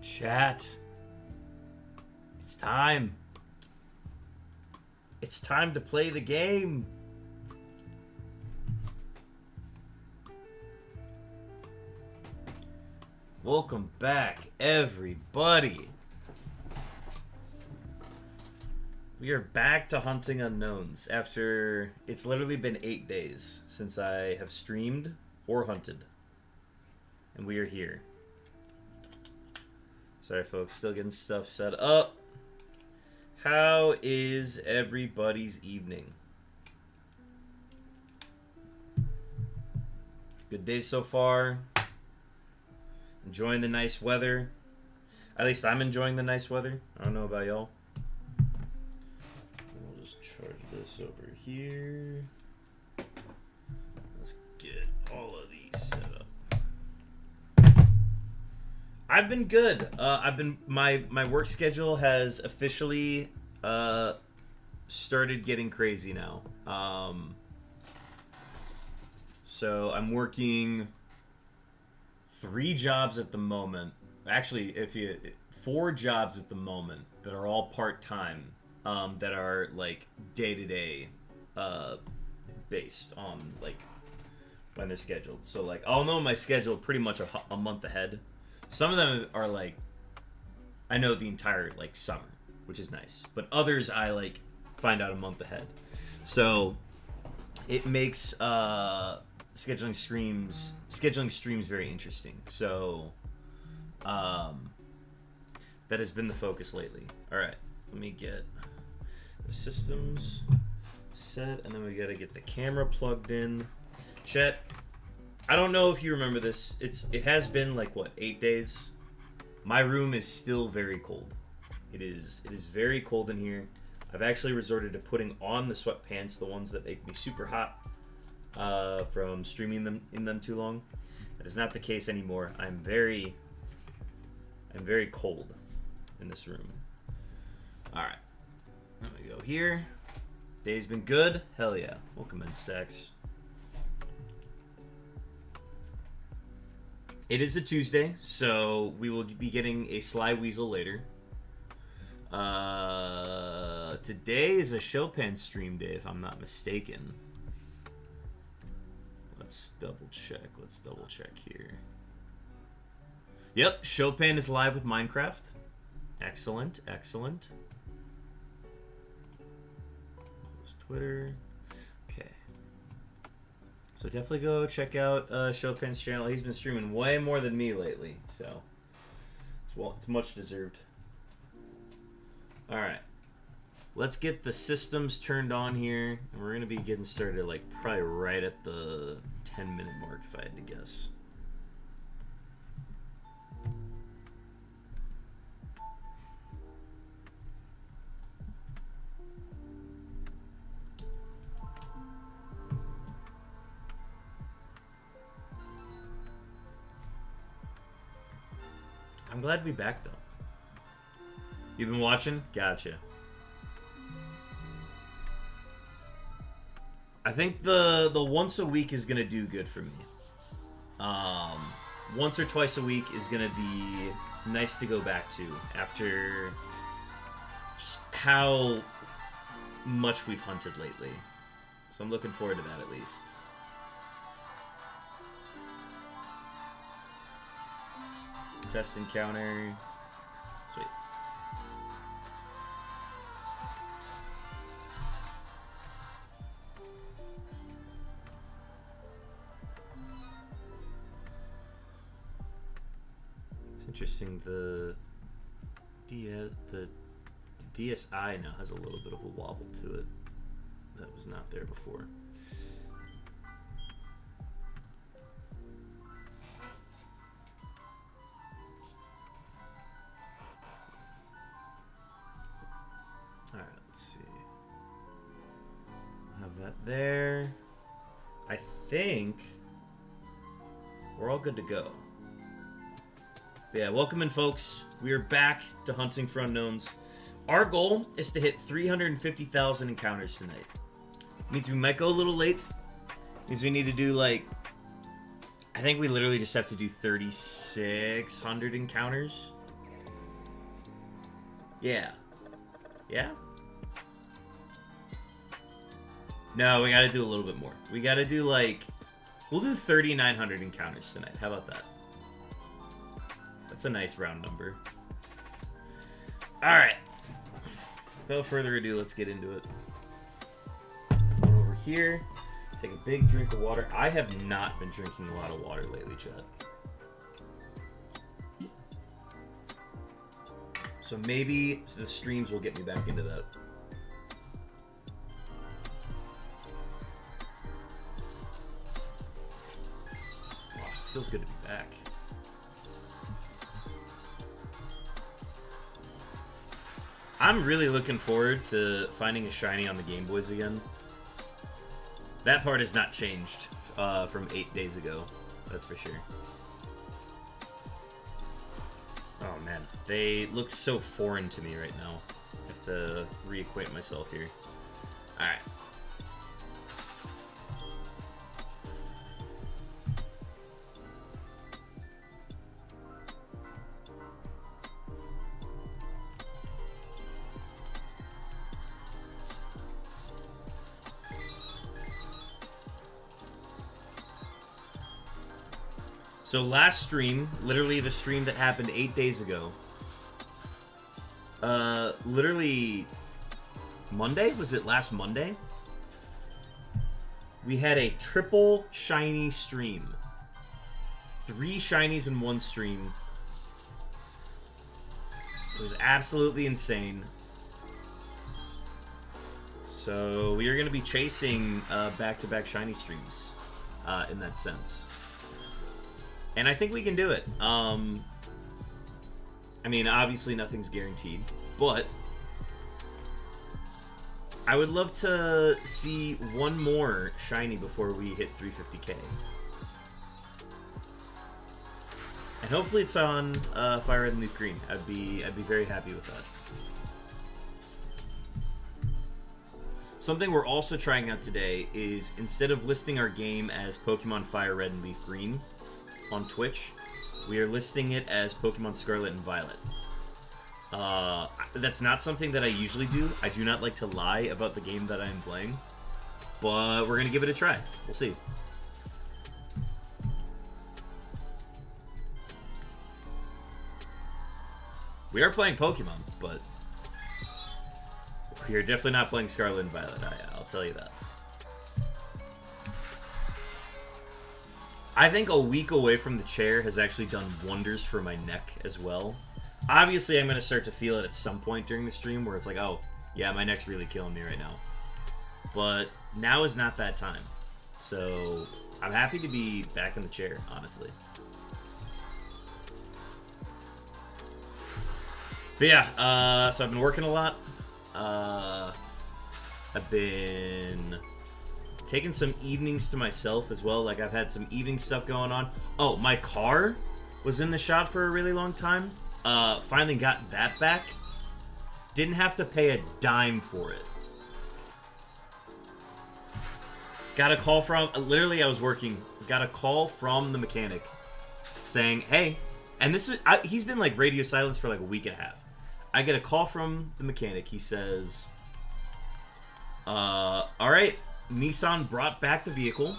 Chat. It's time. It's time to play the game. Welcome back, everybody. We are back to Hunting Unknowns after it's literally been 8 days since I have streamed or hunted. And we are here. Sorry, folks, still getting stuff set up. How is everybody's evening? Good day so far. Enjoying the nice weather. At least I'm enjoying the nice weather. I don't know about y'all. We'll just charge this over here. Let's get all of these set up. I've been good. My work schedule has officially started getting crazy now. So I'm working 3 jobs at the moment. Actually, 4 jobs at the moment that are all part-time, that are like day-to-day based on like when they're scheduled. So like I'll know my schedule pretty much a month ahead. Some of them are like I know the entire like summer, which is nice. But others I like find out a month ahead. So it makes scheduling streams very interesting. So that has been the focus lately. All right, let me get the systems set, and then we gotta get the camera plugged in. Chet, I don't know if you remember this. It has been like what, 8 days. My room is still very cold. It is very cold in here. I've actually resorted to putting on the sweatpants, the ones that make me super hot from streaming them in them too long. That is not the case anymore. I'm very cold in this room. All right, let me go here. Day's been good. Hell yeah. Welcome in, Stacks. It is a Tuesday, so we will be getting a Sly Weasel later. Today is a Chopin stream day, if I'm not mistaken. Let's double check here. Yep, Chopin is live with Minecraft. Excellent. Close Twitter. Okay. So definitely go check out Chopin's channel. He's been streaming way more than me lately, so it's much deserved. All right, let's get the systems turned on here, and we're gonna be getting started like probably right at the 10-minute mark, if I had to guess. I'm glad to be back, though. You've been watching? Gotcha. I think the once a week is going to do good for me. Once or twice a week is going to be nice to go back to after just how much we've hunted lately. So I'm looking forward to that at least. Test encounter. Sweet. It's interesting. The DSI now has a little bit of a wobble to it that was not there before. Alright, let's see. Have that there. I think we're all good to go. But yeah, welcome in, folks. We are back to Hunting for Unknowns. Our goal is to hit 350,000 encounters tonight. Means we might go a little late. Means we need to do like, I think we literally just have to do 3,600 encounters. Yeah. Yeah? No, we gotta do a little bit more. We gotta do, like... We'll do 3,900 encounters tonight. How about that? That's a nice round number. Alright. Without further ado, let's get into it. Come over here. Take a big drink of water. I have not been drinking a lot of water lately, Chad. So maybe the streams will get me back into that. Oh, feels good to be back. I'm really looking forward to finding a shiny on the Game Boys again. That part has not changed from 8 days ago. That's for sure. Oh man, they look so foreign to me right now. I have to reacquaint myself here. Alright. So last stream, literally the stream that happened 8 days ago. Literally Monday? Was it last Monday? We had a triple shiny stream. 3 shinies in one stream. It was absolutely insane. So we are going to be chasing back-to-back shiny streams in that sense. And I think we can do it. I mean, obviously nothing's guaranteed, but I would love to see one more shiny before we hit 350k. And hopefully it's on Fire Red and Leaf Green. I'd be very happy with that. Something we're also trying out today is, instead of listing our game as Pokemon Fire Red and Leaf Green on Twitch, we are listing it as Pokemon Scarlet and Violet. That's not something that I usually do. I do not like to lie about the game that I am playing, but we're going to give it a try. We'll see. We are playing Pokemon, but we are definitely not playing Scarlet and Violet. I'll tell you that. I think a week away from the chair has actually done wonders for my neck as well. Obviously, I'm going to start to feel it at some point during the stream where it's like, oh, yeah, my neck's really killing me right now. But now is not that time. So I'm happy to be back in the chair, honestly. But yeah, so I've been working a lot. I've been taking some evenings to myself as well. Like, I've had some evening stuff going on. Oh, my car was in the shop for a really long time. Finally got that back. Didn't have to pay a dime for it. Got a call from, literally I was working, got a call from the mechanic saying, hey, and this is, he's been like radio silence for like a week and a half. I get a call from the mechanic. He says, alright, Nissan brought back the vehicle,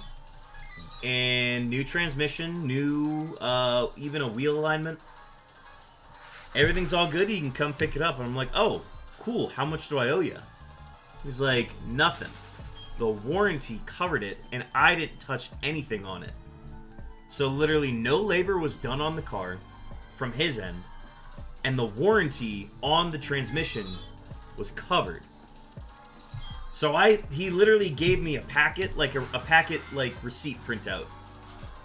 and new transmission, new, even a wheel alignment. Everything's all good, you can come pick it up. And I'm like, oh, cool, how much do I owe you? He's like, nothing. The warranty covered it, and I didn't touch anything on it. So literally no labor was done on the car from his end, and the warranty on the transmission was covered. So he literally gave me a packet, like a packet like receipt printout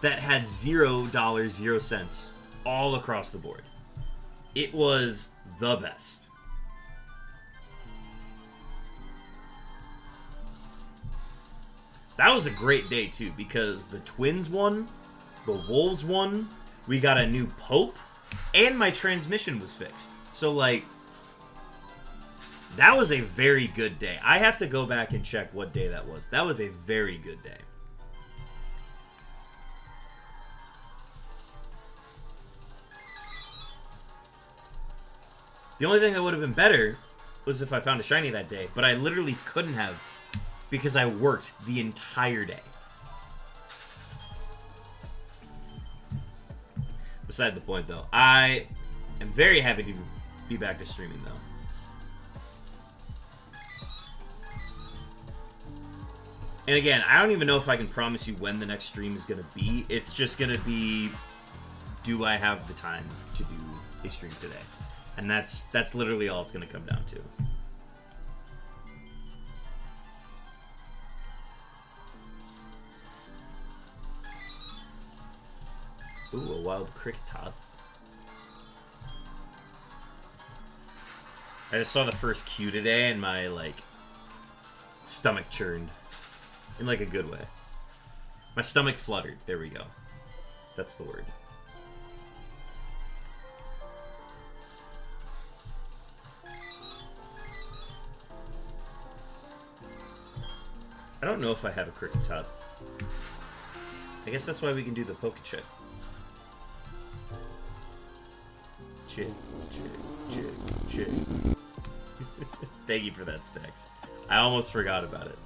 that had $0, 0 cents all across the board. It was the best. That was a great day too, because the Twins won, the Wolves won, we got a new Pope, and my transmission was fixed. So like, that was a very good day. I have to go back and check what day that was. That was a very good day. The only thing that would have been better was if I found a shiny that day, but I literally couldn't have because I worked the entire day. Beside the point, though. I am very happy to be back to streaming, though. And again, I don't even know if I can promise you when the next stream is going to be. It's just going to be, do I have the time to do a stream today? And that's literally all it's going to come down to. Ooh, a wild cricket top. I just saw the first Q today and my, like, stomach churned. In, like, a good way. My stomach fluttered. There we go. That's the word. I don't know if I have a cricket top. I guess that's why we can do the poke check. Check, check, check, check. Thank you for that, Stacks. I almost forgot about it.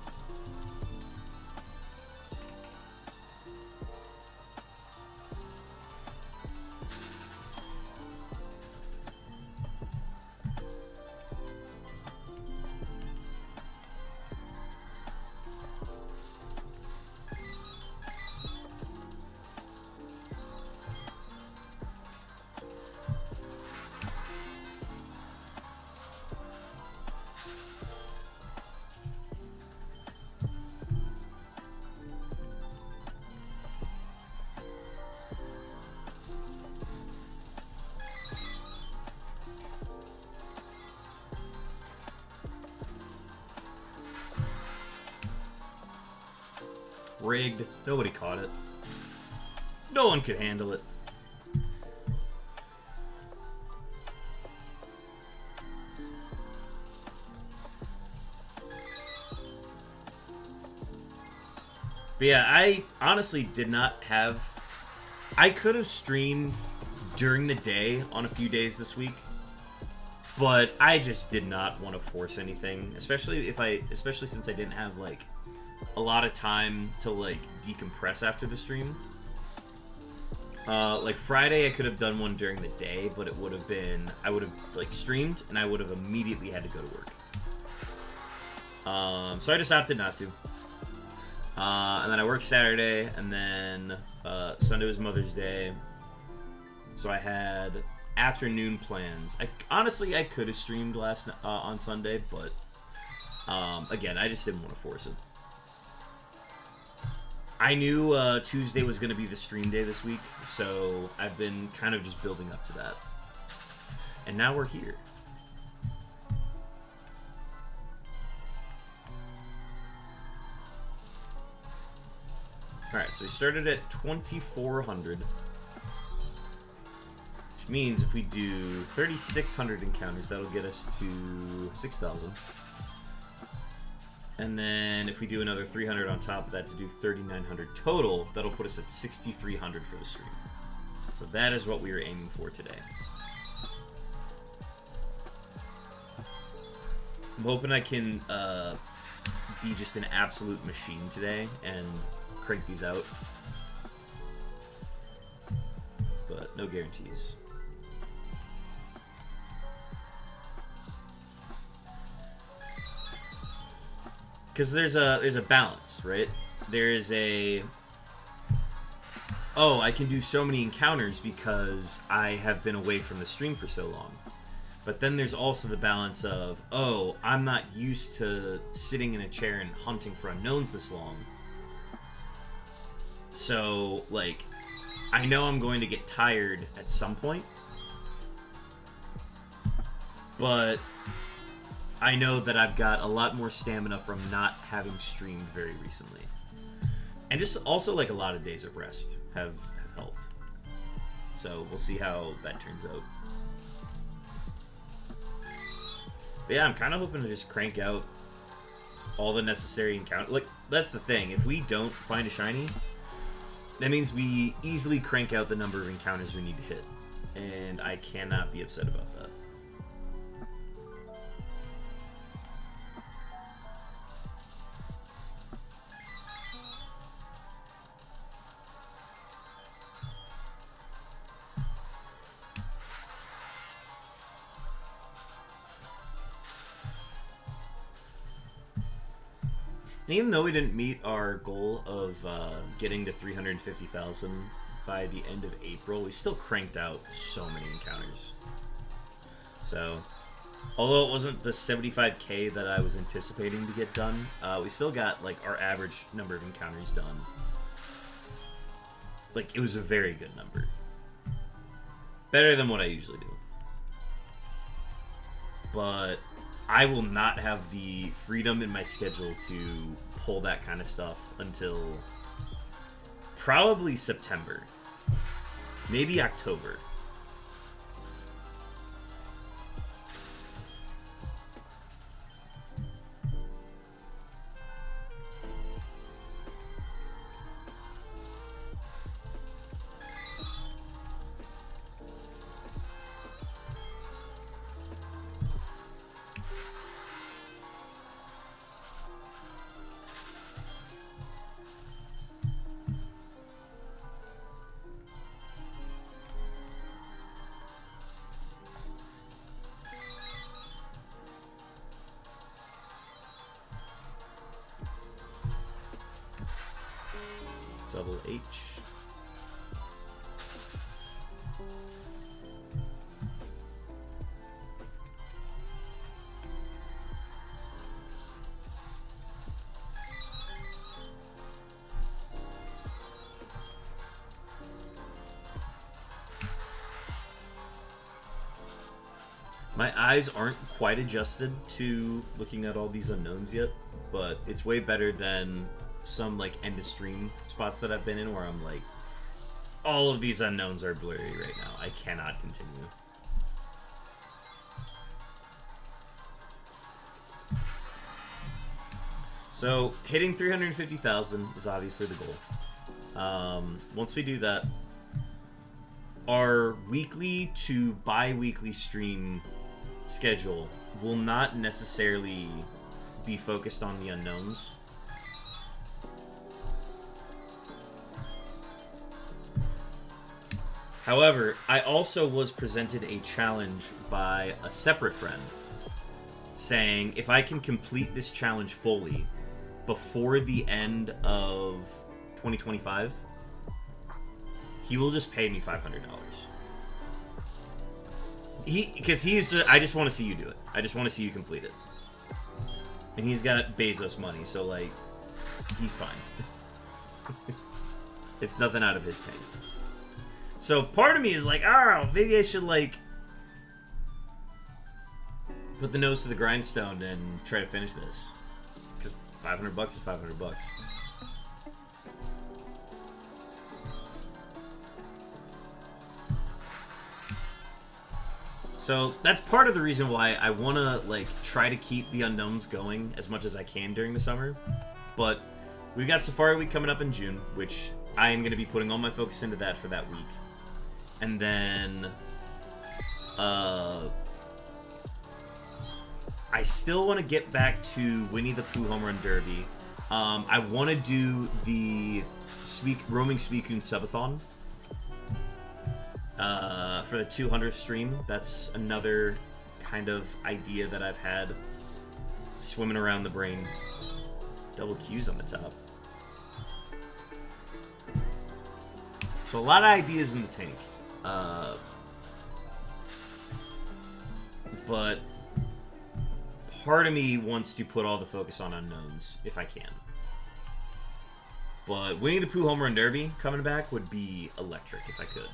Rigged. Nobody caught it. No one could handle it. But yeah, I honestly did not have... I could have streamed during the day on a few days this week, but I just did not want to force anything, especially since I didn't have, like, a lot of time to, like, decompress after the stream. Like, Friday I could have done one during the day, but it would have been... I would have, like, streamed, and I would have immediately had to go to work. So I just opted not to. And then I worked Saturday, and then Sunday was Mother's Day. So I had afternoon plans. Honestly, I could have streamed on Sunday, but again, I just didn't want to force it. I knew Tuesday was going to be the stream day this week, so I've been kind of just building up to that. And now we're here. Alright, so we started at 2,400. Which means if we do 3,600 encounters, that'll get us to 6,000. And then if we do another 300 on top of that to do 3,900 total, that'll put us at 6,300 for the stream. So that is what we are aiming for today. I'm hoping I can be just an absolute machine today and crank these out. But no guarantees. Because there's a balance, right? There is a... Oh, I can do so many encounters because I have been away from the stream for so long. But then there's also the balance of, oh, I'm not used to sitting in a chair and hunting for unknowns this long. So, like, I know I'm going to get tired at some point. But I know that I've got a lot more stamina from not having streamed very recently. And just also, like, a lot of days of rest have helped. So we'll see how that turns out. But yeah, I'm kind of hoping to just crank out all the necessary encounters. Like, that's the thing. If we don't find a shiny, that means we easily crank out the number of encounters we need to hit. And I cannot be upset about that. And even though we didn't meet our goal of getting to 350,000 by the end of April, we still cranked out so many encounters. So, although it wasn't the 75k that I was anticipating to get done, we still got like our average number of encounters done. Like, it was a very good number. Better than what I usually do. But I will not have the freedom in my schedule to pull that kind of stuff until probably September. Maybe October. Double H. My eyes aren't quite adjusted to looking at all these unknowns yet, but it's way better than some like end of stream spots that I've been in where I'm like, all of these unknowns are blurry right now. I cannot continue. So hitting 350,000 is obviously the goal. Once we do that, our weekly to bi-weekly stream schedule will not necessarily be focused on the unknowns. However, I also was presented a challenge by a separate friend saying if I can complete this challenge fully before the end of 2025, he will just pay me $500. Because he used to, I just want to see you do it. I just want to see you complete it. And he's got Bezos money, so like, he's fine. It's nothing out of his tank. So part of me is like, oh, maybe I should like put the nose to the grindstone and try to finish this. Because $500 is $500. So that's part of the reason why I want to like try to keep the unknowns going as much as I can during the summer. But we've got Safari Week coming up in June, which I am going to be putting all my focus into that for that week. And then I still want to get back to Winnie the Pooh Home Run Derby. I want to do the Roaming Suicune Subathon for the 200th stream. That's another kind of idea that I've had swimming around the brain. Double Q's on the top. So a lot of ideas in the tank. But part of me wants to put all the focus on unknowns if I can. But Winnie the Pooh Home Run Derby coming back would be electric if I could.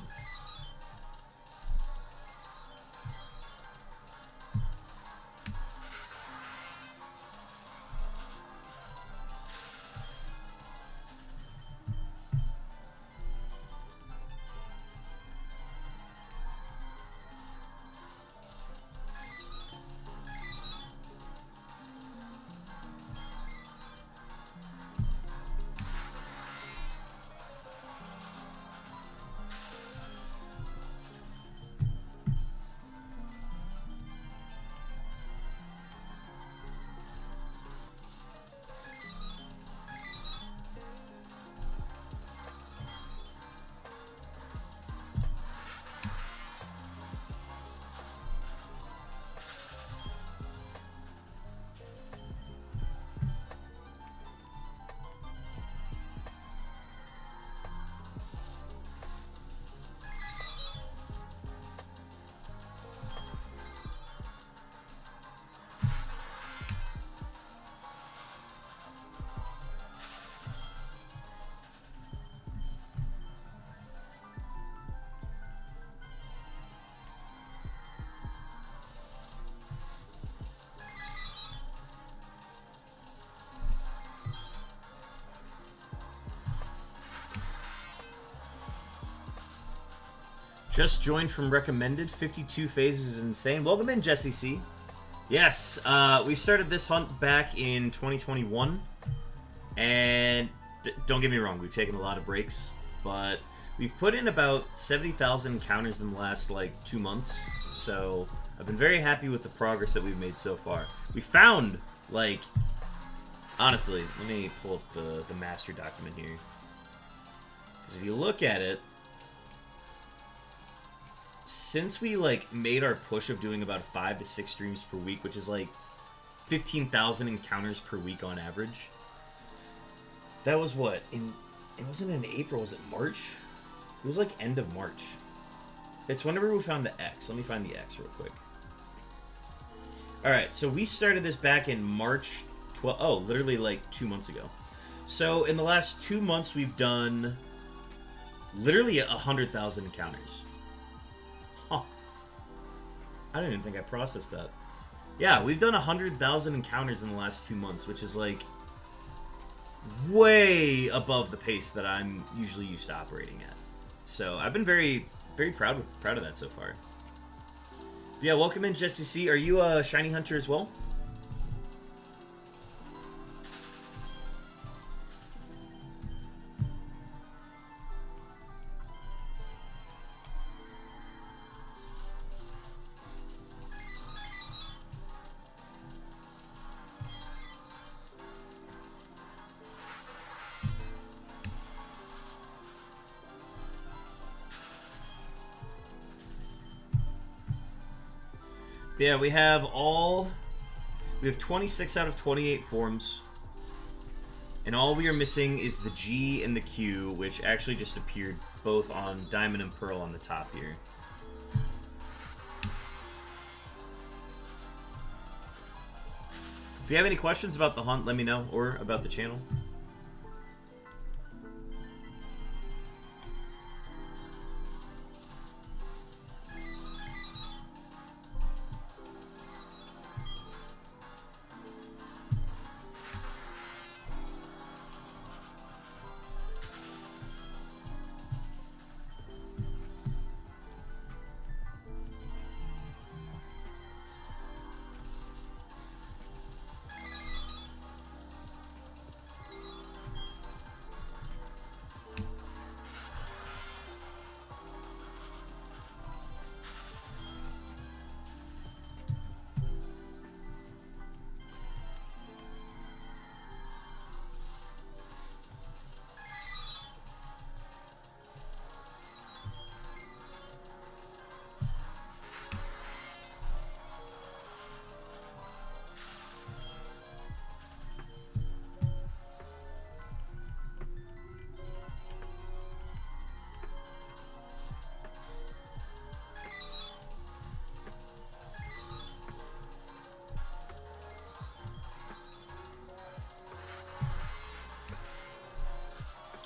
Just joined from recommended. 52 phases is insane. Welcome in, Jesse C. Yes, we started this hunt back in 2021, and don't get me wrong, we've taken a lot of breaks, but we've put in about 70,000 encounters in the last, like, 2 months, so I've been very happy with the progress that we've made so far. We found, like, honestly, let me pull up the master document here, because if you look at it, since we, like, made our push of doing about 5 to 6 streams per week, which is, like, 15,000 encounters per week on average, that was what? It wasn't in April, was it March? It was, like, end of March. It's whenever we found the X. Let me find the X real quick. Alright, so we started this back in March 12... Oh, literally, like, 2 months ago. So, in the last 2 months, we've done literally 100,000 encounters. Huh. I don't even think I processed that. Yeah, we've done 100,000 encounters in the last 2 months, which is, like, way above the pace that I'm usually used to operating at. So, I've been very, very proud of that so far. But yeah, welcome in, Jesse C. Are you a shiny hunter as well? Yeah, we have 26 out of 28 forms. And all we are missing is the G and the Q, which actually just appeared both on Diamond and Pearl on the top here. If you have any questions about the hunt, let me know, or about the channel.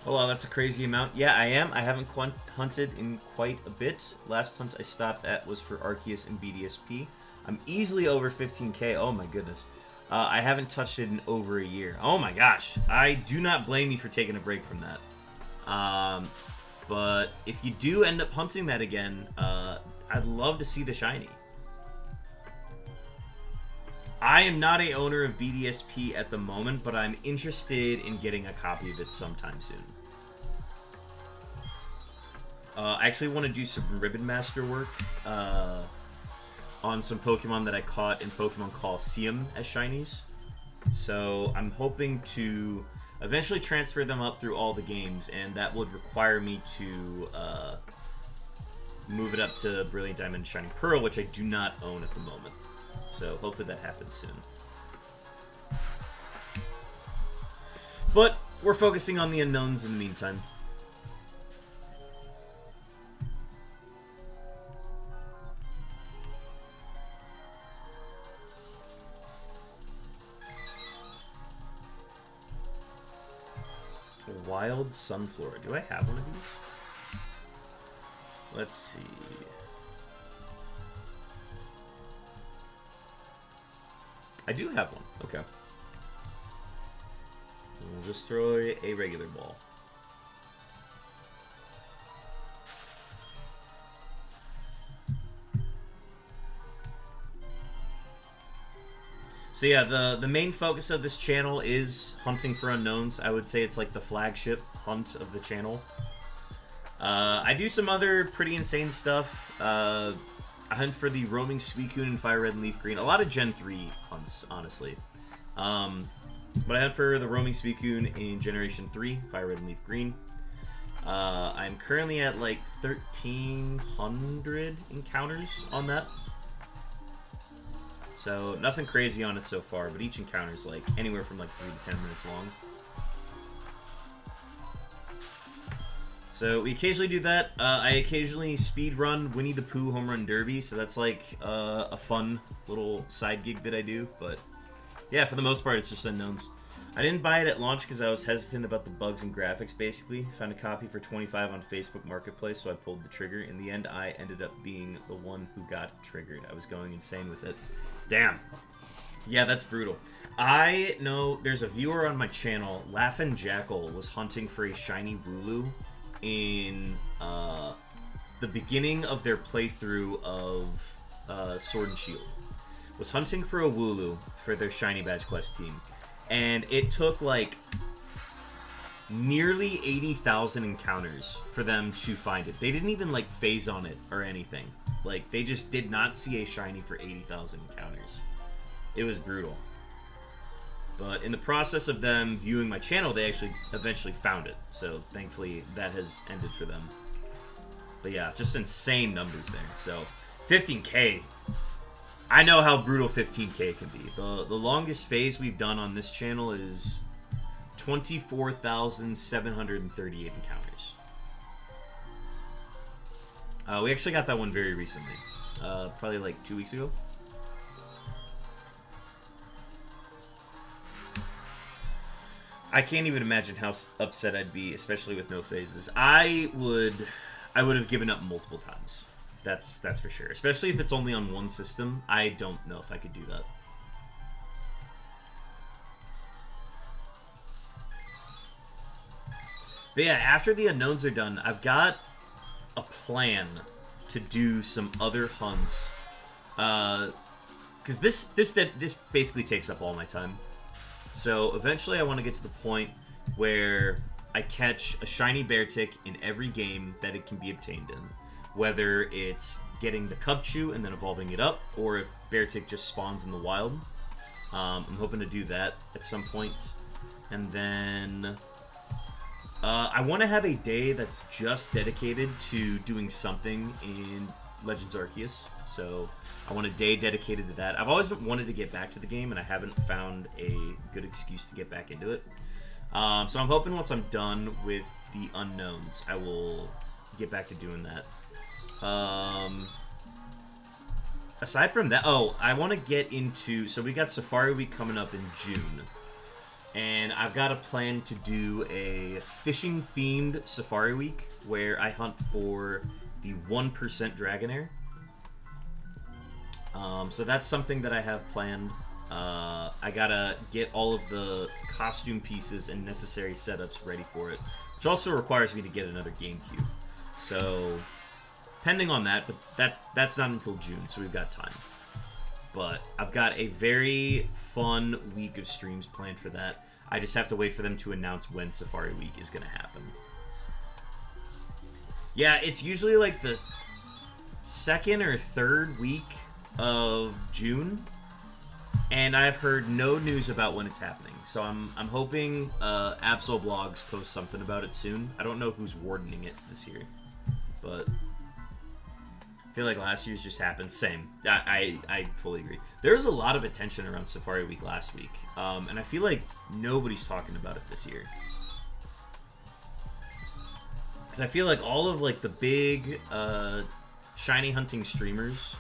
Oh, wow, that's a crazy amount. Yeah, I am. I haven't hunted in quite a bit. Last hunt I stopped at was for Arceus and BDSP. I'm easily over 15k. Oh, my goodness. I haven't touched it in over a year. Oh, my gosh. I do not blame you for taking a break from that. But if you do end up hunting that again, I'd love to see the shiny. I am not a owner of BDSP at the moment, but I'm interested in getting a copy of it sometime soon. I actually want to do some Ribbon Master work on some Pokemon that I caught in Pokemon Coliseum as shinies. So I'm hoping to eventually transfer them up through all the games, and that would require me to move it up to Brilliant Diamond and Shining Pearl, which I do not own at the moment. So hopefully that happens soon. But we're focusing on the unknowns in the meantime. Wild Sunflora. Do I have one of these? Let's see. I do have one. Okay. We'll just throw a regular ball. So yeah, the main focus of this channel is hunting for unknowns. I would say it's like the flagship hunt of the channel. I do some other pretty insane stuff. I hunt for the roaming Suicune in Fire Red and Leaf Green. A lot of Gen 3 hunts, honestly. But I hunt for the roaming Suicune in Generation 3, Fire Red and Leaf Green. I'm currently at like 1,300 encounters on that. So nothing crazy on it so far, but each encounter is like anywhere from like 3 to 10 minutes long. So we occasionally do that. I occasionally speed run Winnie the Pooh Home Run Derby, so that's like a fun little side gig that I do. But yeah, for the most part, it's just unknowns. I didn't buy it at launch because I was hesitant about the bugs and graphics, basically. Found a copy for $25 on Facebook Marketplace, so I pulled the trigger. In the end, I ended up being the one who got triggered. I was going insane with it. Damn. Yeah, that's brutal. I know there's a viewer on my channel, Laughin' Jackal, was hunting for a shiny Wooloo in the beginning of their playthrough of Sword and Shield. Was hunting for a Wooloo for their shiny badge quest team. And it took like nearly 80,000 encounters for them to find it. They didn't even like phase on it or anything. Like, they just did not see a shiny for 80,000 encounters. It was brutal. But in the process of them viewing my channel, they actually eventually found it. So, thankfully, that has ended for them. But yeah, just insane numbers there. So, 15K. I know how brutal 15K can be. The longest phase we've done on this channel is 24,738 encounters. We actually got that one very recently. Probably like 2 weeks ago. I can't even imagine how upset I'd be, especially with no phases. I would have given up multiple times. That's for sure. Especially if it's only on one system. I don't know if I could do that. But yeah, after the unknowns are done, I've got a plan to do some other hunts, because this basically takes up all my time. So eventually I want to get to the point where I catch a shiny Beartic in every game that it can be obtained in, whether it's getting the Cubchoo and then evolving it up, or if Beartic just spawns in the wild. I'm hoping to do that at some point. And then I want to have a day that's just dedicated to doing something in Legends Arceus. So I want a day dedicated to that. I've always wanted to get back to the game, and I haven't found a good excuse to get back into it. So I'm hoping once I'm done with the unknowns, I will get back to doing that. Aside from that, I want to get into... So we got Safari Week coming up in June. And I've got a plan to do a fishing-themed Safari Week where I hunt for the 1% Dragonair. So that's something that I have planned. I gotta get all of the costume pieces and necessary setups ready for it, which also requires me to get another GameCube. So, pending on that, but that's not until June, so we've got time. But I've got a very fun week of streams planned for that. I just have to wait for them to announce when Safari Week is going to happen. Yeah, it's usually like the second or third week of June, and I've heard no news about when it's happening. So I'm hoping Absol Blogs posts something about it soon. I don't know who's wardening it this year, but I feel like last year's just happened. Same. I fully agree. There was a lot of attention around Safari Week last week, and I feel like nobody's talking about it this year. Because I feel like all of like the big shiny hunting streamers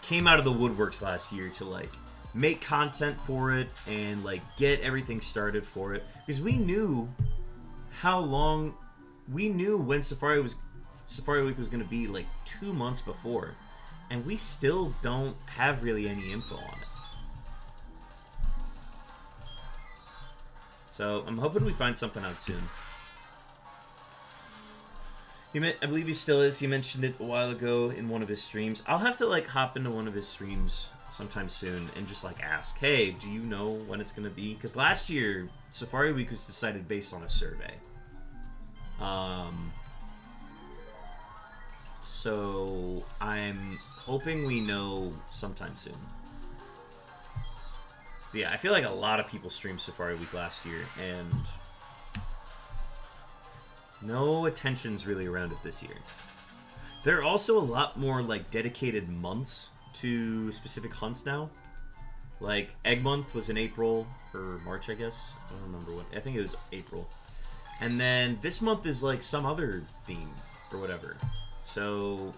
came out of the woodworks last year to like make content for it and like get everything started for it. Because we knew how long, we knew when Safari Week was going to be like 2 months before, and we still don't have really any info on it. So I'm hoping we find something out soon. I believe he still is. He mentioned it a while ago in one of his streams. I'll have to like hop into one of his streams sometime soon and just like ask, hey, do you know when it's gonna be? Because last year Safari Week was decided based on a survey. So I'm hoping we know sometime soon. But yeah, I feel like a lot of people streamed Safari Week last year, and no attention's really around it this year. There are also a lot more like dedicated months to specific hunts now. Like Egg Month was in April or March, I guess. I don't remember what. I think it was April. And then this month is like some other theme or whatever. So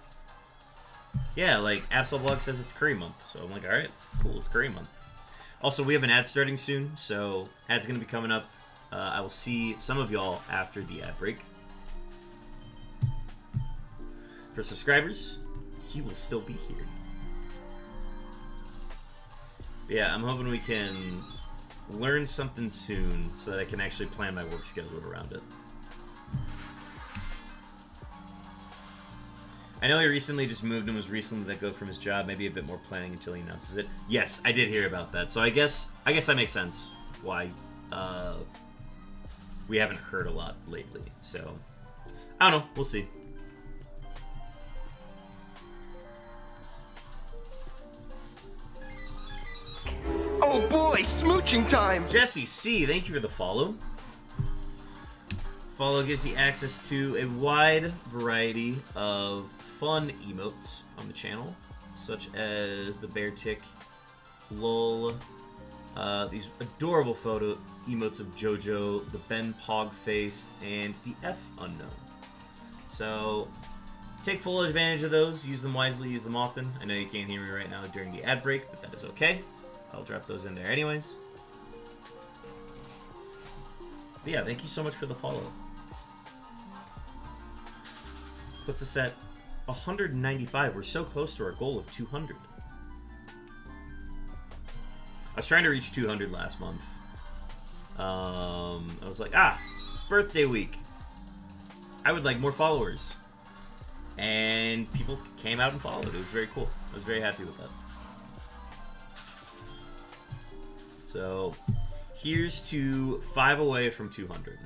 yeah, like Absolblog says it's Curry Month. So I'm like, all right, cool, it's Curry Month. Also, we have an ad starting soon, so ad's gonna be coming up. I will see some of y'all after the ad break. For subscribers, he will still be here. But yeah, I'm hoping we can learn something soon so that I can actually plan my work schedule around it. I know he recently just moved and was recently let go from his job. Maybe a bit more planning until he announces it. Yes, I did hear about that. So I guess that makes sense why we haven't heard a lot lately. So I don't know. We'll see. Oh boy, smooching time! Jesse C, thank you for the follow. Follow gives you access to a wide variety of fun emotes on the channel, such as the bear tick, lol, these adorable photo emotes of JoJo, the Ben Pog face, and the F unknown. So take full advantage of those, use them wisely, use them often. I know you can't hear me right now during the ad break, but that is okay. I'll drop those in there anyways. But yeah, thank you so much for the follow. Puts us at 195. We're so close to our goal of 200. I was trying to reach 200 last month. I was like, birthday week. I would like more followers. And people came out and followed. It was very cool. I was very happy with that. So, here's to 5 away from 200.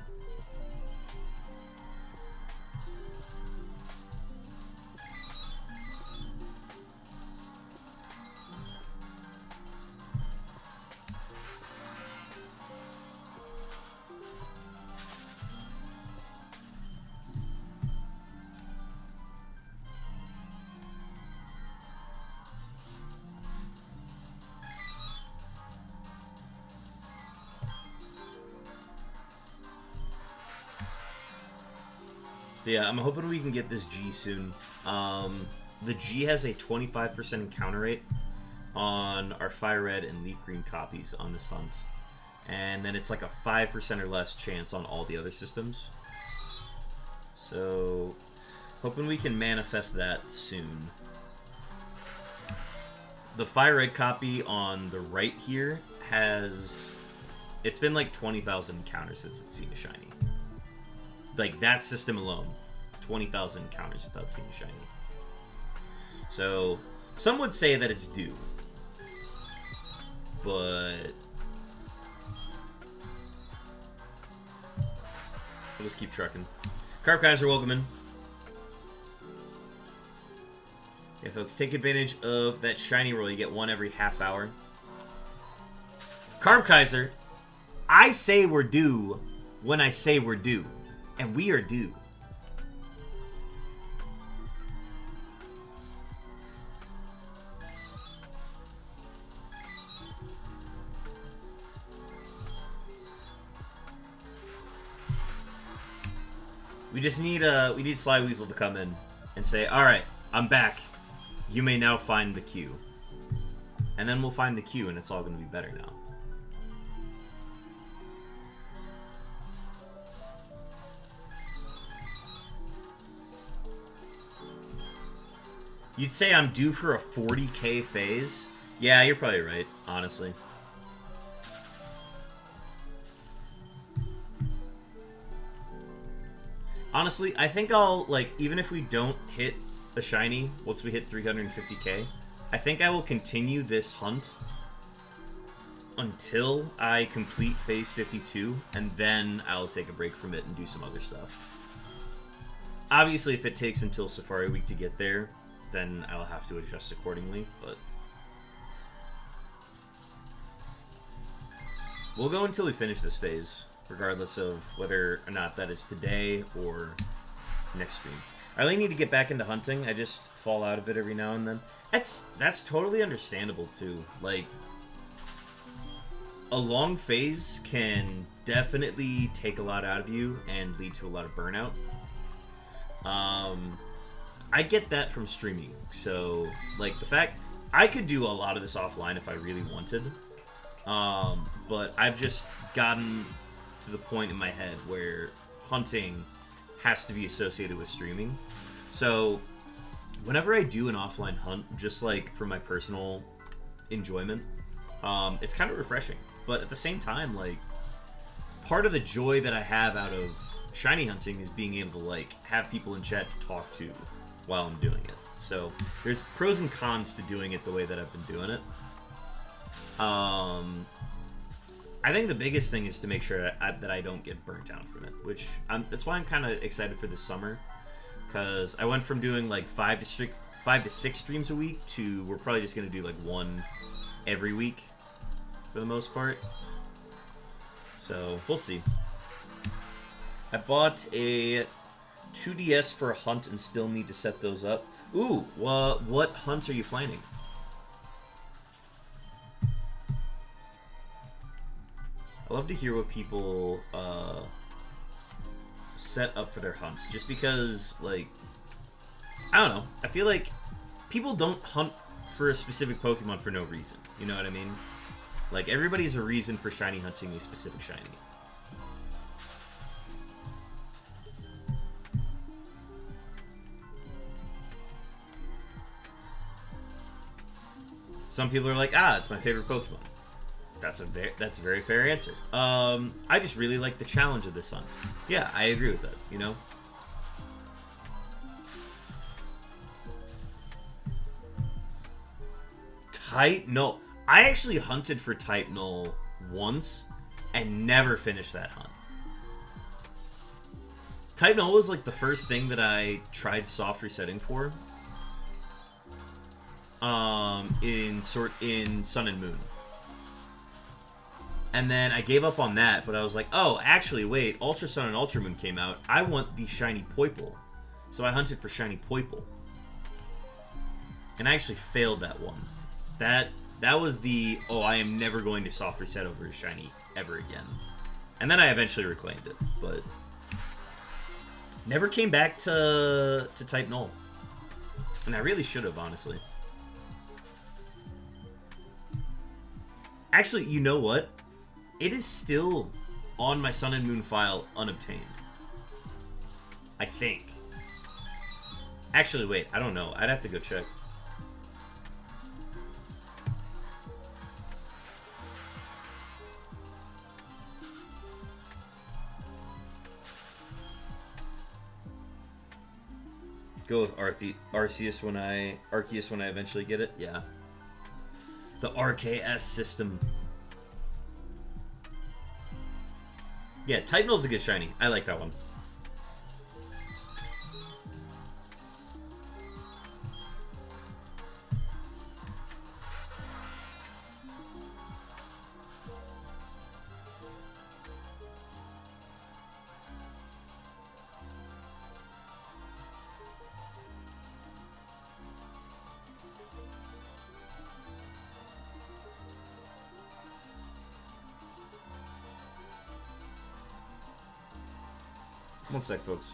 Yeah, I'm hoping we can get this G soon. The G has a 25% encounter rate on our Fire Red and Leaf Green copies on this hunt. And then it's like a 5% or less chance on all the other systems. So, hoping we can manifest that soon. The Fire Red copy on the right here has... It's been like 20,000 encounters since it's seen a shiny. Like, that system alone, 20,000 encounters without seeing a shiny. So, some would say that it's due. But... we'll just keep trucking. Carp Kaiser, welcome in. Yeah, folks, take advantage of that shiny roll. You get one every half hour. Carp Kaiser, I say we're due when I say we're due. And we are due. We just need Sly Weasel to come in and say, "All right, I'm back. You may now find the queue." And then we'll find the queue, and it's all going to be better now. You'd say I'm due for a 40k phase? Yeah, you're probably right, honestly. Honestly, I think I'll, like, even if we don't hit a shiny once we hit 350k, I think I will continue this hunt until I complete phase 52, and then I'll take a break from it and do some other stuff. Obviously, if it takes until Safari Week to get there, then I'll have to adjust accordingly, but we'll go until we finish this phase, regardless of whether or not that is today or next stream. I really need to get back into hunting. I just fall out of it every now and then. That's totally understandable, too. Like, a long phase can definitely take a lot out of you and lead to a lot of burnout. I get that from streaming. So, like, the fact I could do a lot of this offline if I really wanted. But I've just gotten to the point in my head where hunting has to be associated with streaming. So, whenever I do an offline hunt, just like for my personal enjoyment, it's kind of refreshing. But at the same time, like, part of the joy that I have out of shiny hunting is being able to, like, have people in chat to talk to while I'm doing it. So, there's pros and cons to doing it the way that I've been doing it. I think the biggest thing is to make sure that I don't get burnt out from it, which that's why I'm kind of excited for this summer, because I went from doing like 5 to 6 streams a week to we're probably just gonna do like 1 every week for the most part. So we'll see. I bought a 2DS for a hunt and still need to set those up. Ooh, what hunts are you planning? I love to hear what people set up for their hunts, just because, like, I don't know, I feel like people don't hunt for a specific Pokemon for no reason, you know what I mean? Like, everybody's a reason for shiny hunting a specific shiny. Some people are like, it's my favorite Pokemon. That's a very fair answer. I just really like the challenge of this hunt. Yeah, I agree with that, you know? Type Null. I actually hunted for Type Null once and never finished that hunt. Type Null was like the first thing that I tried soft resetting for. In Sun and Moon. And then I gave up on that, but I was like, oh, actually, wait, Ultra Sun and Ultra Moon came out. I want the shiny Poipole. So I hunted for shiny Poipole. And I actually failed that one. That was the, I am never going to soft reset over a shiny ever again. And then I eventually reclaimed it, but never came back to Type Null. And I really should have, honestly. Actually, you know what? It is still on my Sun and Moon file unobtained. I think. Actually, wait, I don't know. I'd have to go check. Go with Arceus when I eventually get it. Yeah. The RKS system. Yeah, Type Null's a good shiny. I like that one. One sec, folks.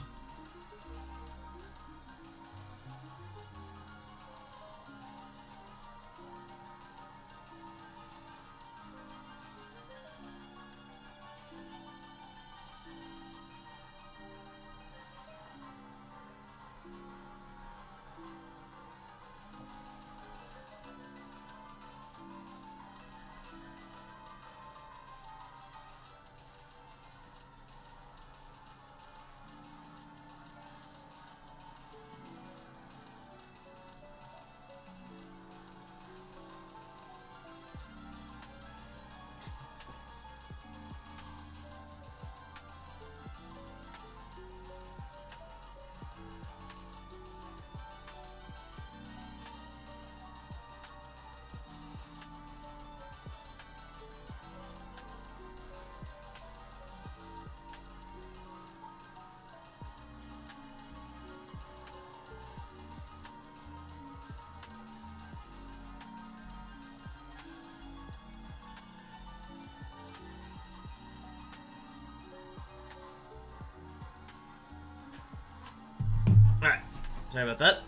Sorry about that.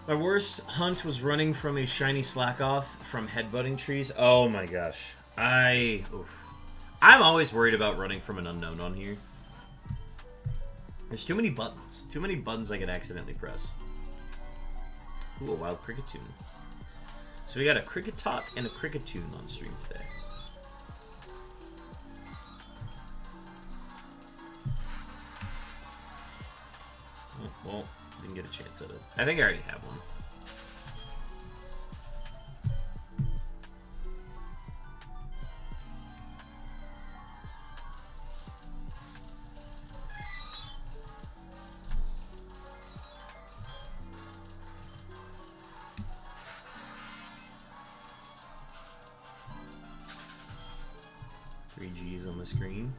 My worst hunt was running from a shiny slack-off from headbutting trees. Oh my gosh. I'm always worried about running from an unknown on here. There's too many buttons. Too many buttons I could accidentally press. Ooh, a wild cricketune. So we got a cricket tot and a cricketune on stream today. Oh, well, didn't get a chance at it. I think I already have one. G's on the screen.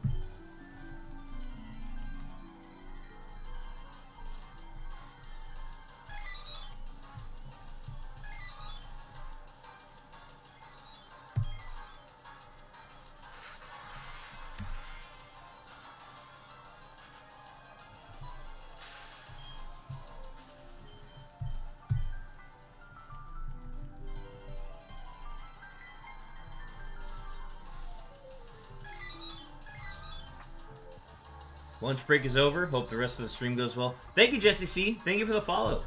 Lunch break is over. Hope the rest of the stream goes well. Thank you, Jesse C. Thank you for the follow.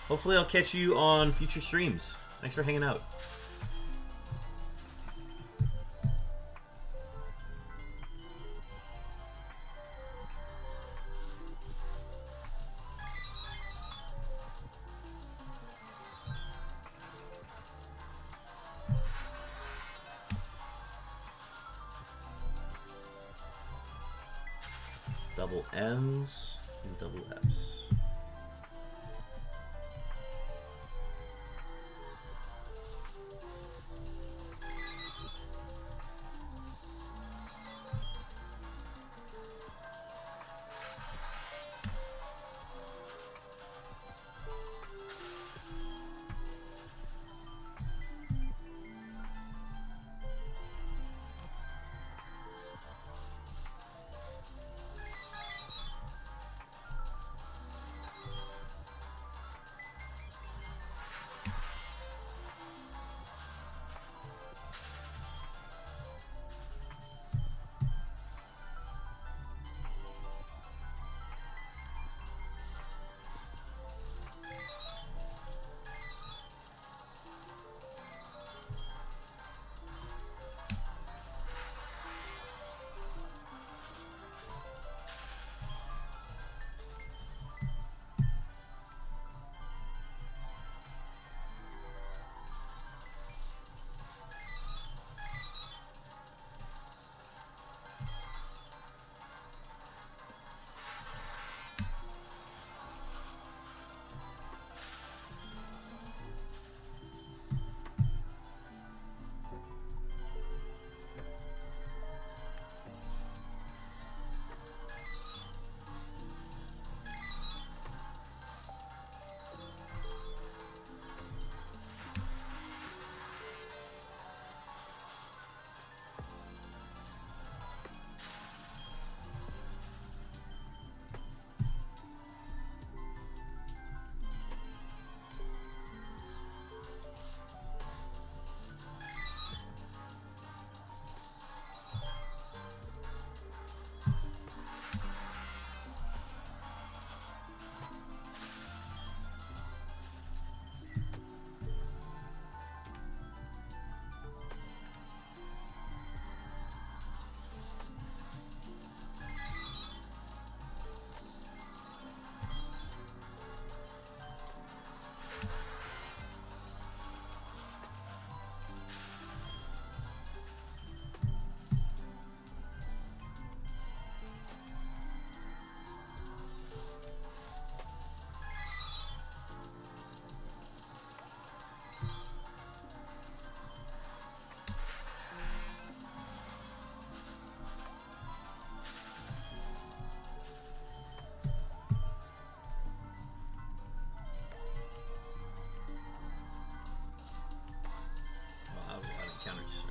Hopefully I'll catch you on future streams. Thanks for hanging out. Double M's and double F's.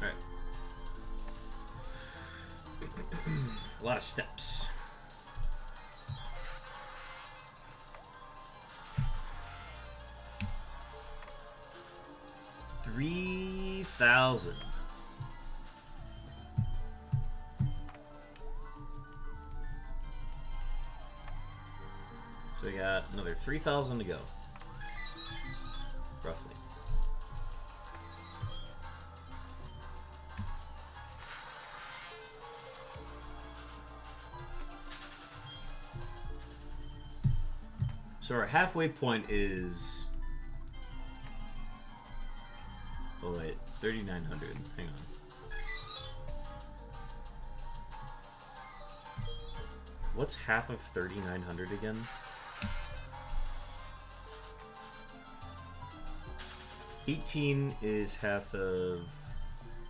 Alright. A lot of steps. 3,000. So we got another 3,000 to go. Roughly. So our halfway point is... Oh wait, 3,900. Hang on. What's half of 3,900 again? $18 is half of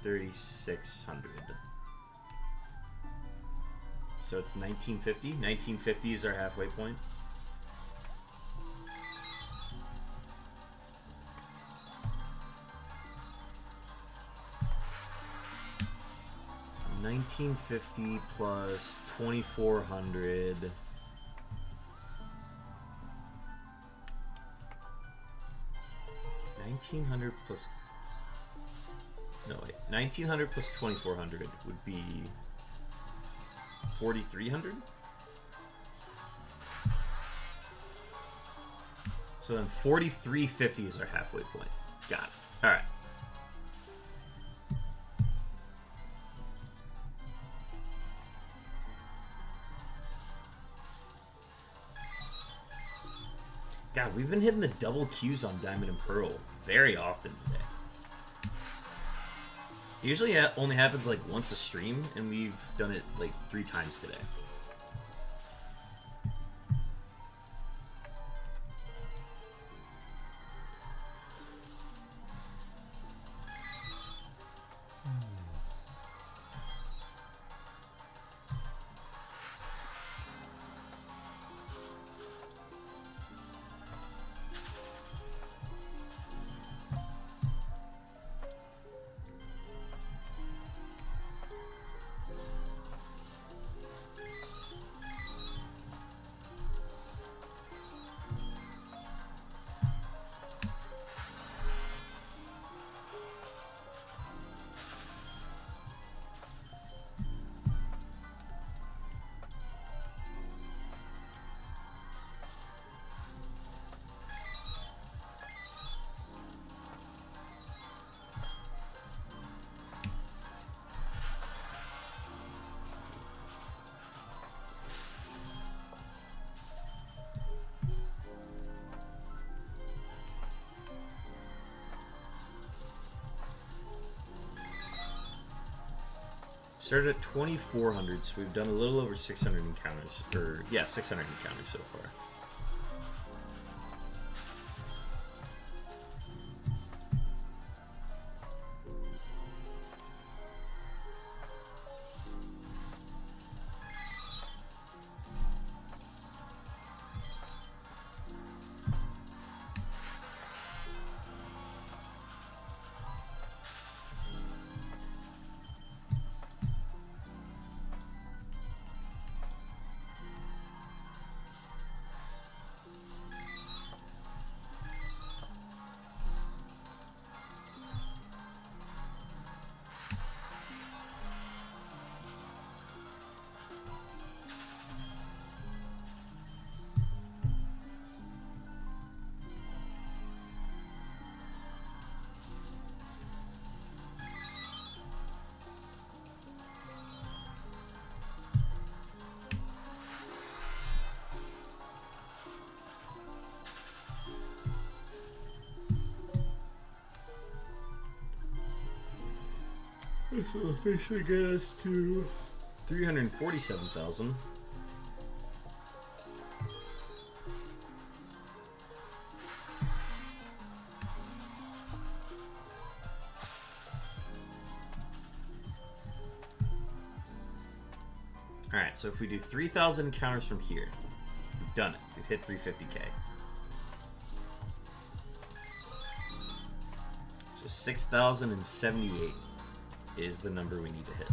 3,600. So it's 1950. 1950 is our halfway point. So 1950 plus 2,400. 1,900 plus... No, wait. 1,900 plus 2,400 would be 4,300? So then 4,350 is our halfway point. Got it. Alright. God, we've been hitting the double Qs on Diamond and Pearl very often today. Usually it only happens like once a stream, and we've done it like 3 times today. Started at 2,400, so we've done a little over 600 encounters. Or, yeah, 600 encounters so far. This will officially get us to 347,000. Alright, so if we do 3,000 encounters from here, we've done it. We've hit 350k. So 6,078 is the number we need to hit.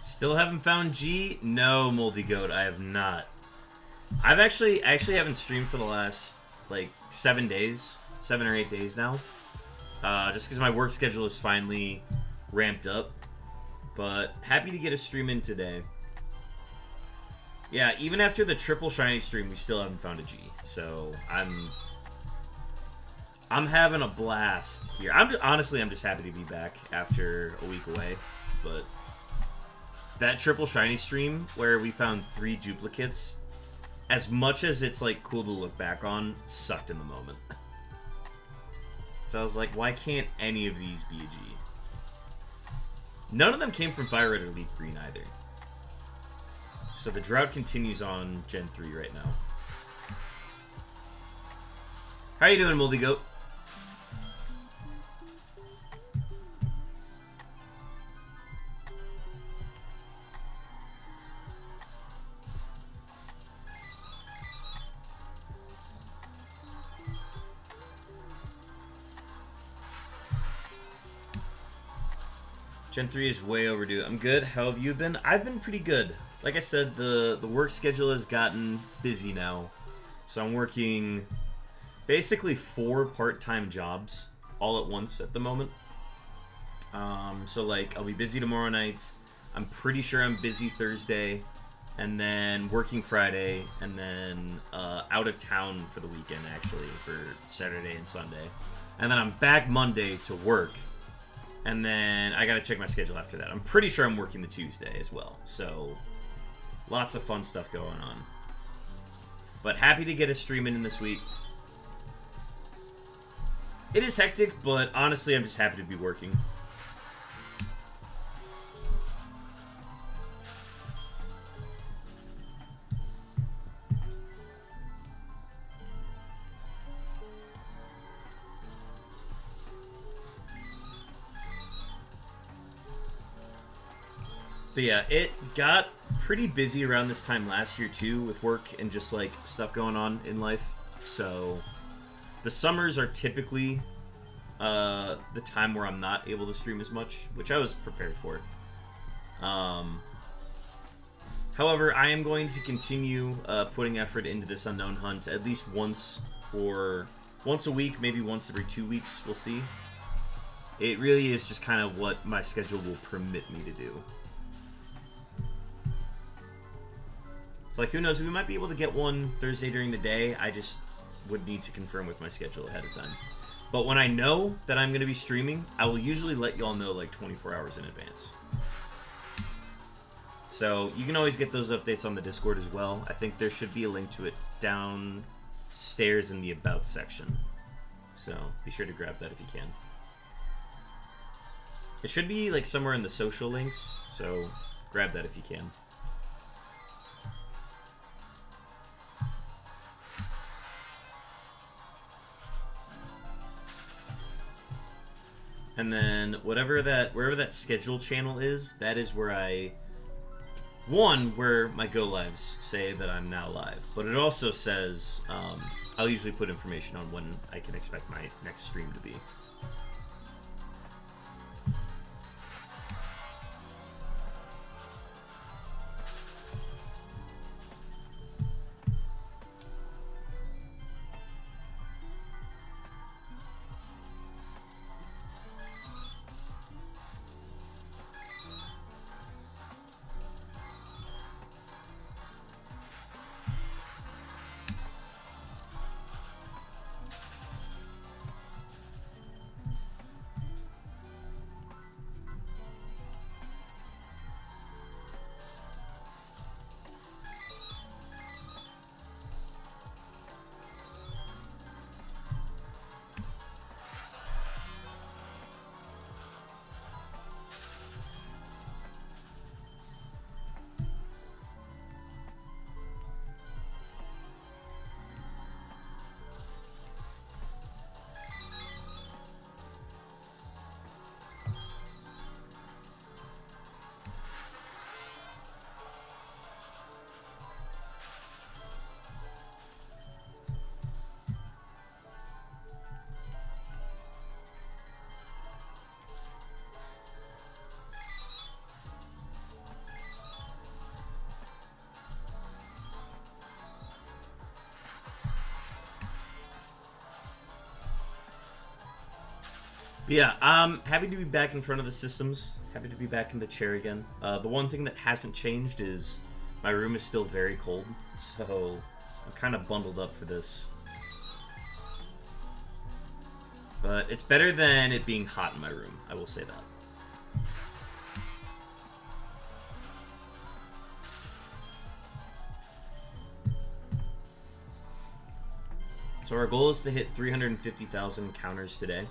Still haven't found G? No, Moldy Goat, I have not. I actually haven't streamed for the last, like, 7 days. 7 or 8 days now. Just because my work schedule is finally ramped up. But happy to get a stream in today. Yeah, even after the triple shiny stream, we still haven't found a G. So, I'm having a blast here. Honestly, I'm just happy to be back after a week away. But that triple shiny stream where we found 3 duplicates, as much as it's like cool to look back on, sucked in the moment. So I was like, why can't any of these be a G? None of them came from Fire Red or Leaf Green either. So the drought continues on Gen 3 right now. How you doing, Moldy Goat? Gen 3 is way overdue. I'm good. How have you been? I've been pretty good. Like I said, the work schedule has gotten busy now. So I'm working basically 4 part-time jobs all at once at the moment. So like I'll be busy tomorrow night. I'm pretty sure I'm busy Thursday, and then working Friday, and then out of town for the weekend actually for Saturday and Sunday. And then I'm back Monday to work. And then I gotta check my schedule after that. I'm pretty sure I'm working the Tuesday as well. So, lots of fun stuff going on. But happy to get a stream in this week. It is hectic, but honestly, I'm just happy to be working. But yeah, it got pretty busy around this time last year too, with work and just like stuff going on in life. So the summers are typically the time where I'm not able to stream as much, which I was prepared for. However, I am going to continue putting effort into this Unown hunt at least once a week, maybe once every 2 weeks. We'll see. It really is just kind of what my schedule will permit me to do. Like, who knows, we might be able to get one Thursday during the day. I just would need to confirm with my schedule ahead of time. But when I know that I'm going to be streaming, I will usually let y'all know like 24 hours in advance. So you can always get those updates on the Discord as well. I think there should be a link to it downstairs in the About section. So be sure to grab that if you can. It should be like somewhere in the social links, so grab that if you can. And then wherever that schedule channel is, that is where where my go lives say that I'm now live. But it also says I'll usually put information on when I can expect my next stream to be. But yeah, I'm happy to be back in front of the systems. Happy to be back in the chair again. The one thing that hasn't changed is my room is still very cold, so I'm kind of bundled up for this. But it's better than it being hot in my room, I will say that. So our goal is to hit 350,000 encounters today.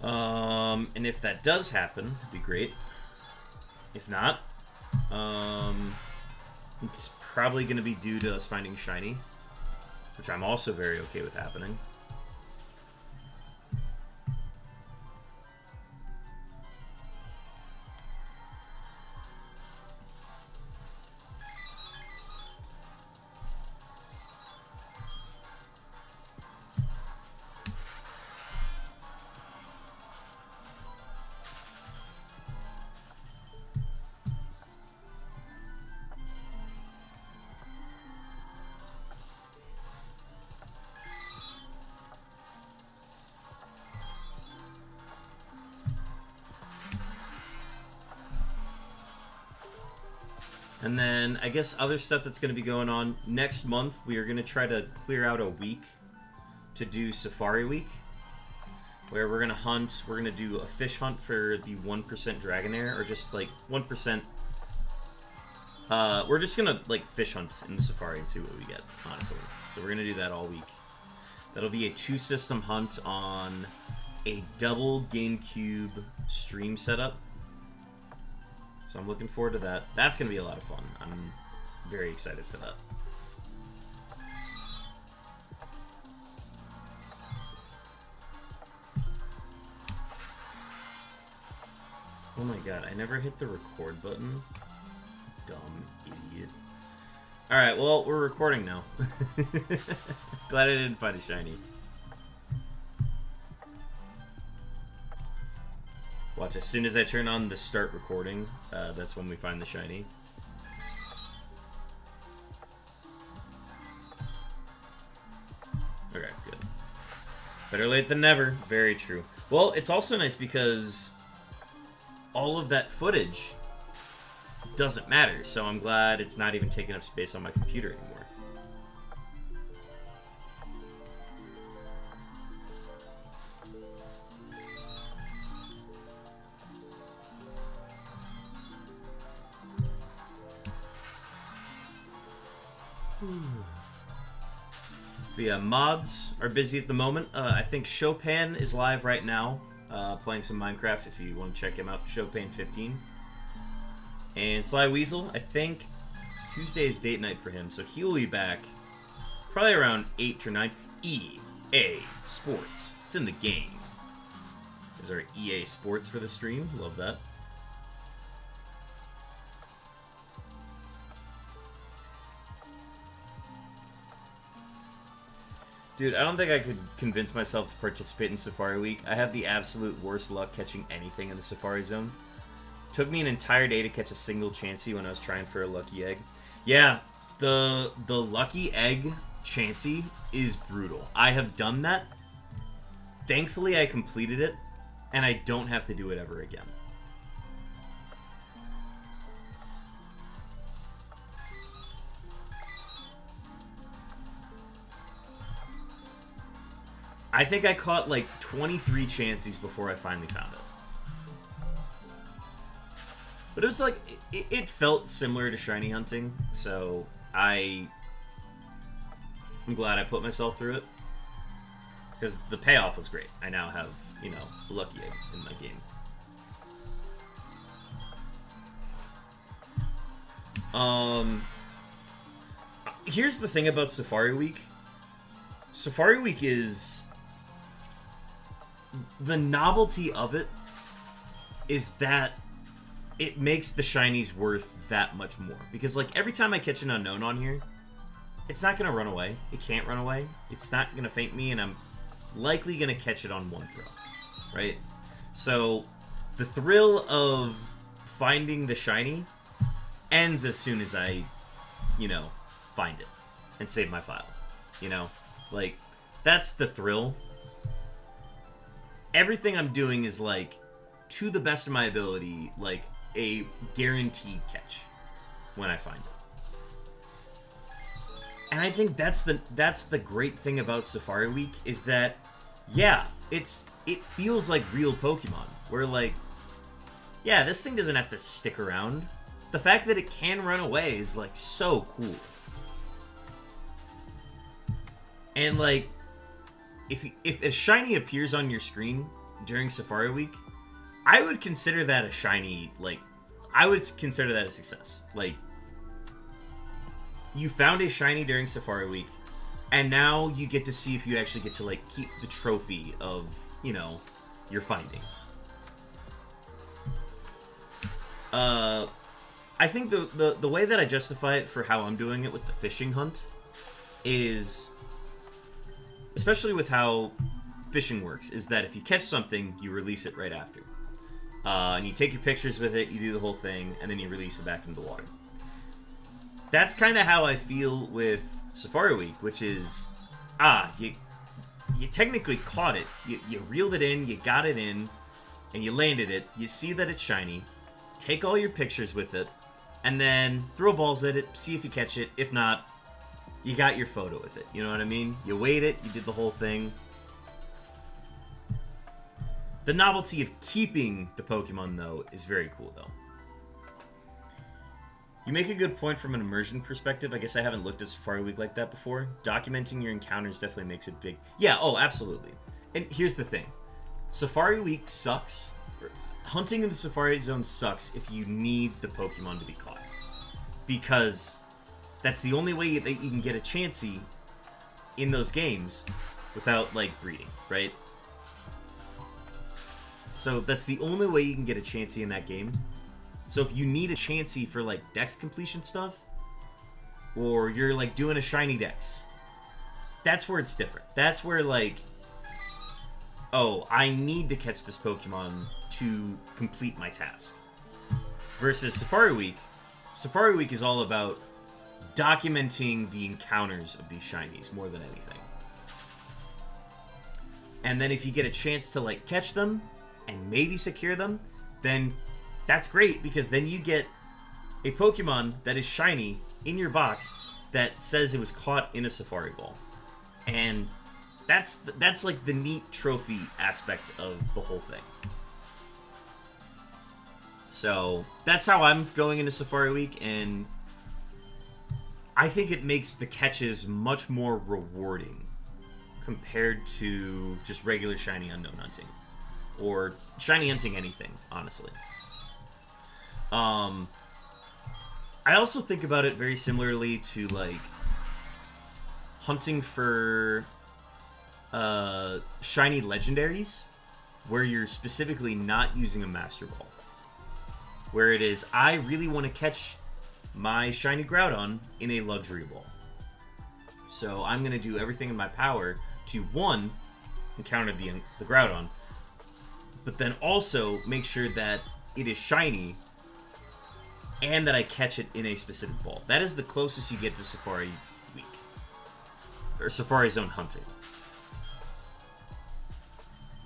And if that does happen, it'd be great. If not, it's probably going to be due to us finding shiny, which I'm also very okay with happening. And then, I guess other stuff that's going to be going on. Next month, we are going to try to clear out a week to do Safari Week, where we're going to hunt. We're going to do a fish hunt for the 1% Dragonair, or just, like, 1%. We're just going to, like, fish hunt in the Safari and see what we get, honestly. So we're going to do that all week. That'll be a 2-system hunt on a double GameCube stream setup. So I'm looking forward to that. That's going to be a lot of fun. I'm very excited for that. Oh my god, I never hit the record button. Dumb idiot. Alright, well, we're recording now. Glad I didn't find a shiny. Watch, as soon as I turn on the start recording, that's when we find the shiny. Okay, good. Better late than never. Very true. Well, it's also nice because all of that footage doesn't matter, so I'm glad it's not even taking up space on my computer anymore. But yeah, mods are busy at the moment. I think Chopin is live right now, playing some Minecraft if you want to check him out. Chopin15. And Sly Weasel, I think Tuesday is date night for him, so he'll be back probably around 8 or 9. EA Sports. It's in the game. Is there EA Sports for the stream? Love that. Dude, I don't think I could convince myself to participate in Safari Week. I have the absolute worst luck catching anything in the Safari Zone. Took me an entire day to catch a single Chansey when I was trying for a Lucky Egg. Yeah, the Lucky Egg Chansey is brutal. I have done that. Thankfully, I completed it, and I don't have to do it ever again. I think I caught like 23 Chanseys before I finally found it. But it was like, it felt similar to shiny hunting, so I'm glad I put myself through it. Because the payoff was great. I now have, you know, a Lucky Egg in my game. Here's the thing about Safari Week. Safari Week is... the novelty of it is that it makes the shinies worth that much more. Because, like, every time I catch an unknown on here, it's not going to run away. It can't run away. It's not going to feint me, and I'm likely going to catch it on one throw. Right? So, the thrill of finding the shiny ends as soon as I, you know, find it and save my file. You know? Like, that's the thrill. everything I'm doing is like, to the best of my ability, like a guaranteed catch when I find it. And I think that's the great thing about Safari Week is that, yeah, it feels like real Pokemon. Where like, yeah, this thing doesn't have to stick around. The fact that it can run away is like so cool. And like, if a shiny appears on your screen during Safari Week, I would consider that a shiny, like, I would consider that a success. Like, you found a shiny during Safari Week, and now you get to see if you actually get to, like, keep the trophy of, you know, your findings. I think the way that I justify it for how I'm doing it with the fishing hunt is, especially with how fishing works, is that if you catch something, you release it right after. And you take your pictures with it, you do the whole thing, and then you release it back into the water. That's kind of how I feel with Safari Week, which is, you technically caught it. You reeled it in, you got it in, and you landed it. You see that it's shiny. Take all your pictures with it, and then throw balls at it, see if you catch it. If not, you got your photo with it. You know what I mean? You weighed it, you did the whole thing. The novelty of keeping the Pokemon, though, is very cool, though. You make a good point from an immersion perspective. I guess I haven't looked at Safari Week like that before. Documenting your encounters definitely makes it big. Yeah, oh, absolutely. And here's the thing. Safari Week sucks. Hunting in the Safari Zone sucks if you need the Pokemon to be caught. Because that's the only way that you can get a Chansey in those games without, like, breeding, right? So that's the only way you can get a Chansey in that game. So if you need a Chansey for, like, Dex completion stuff, or you're, like, doing a shiny Dex, that's where it's different. That's where, like, oh, I need to catch this Pokemon to complete my task. Versus Safari Week is all about documenting the encounters of these shinies more than anything. And then if you get a chance to, like, catch them and maybe secure them, then that's great, because then you get a Pokemon that is shiny in your box that says it was caught in a Safari Ball. And that's like the neat trophy aspect of the whole thing. So that's how I'm going into Safari Week, and I think it makes the catches much more rewarding compared to just regular shiny unknown hunting. Or shiny hunting anything, honestly. I also think about it very similarly to, like, hunting for shiny legendaries, where you're specifically not using a Master Ball. Where it is, I really want to catch my shiny Groudon in a luxury ball. So I'm going to do everything in my power to, one, encounter the Groudon, but then also make sure that it is shiny and that I catch it in a specific ball. That is the closest you get to Safari Week. Or Safari Zone hunting.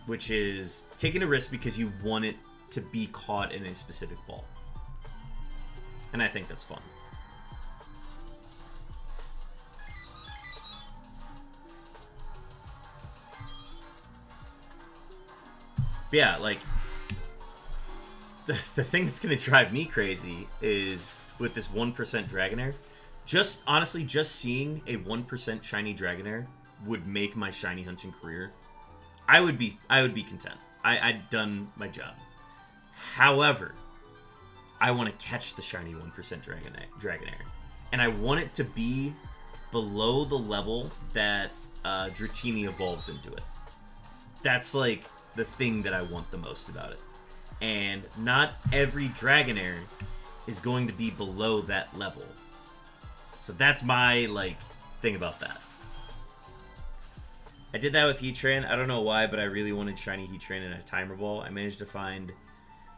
Which is taking a risk because you want it to be caught in a specific ball. And I think that's fun. But yeah, like, the thing that's going to drive me crazy is with this 1% Dragonair. Just, honestly, just seeing a 1% shiny Dragonair would make my shiny hunting career. I would be content. I'd done my job. However, I want to catch the shiny 1% Dragonair. And I want it to be below the level that Dratini evolves into it. That's, like, the thing that I want the most about it. And not every Dragonair is going to be below that level. So that's my, like, thing about that. I did that with Heatran. I don't know why, but I really wanted shiny Heatran in a Timer Ball. I managed to find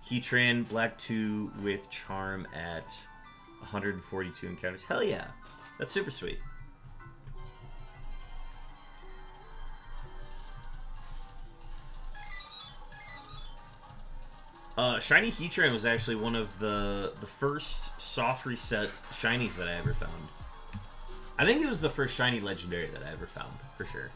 Heatran Black 2 with Charm at 142 encounters. Hell yeah. That's super sweet. Shiny Heatran was actually one of the first soft reset shinies that I ever found. I think it was the first shiny legendary that I ever found, for sure.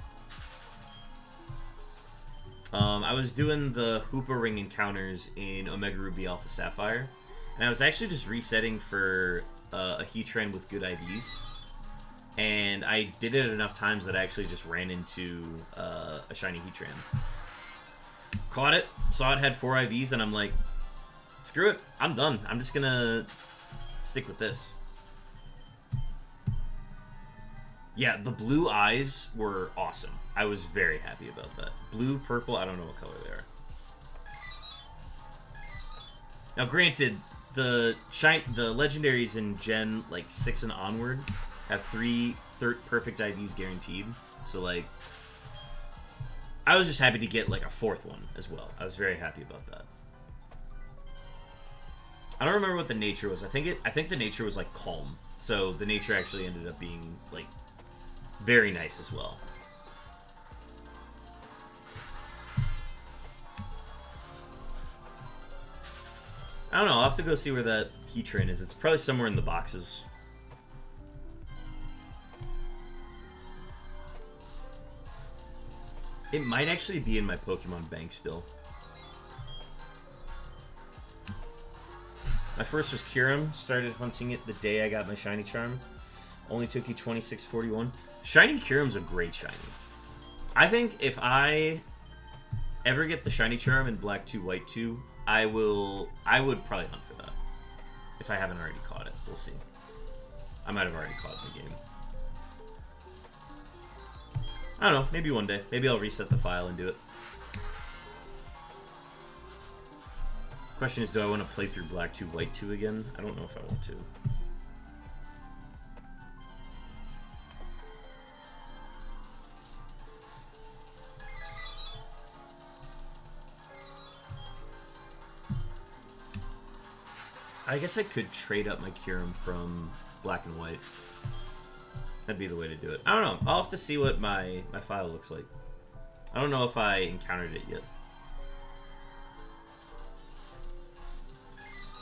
I was doing the Hoopa Ring encounters in Omega Ruby Alpha Sapphire, and I was actually just resetting for a Heatran with good IVs. And I did it enough times that I actually just ran into a shiny Heatran. Caught it, saw it had 4 IVs, and I'm like, screw it, I'm done. I'm just gonna stick with this. Yeah, the blue eyes were awesome. I was very happy about that. Blue, purple, I don't know what color they are. Now, granted, the legendaries in Gen like 6 and onward have 3 perfect IVs guaranteed. So like, I was just happy to get like a 4th one as well. I was very happy about that. I don't remember what the nature was. I think the nature was like calm. So the nature actually ended up being like very nice as well. I don't know. I'll have to go see where that Heatran is. It's probably somewhere in the boxes. It might actually be in my Pokemon bank still. My first was Kyurem. Started hunting it the day I got my Shiny Charm. Only took you 2641. Shiny Kyurem's a great shiny. I think if I ever get the Shiny Charm in Black 2, White 2, I would probably hunt for that. If I haven't already caught it. We'll see. I might have already caught it in the game. I don't know. Maybe one day. Maybe I'll reset the file and do it. Question is, do I want to play through Black 2, White 2 again? I don't know if I want to. I guess I could trade up my Kyurem from Black and White. That'd be the way to do it. I don't know. I'll have to see what my file looks like. I don't know if I encountered it yet.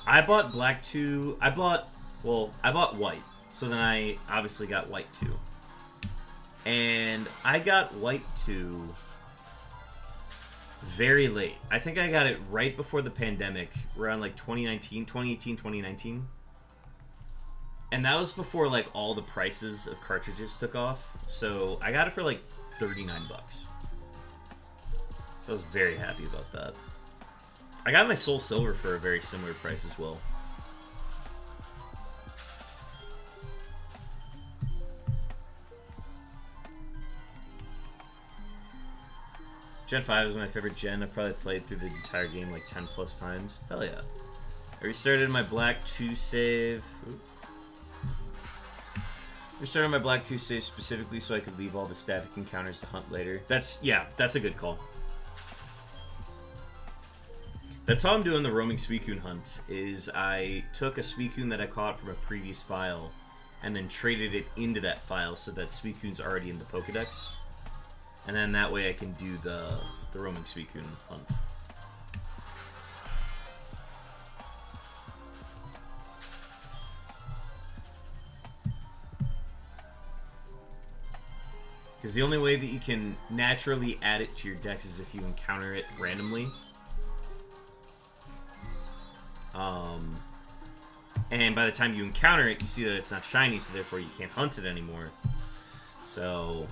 I bought Black 2. I bought White. So then I obviously got White 2. And I got White 2 very late. I think I got it right before the pandemic, around like 2018, 2019. And that was before like all the prices of cartridges took off. So I got it for like 39 bucks. So I was very happy about that. I got my Soul Silver for a very similar price as well. Gen 5 is my favorite gen. I probably played through the entire game like 10 plus times. Hell yeah. I restarted my Black 2 save. Restarted my Black 2 save specifically so I could leave all the static encounters to hunt later. That's a good call. That's how I'm doing the roaming Suicune hunt, is I took a Suicune that I caught from a previous file and then traded it into that file so that Suicune's already in the Pokedex. And then that way I can do the roaming Suicune hunt. Because the only way that you can naturally add it to your dex is if you encounter it randomly. And by the time you encounter it, you see that it's not shiny, so therefore you can't hunt it anymore. So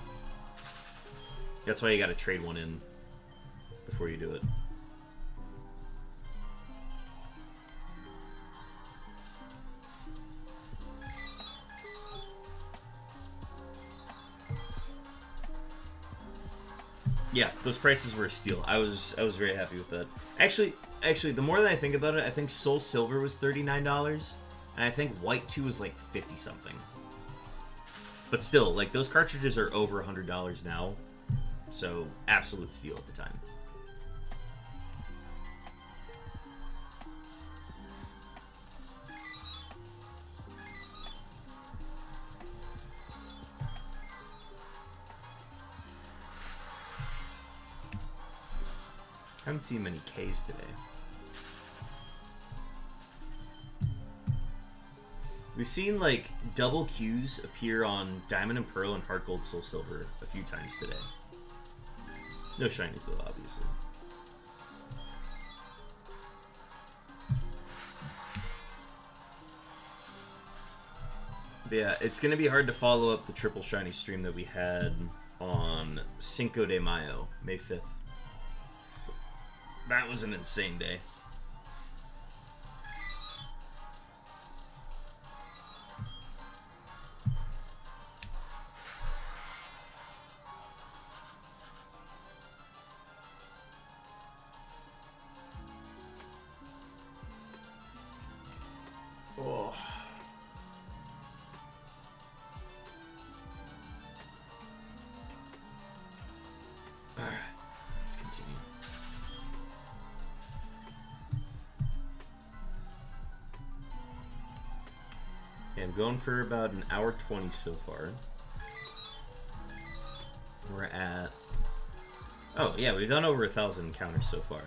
that's why you gotta trade one in before you do it. Yeah, those prices were a steal. I was very happy with that. Actually, the more that I think about it, I think Soul Silver was $39, and I think White 2 was like 50 something. But still, like, those cartridges are over $100 now, so absolute steal at the time. I haven't seen many Ks today. We've seen like double Qs appear on Diamond and Pearl and Heart Gold Soul Silver a few times today. No shinies though, obviously. But yeah, it's gonna be hard to follow up the triple shiny stream that we had on Cinco de Mayo, May 5th. That was an insane day. Oh. Alright, let's continue. Okay, I'm going for about an hour 20 so far. We're at... Oh, yeah, we've done over 1,000 encounters so far.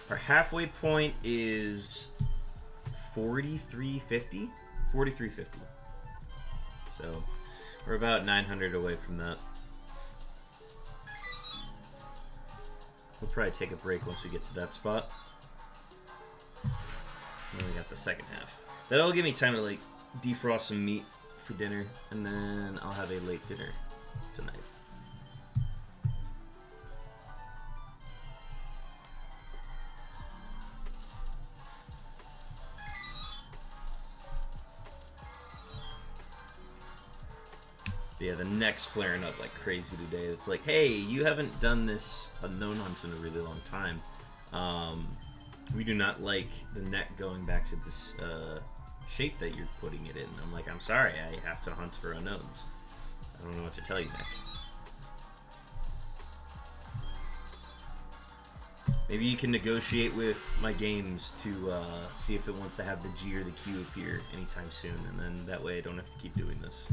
Our halfway point is 4350? 4350. So, we're about 900 away from that. We'll probably take a break once we get to that spot. And then we got the second half. That'll give me time to, like, defrost some meat for dinner, and then I'll have a late dinner tonight. But yeah, the neck's flaring up like crazy today. It's like, hey, you haven't done this unknown hunt in a really long time. We do not like the neck going back to this shape that you're putting it in. I'm like, I'm sorry, I have to hunt for unknowns. I don't know what to tell you, neck. Maybe you can negotiate with my games to see if it wants to have the G or the Q appear anytime soon, and then that way I don't have to keep doing this.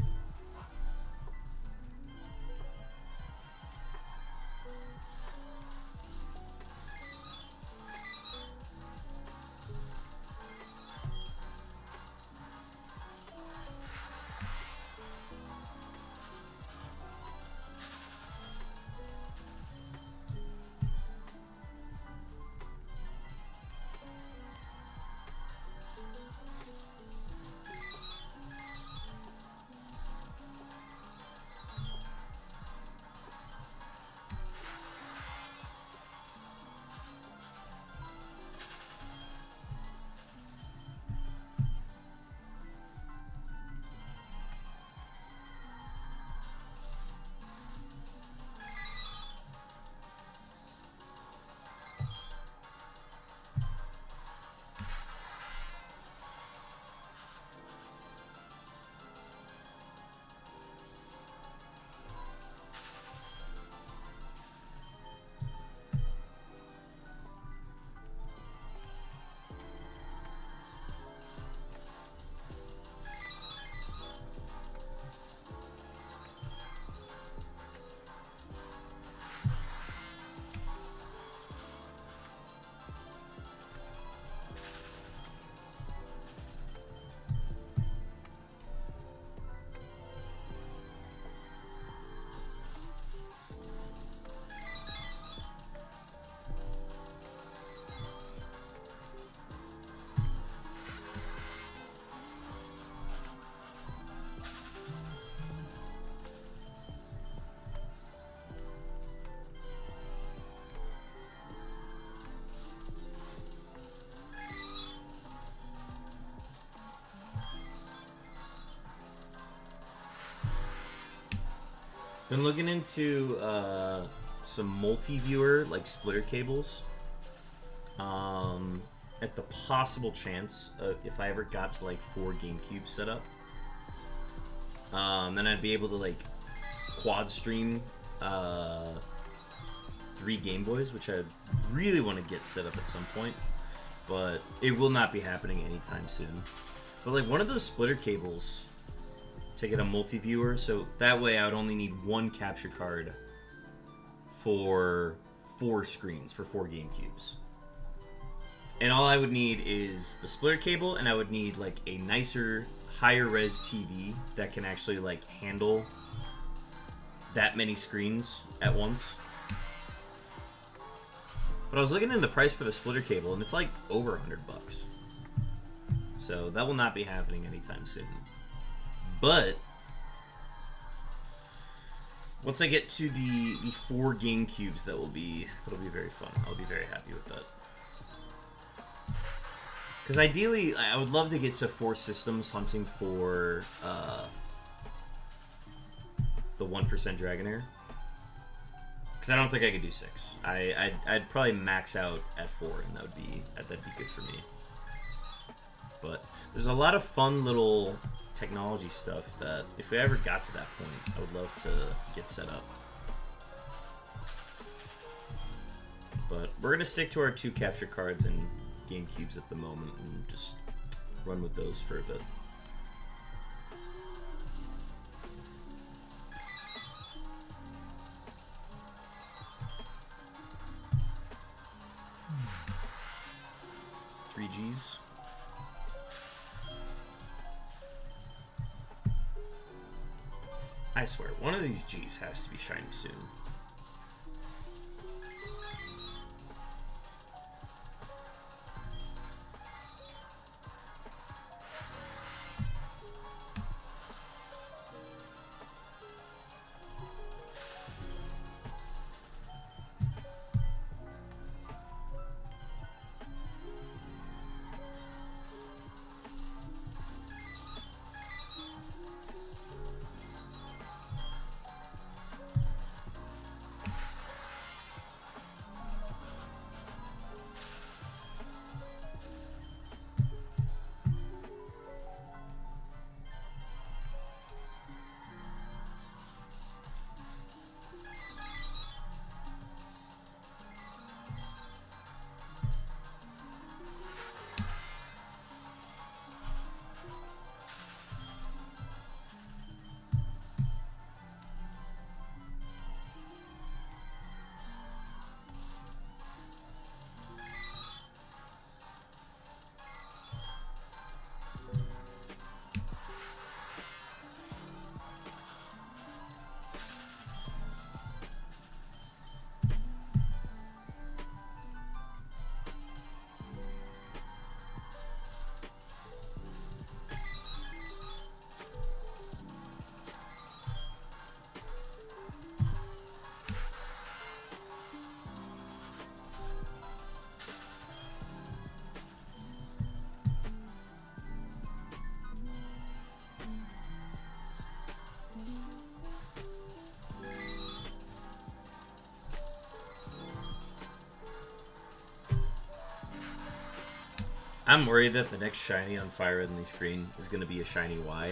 Been looking into some multi-viewer, like splitter cables. At the possible chance, if I ever got to like 4 GameCubes set up, then I'd be able to like quad stream 3 Game Boys, which I really want to get set up at some point, but it will not be happening anytime soon. But like one of those splitter cables to get a multi-viewer, so that way I would only need 1 capture card for 4 screens, for 4 GameCubes. And all I would need is the splitter cable, and I would need like a nicer, higher res TV that can actually like handle that many screens at once. But I was looking into the price for the splitter cable, and it's like over $100. So that will not be happening anytime soon. But once I get to the 4 GameCubes, that'll be very fun. I'll be very happy with that. Because ideally, I would love to get to 4 systems hunting for the 1% Dragonair. Because I don't think I could do 6. I'd probably max out at 4, and that'd be good for me. But there's a lot of fun little technology stuff that, if we ever got to that point, I would love to get set up. But we're gonna stick to our 2 capture cards and GameCubes at the moment, and just run with those for a bit. Gs. I swear, one of these Gs has to be shiny soon. I'm worried that the next shiny on Fire Red and Leaf Green is going to be a shiny Y,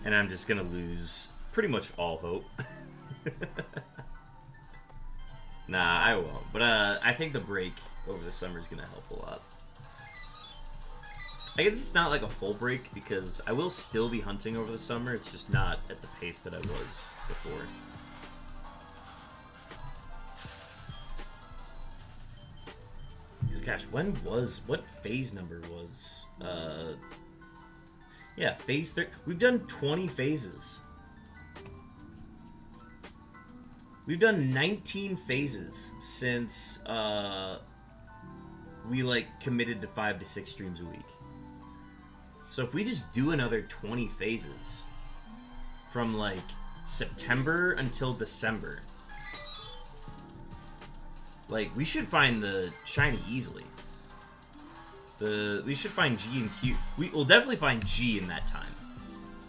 and I'm just going to lose pretty much all hope. Nah, I won't. But I think the break over the summer is going to help a lot. I guess it's not like a full break, because I will still be hunting over the summer. It's just not at the pace that I was before. Because, gosh, what phase number was, yeah, phase 3. We've done 20 phases. We've done 19 phases since, we, like, committed to 5 to 6 streams a week. So if we just do another 20 phases from, like, September until December, like, we should find the shiny easily. We should find G and Q. We'll definitely find G in that time.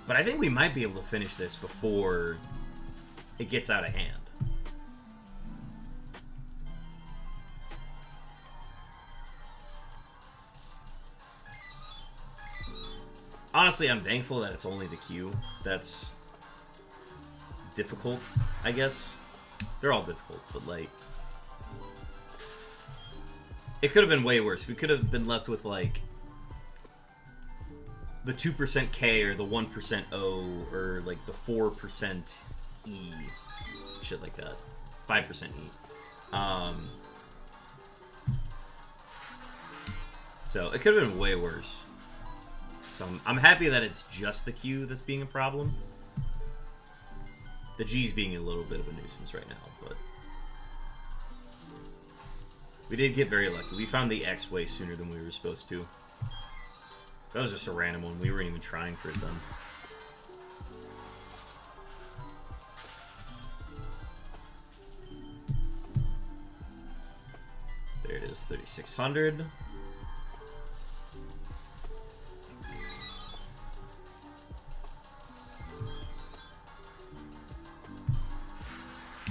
But I think we might be able to finish this before it gets out of hand. Honestly, I'm thankful that it's only the Q that's difficult, I guess. They're all difficult, but, like, it could have been way worse. We could have been left with, like, the 2% K or the 1% O or, like, the 4% E. Shit like that. 5% E. So it could have been way worse. So I'm happy that it's just the Q that's being a problem. The G's being a little bit of a nuisance right now, but we did get very lucky. We found the X way sooner than we were supposed to. That was just a random one. We weren't even trying for it then. There it is, 3,600.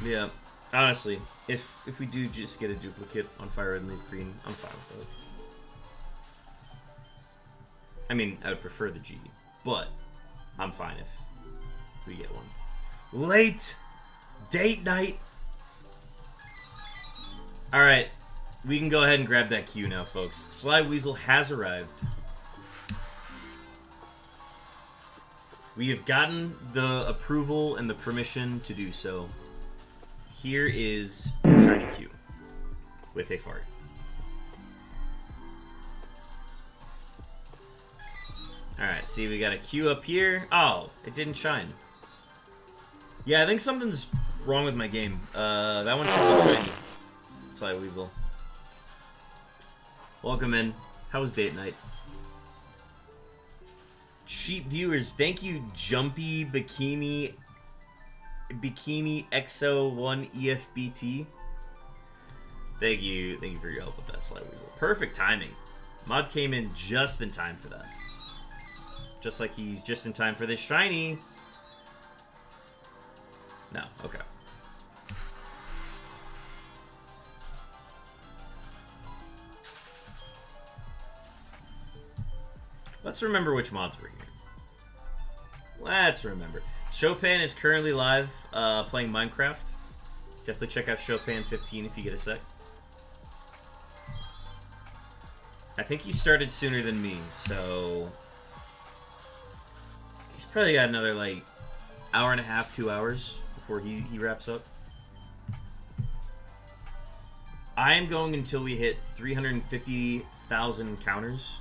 Yeah, honestly, if we do just get a duplicate on Fire Red and Leaf Green, I'm fine with it. I mean, I would prefer the G, but I'm fine if we get one. Late date night. All right, we can go ahead and grab that Q now, folks. Sly Weasel has arrived. We have gotten the approval and the permission to do so. Here is Shiny Q with a fart. Alright, see, we got a Q up here. Oh, it didn't shine. Yeah, I think something's wrong with my game. That one should be shiny. Sly Weasel. Welcome in. How was date night? Cheap viewers, thank you, Jumpy Bikini XO1 EFBT. Thank you for your help with that, Sly Weasel. Perfect timing. Mod came in just in time for that. Just like he's just in time for this shiny. No, okay. Let's remember which mods were here. Let's remember. Chopin is currently live playing Minecraft. Definitely check out Chopin 15 if you get a sec. I think he started sooner than me, so he's probably got another like hour and a half, 2 hours before he wraps up. I am going until we hit 350,000 encounters.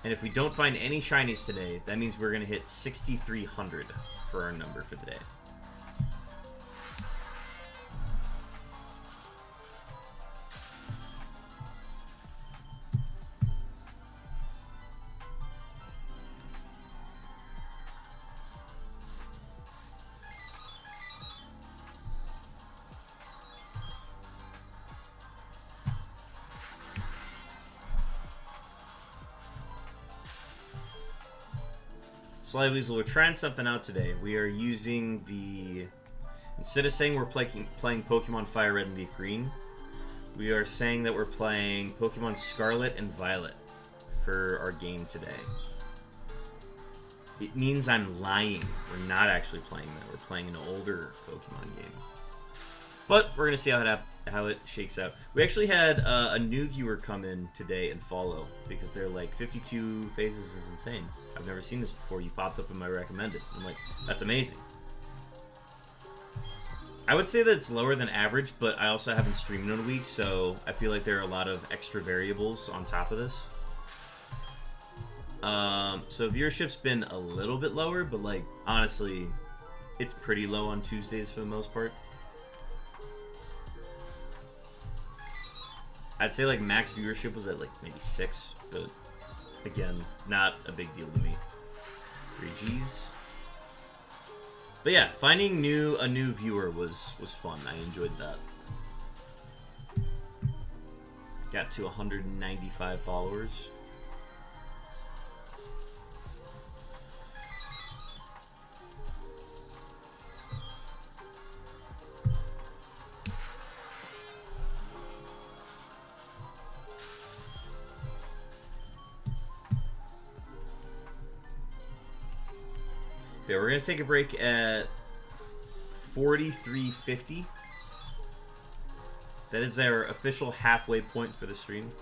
And if we don't find any shinies today, that means we're going to hit 6,300 for our number for the day. Sly Weasel, we're trying something out today. We are using the... Instead of saying we're playing Pokemon Fire Red and Leaf Green, we are saying that we're playing Pokemon Scarlet and Violet for our game today. It means I'm lying. We're not actually playing that. We're playing an older Pokemon game. But we're going to see how it shakes out. We actually had a new viewer come in today and follow because they're like 52 phases is insane. I've never seen this before. You popped up in my recommended. I'm like, that's amazing. I would say that it's lower than average, but I also haven't streamed in a week, so I feel like there are a lot of extra variables on top of this. So viewership's been a little bit lower, but like honestly, it's pretty low on Tuesdays for the most part. I'd say like max viewership was at like maybe 6, but again, not a big deal to me. 3Gs. But yeah, finding a new viewer was fun. I enjoyed that. Got to 195 followers. Okay, we're going to take a break at 43:50. That is our official halfway point for the stream.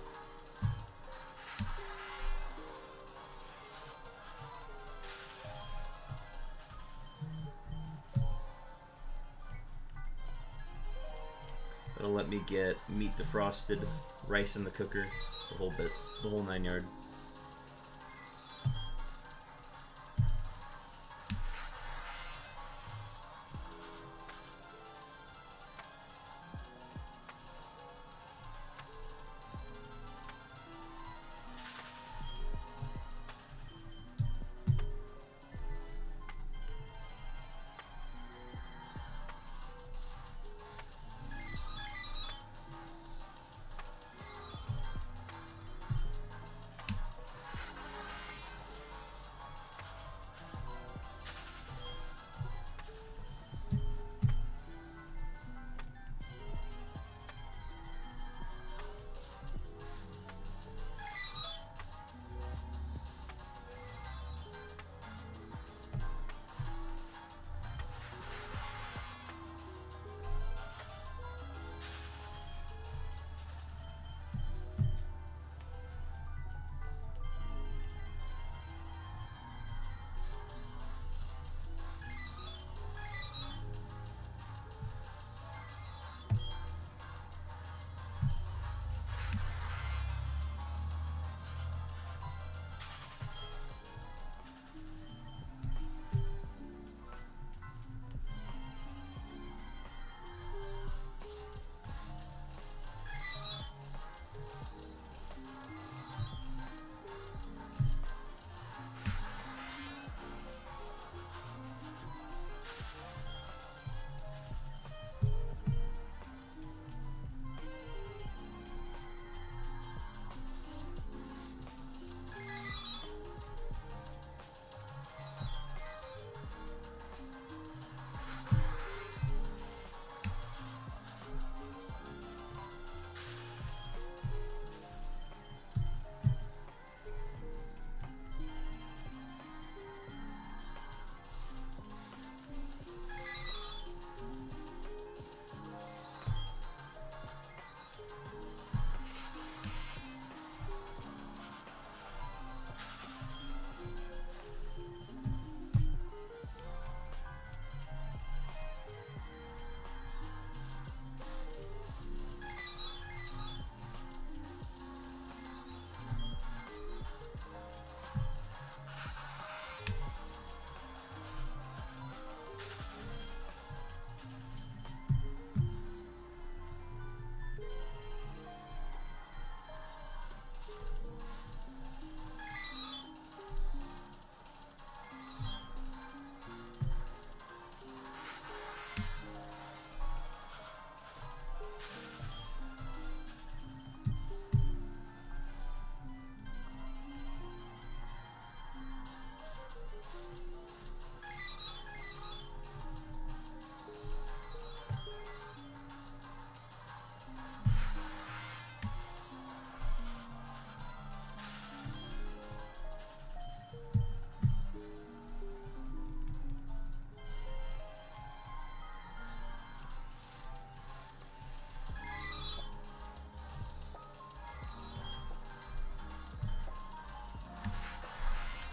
That'll let me get meat defrosted, rice in the cooker, the whole bit, the whole 9 yard.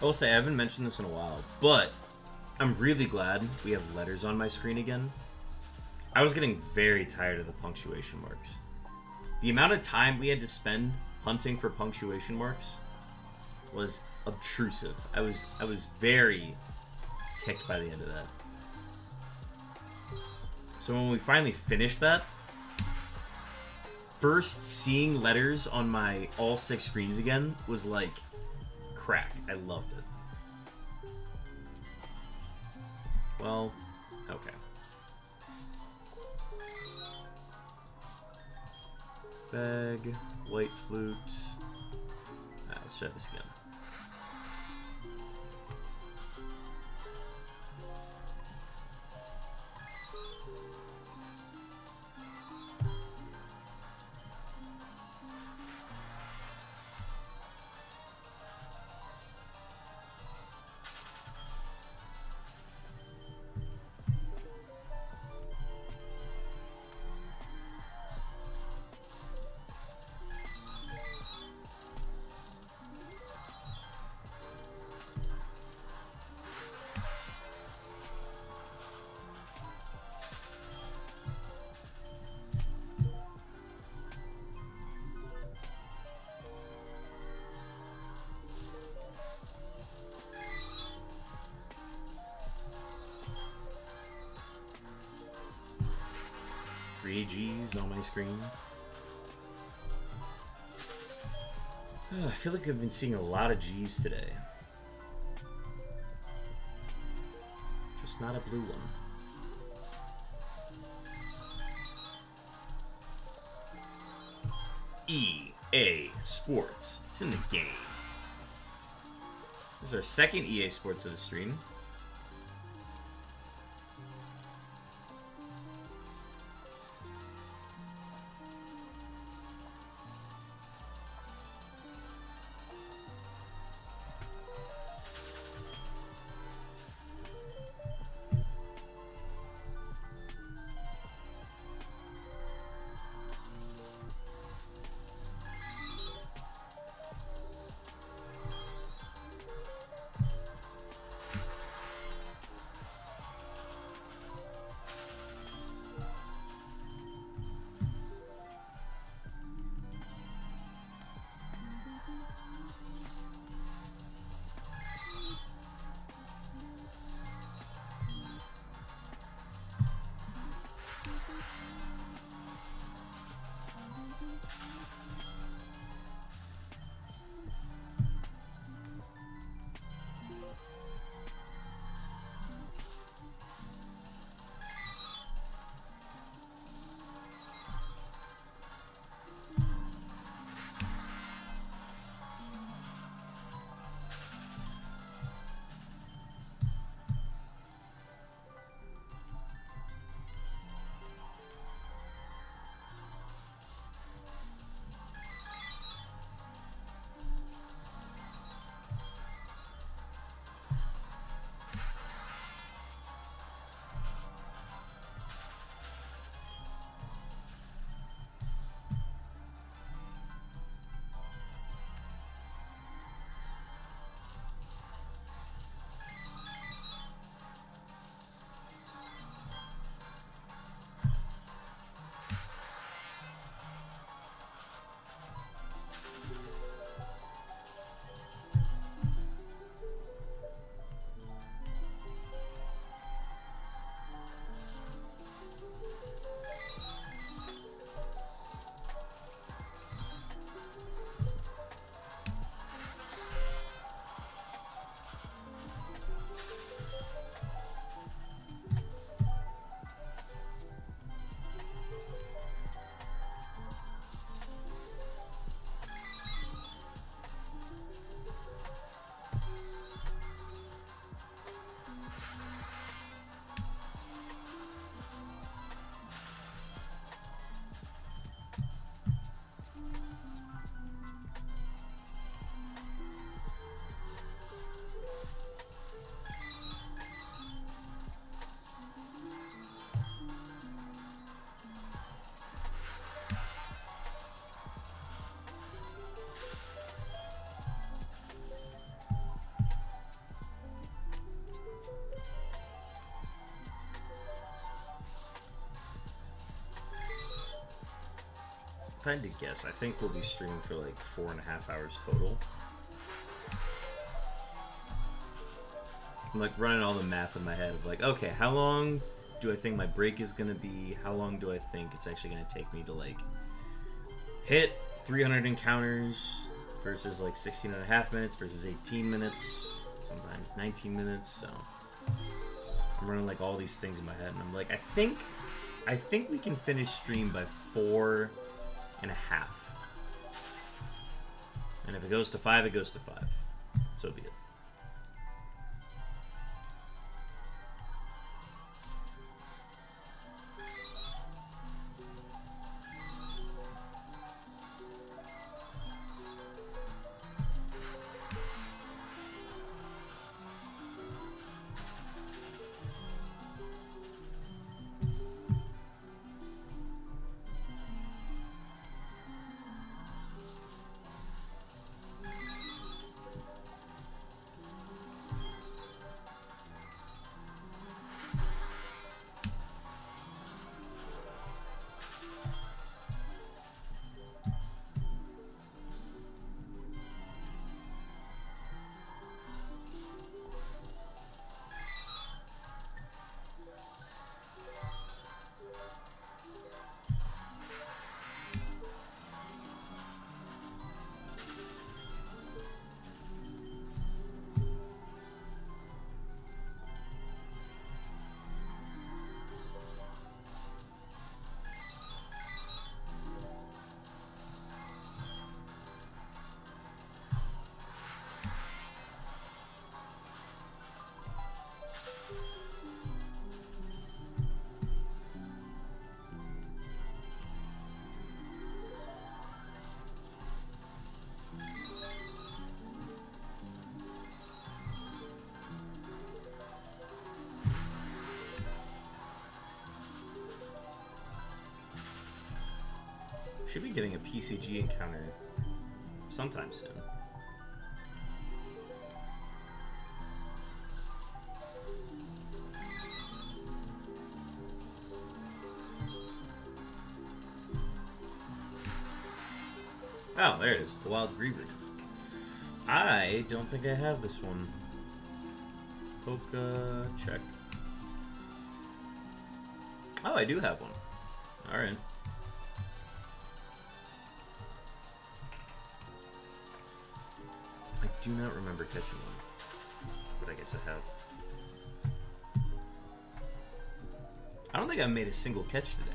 I will say, I haven't mentioned this in a while, but I'm really glad we have letters on my screen again. I was getting very tired of the punctuation marks. The amount of time we had to spend hunting for punctuation marks was obtrusive. I was very ticked by the end of that. So when we finally finished that, first seeing letters on my all 6 screens again was like crack. I loved it. Well, okay. Bag, white flute. Alright, let's try this again. G's on my screen. I feel like I've been seeing a lot of G's today. Just not a blue one. EA Sports. It's in the game. This is our second EA Sports of the stream. If I had to guess, I think we'll be streaming for like 4.5 hours total. I'm like running all the math in my head of like, okay, how long do I think my break is gonna be? How long do I think it's actually gonna take me to like hit 300 encounters versus like 16.5 minutes versus 18 minutes, sometimes 19 minutes. So I'm running like all these things in my head, and I'm like, I think we can finish stream by 4.5. And if it goes to 5, it goes to 5. So be it. Should be getting a PCG encounter sometime soon. Oh, there it is. The Wild Griever. I don't think I have this one. Polka check. Oh, I do have one. Alright. I do not remember catching one. But I guess I have. I don't think I've made a single catch today.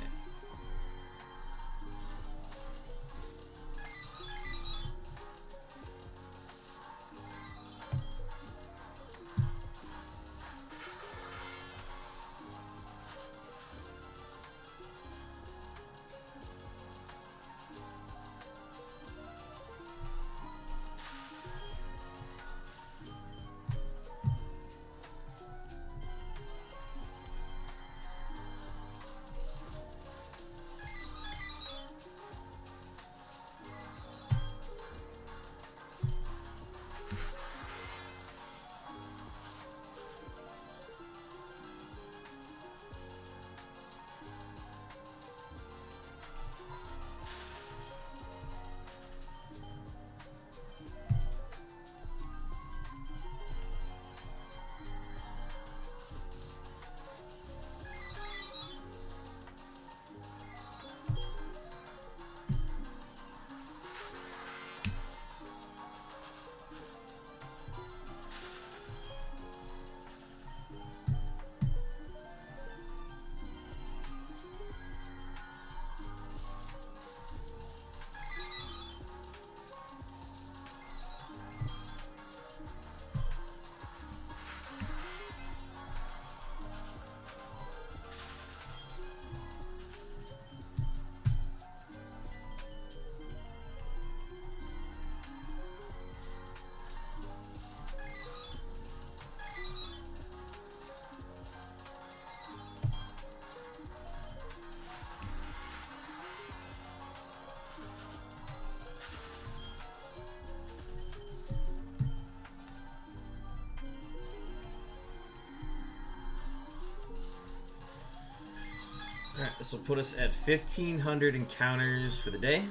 Alright, this will put us at 1,500 encounters for the day.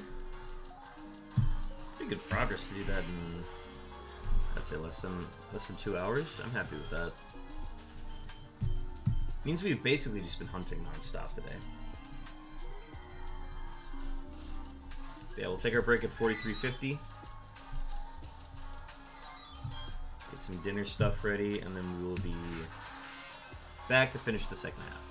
Pretty good progress to do that in, I'd say, less than 2 hours. I'm happy with that. Means we've basically just been hunting non-stop today. Yeah, we'll take our break at 43:50. Get some dinner stuff ready, and then we will be back to finish the second half.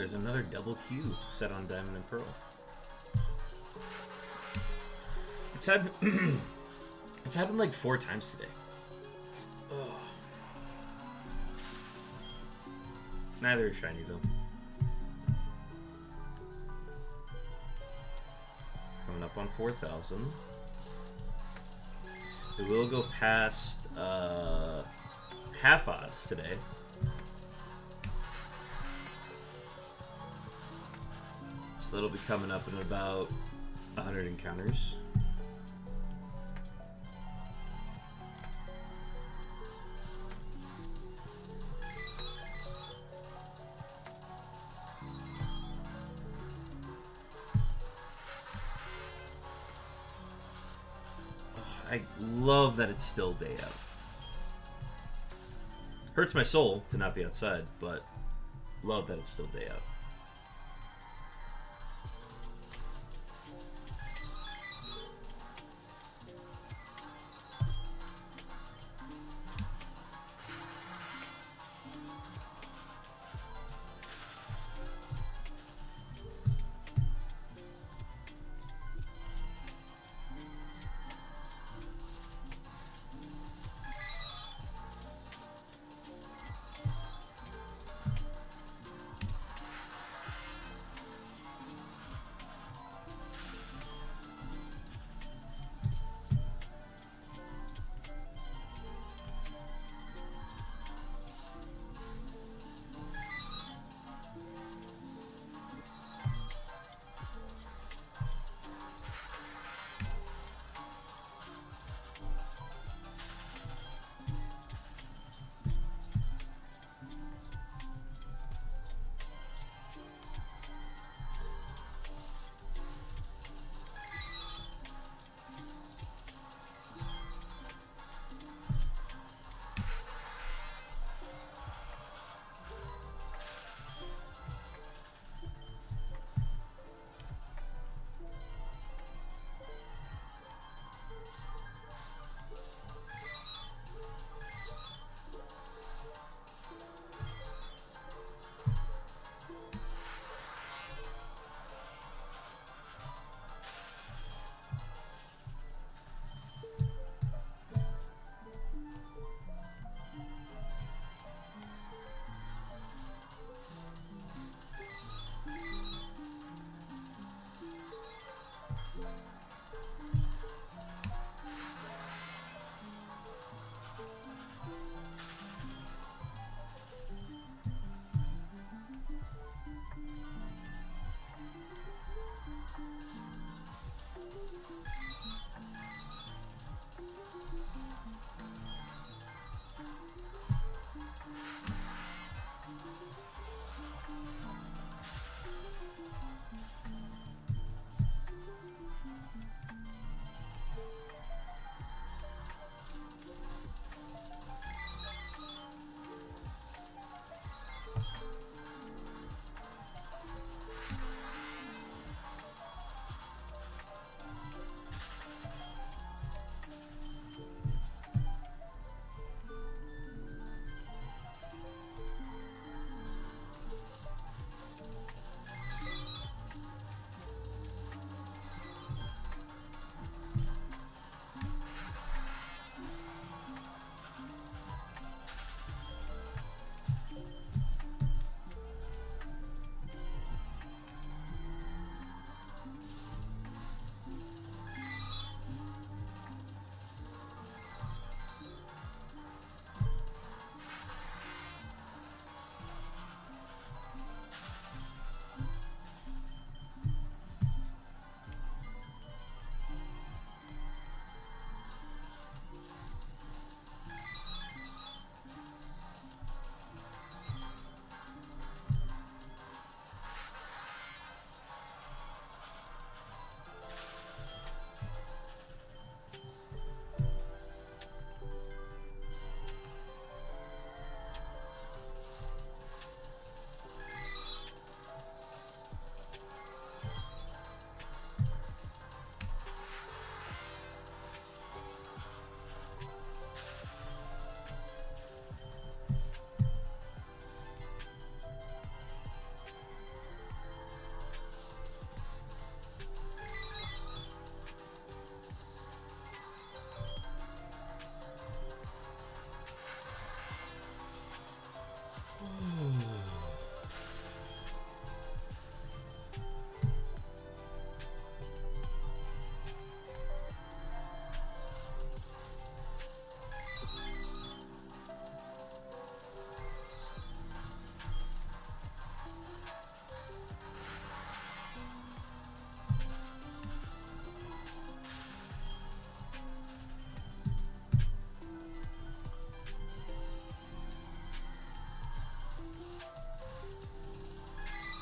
there's another double Q set on Diamond and Pearl. It's happened. It's happened like 4 times today. Ugh. Neither is shiny though. Coming up on 4,000. We will go past half odds today. So that'll be coming up in about 100 encounters. I love that it's still day out. Hurts my soul to not be outside, but love that it's still day out.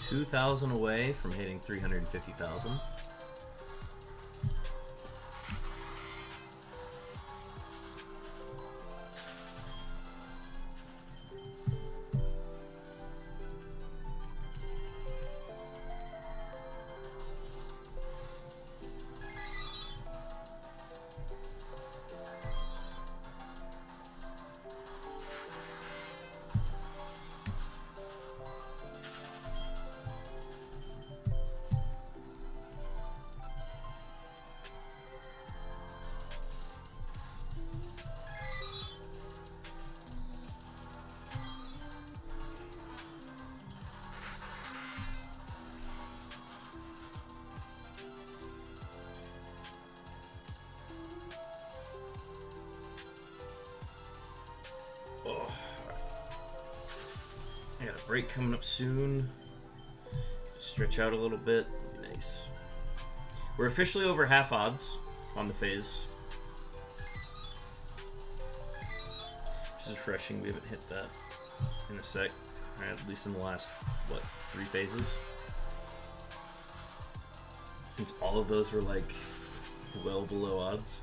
2,000 away from hitting 350,000. I got a break coming up soon. Stretch out a little bit. That'd be nice. We're officially over half odds on the phase. Which is refreshing. We haven't hit that in a sec. At least in the last, what, 3 phases? Since all of those were like well below odds.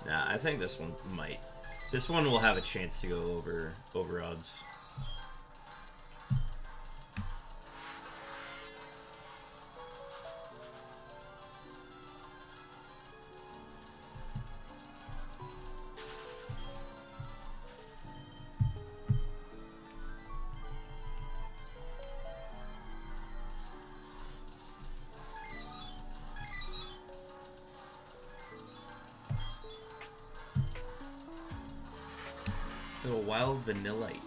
Nah, I think this one might. This one will have a chance to go over odds. A wild vanillite.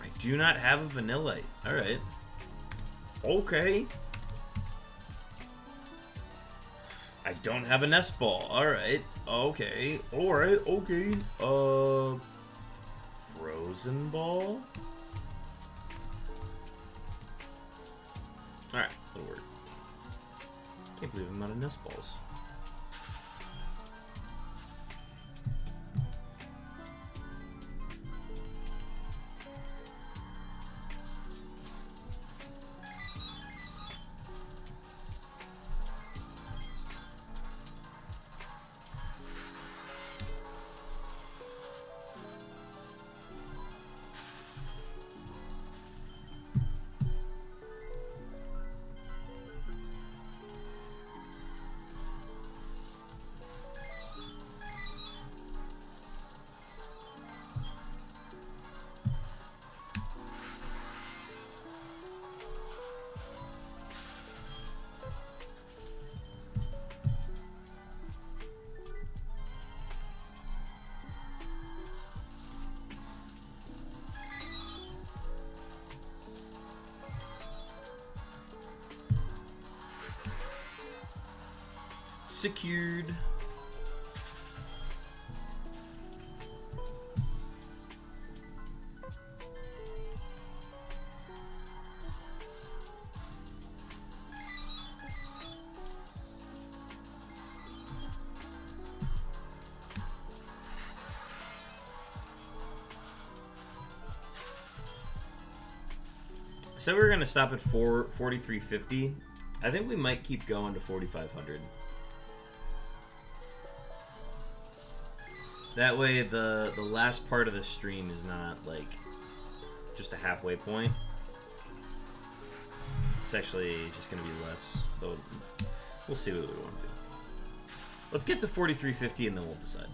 I do not have a vanillite. Alright. Okay. I don't have a nest ball. Alright. Okay. Alright. Okay. Frozen ball? Alright. That'll work. Can't believe I'm out of nest balls. Secured. So we're gonna stop at 4350. I think we might keep going to 4500. That way the last part of the stream is not like just a halfway point. It's actually just gonna be less. So we'll see what we want to do. Let's get to 4350 and then we'll decide.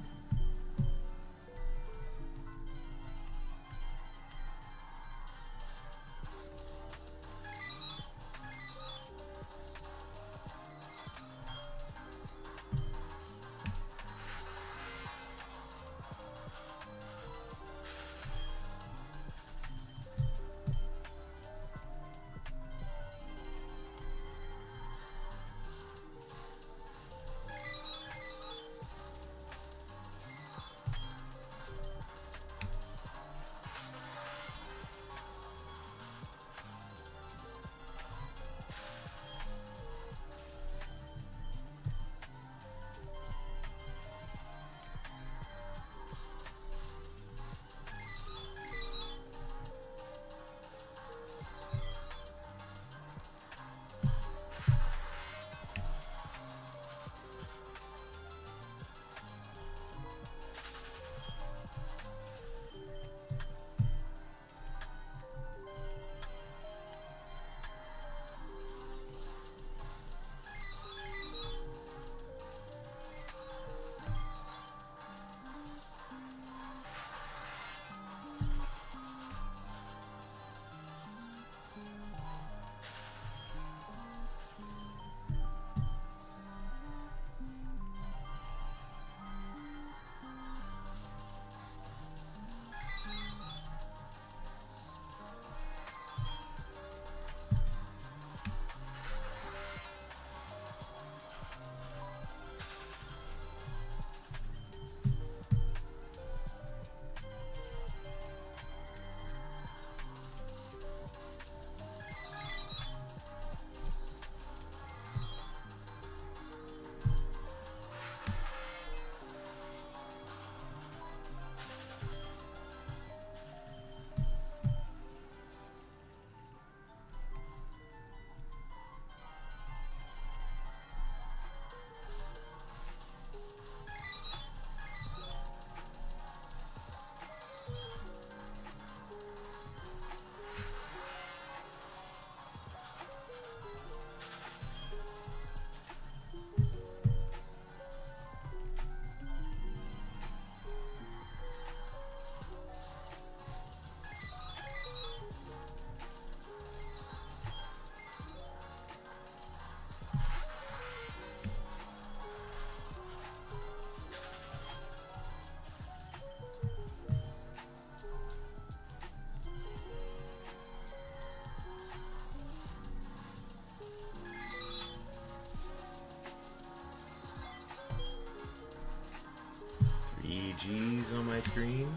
AGs on my screen.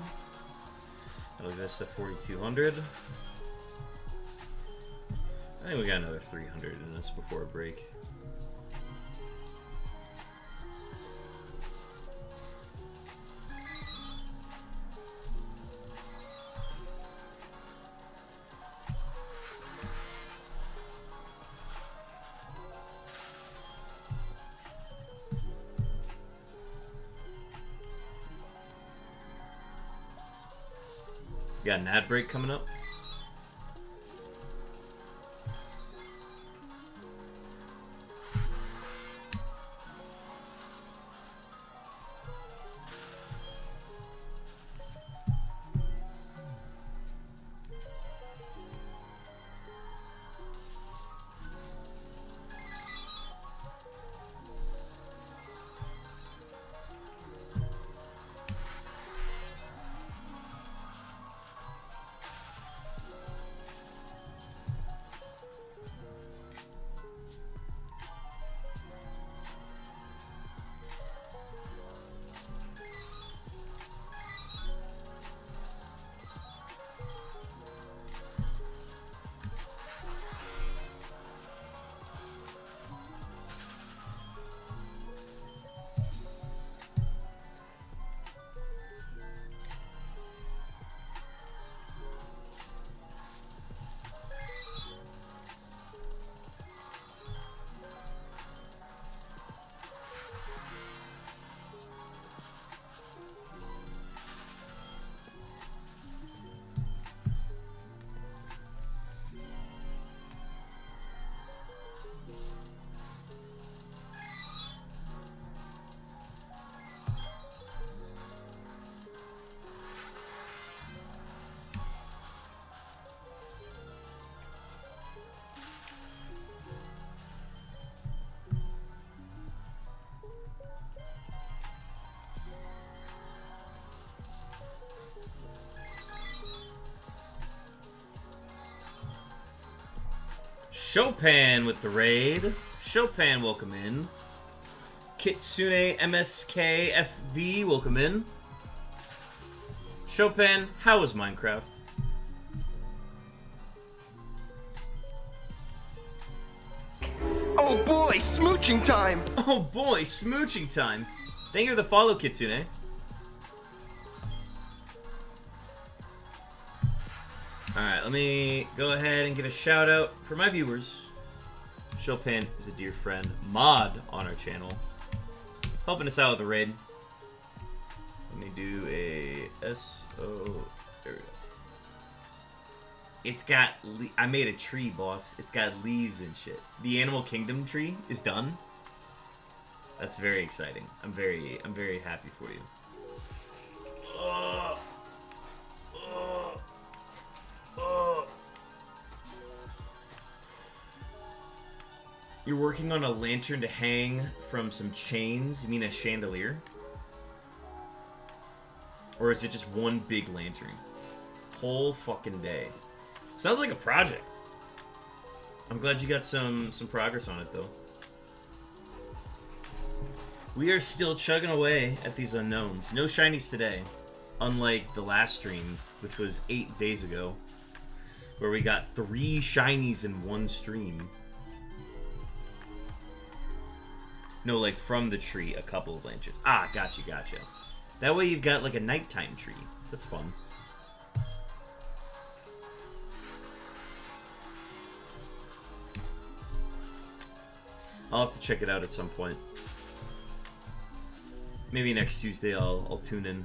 That'll get us to 4,200. I think we got another 300 in us before a break. Got an ad break coming up. Chopin with the raid. Chopin, welcome in. Kitsune MSK FV, welcome in. Chopin, how was Minecraft? Oh boy, smooching time! Oh boy, smooching time. Thank you for the follow, Kitsune. Alright, let me go ahead and give a shout out for my viewers. Chopin is a dear friend, mod on our channel, helping us out with the raid. Let me do a SO. There we go. It's got. I made a tree, boss. It's got leaves and shit. The Animal Kingdom tree is done. That's very exciting. I'm very happy for you. You're working on a lantern to hang from some chains? You mean a chandelier? Or is it just one big lantern? Whole fucking day. Sounds like a project. I'm glad you got some progress on it, though. We are still chugging away at these unknowns. No shinies today. Unlike the last stream, which was 8 days ago, where we got 3 shinies in one stream. No, like from the tree, a couple of lanterns. Ah, gotcha. That way you've got like a nighttime tree. That's fun. I'll have to check it out at some point. Maybe next Tuesday I'll tune in.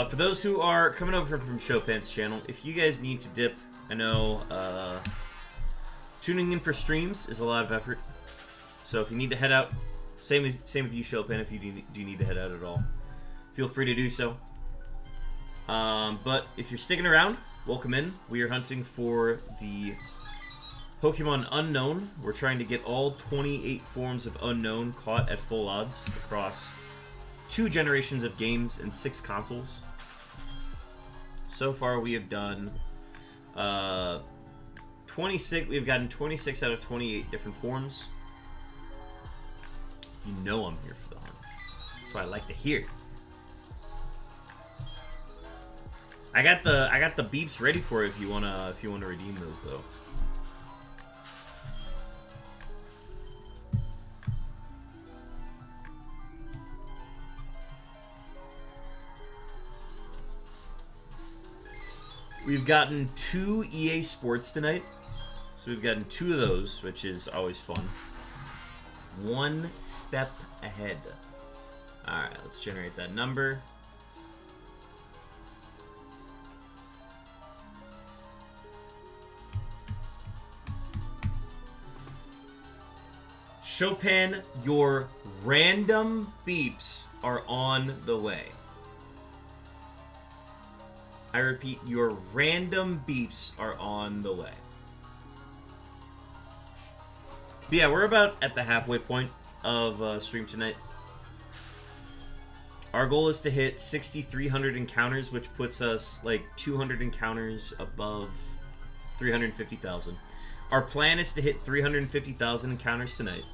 For those who are coming over from Chopin's channel, if you guys need to dip, I know tuning in for streams is a lot of effort. So if you need to head out, same with you, Chopin, if you do need to head out at all, feel free to do so. But if you're sticking around, welcome in. We are hunting for the Pokemon Unown. We're trying to get all 28 forms of Unown caught at full odds across 2 generations of games and 6 consoles. So far we have done 26. We've gotten 26 out of 28 different forms. You know I'm here for the hunt. That's what I like to hear. I got the beeps ready for it if you wanna redeem those though. We've gotten 2 EA Sports tonight. So we've gotten 2 of those, which is always fun. One step ahead. Alright, let's generate that number. Chopin, your random beeps are on the way. I repeat, your random beeps are on the way. But yeah, we're about at the halfway point of stream tonight. Our goal is to hit 6,300 encounters, which puts us like 200 encounters above 350,000. Our plan is to hit 350,000 encounters tonight.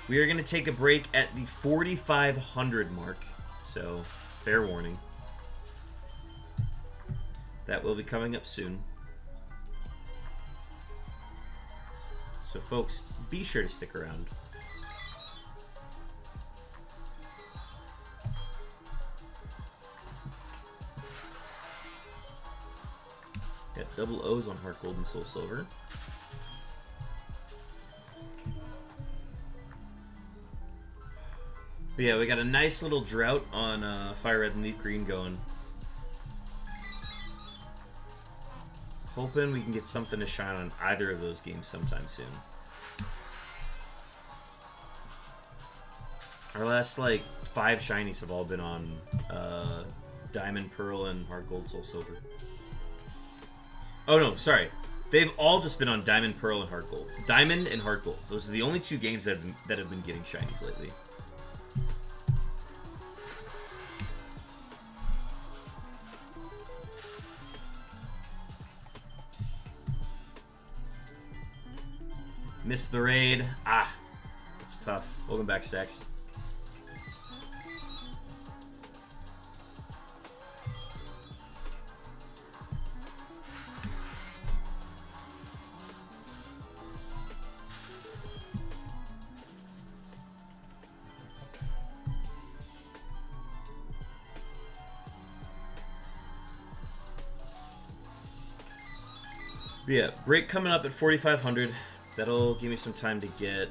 We are going to take a break at the 4,500 mark, so fair warning. That will be coming up soon. So folks, be sure to stick around. Got double O's on Heart Gold and Soul Silver. But yeah, we got a nice little drought on Fire Red and Leaf Green going. Hoping we can get something to shine on either of those games sometime soon. Our last, like, 5 shinies have all been on Diamond, Pearl, and Heart Gold, Soul Silver. Oh no, sorry. They've all just been on Diamond, Pearl, and Heart Gold. Diamond and Heart Gold. Those are the only 2 games that have been getting shinies lately. Missed the raid. Ah, it's tough. Welcome back, Stacks. But yeah, break coming up at 4,500. That'll give me some time to get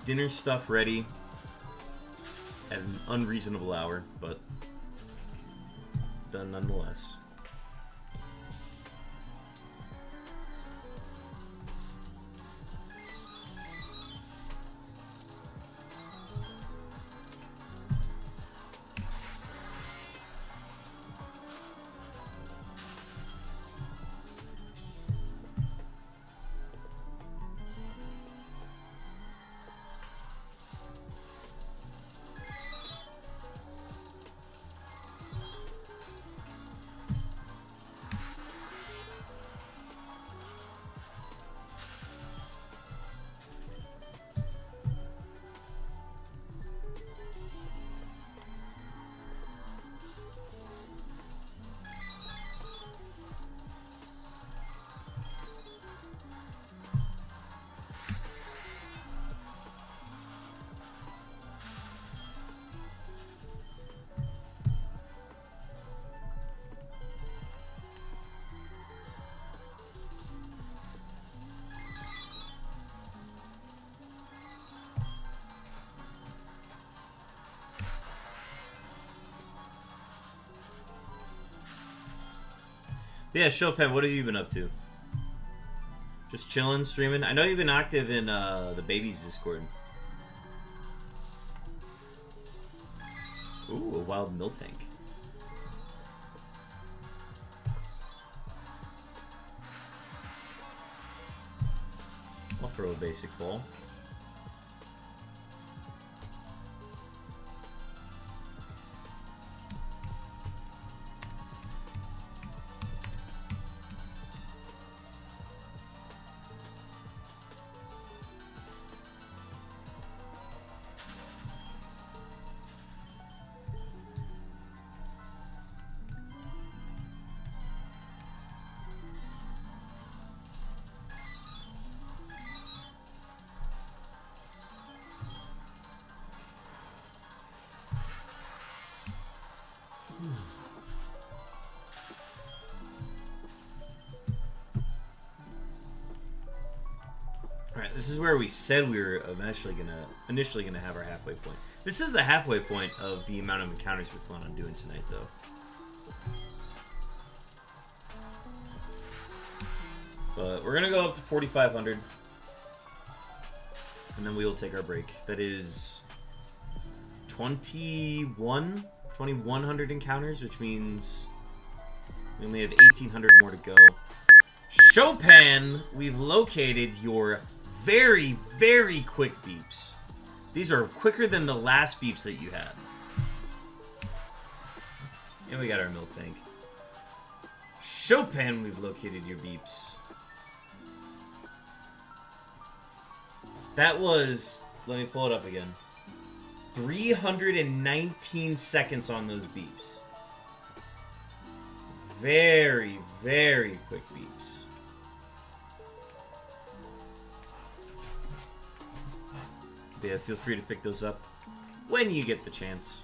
dinner stuff ready at an unreasonable hour, but done nonetheless. Yeah, Chopin, what have you been up to? Just chilling, streaming? I know you've been active in the baby's Discord. Ooh, a wild mill tank. I'll throw a basic ball. This is where we said we were initially gonna have our halfway point. This is the halfway point of the amount of encounters we plan on doing tonight, though. But we're gonna go up to 4,500, and then we will take our break. That is 2,100 encounters, which means we only have 1,800 more to go. Chopin, we've located your very, very quick beeps. These are quicker than the last beeps that you had. And we got our milk tank. Chopin, we've located your beeps. That was, let me pull it up again, 319 seconds on those beeps. Very, very quick beeps. But yeah, feel free to pick those up when you get the chance.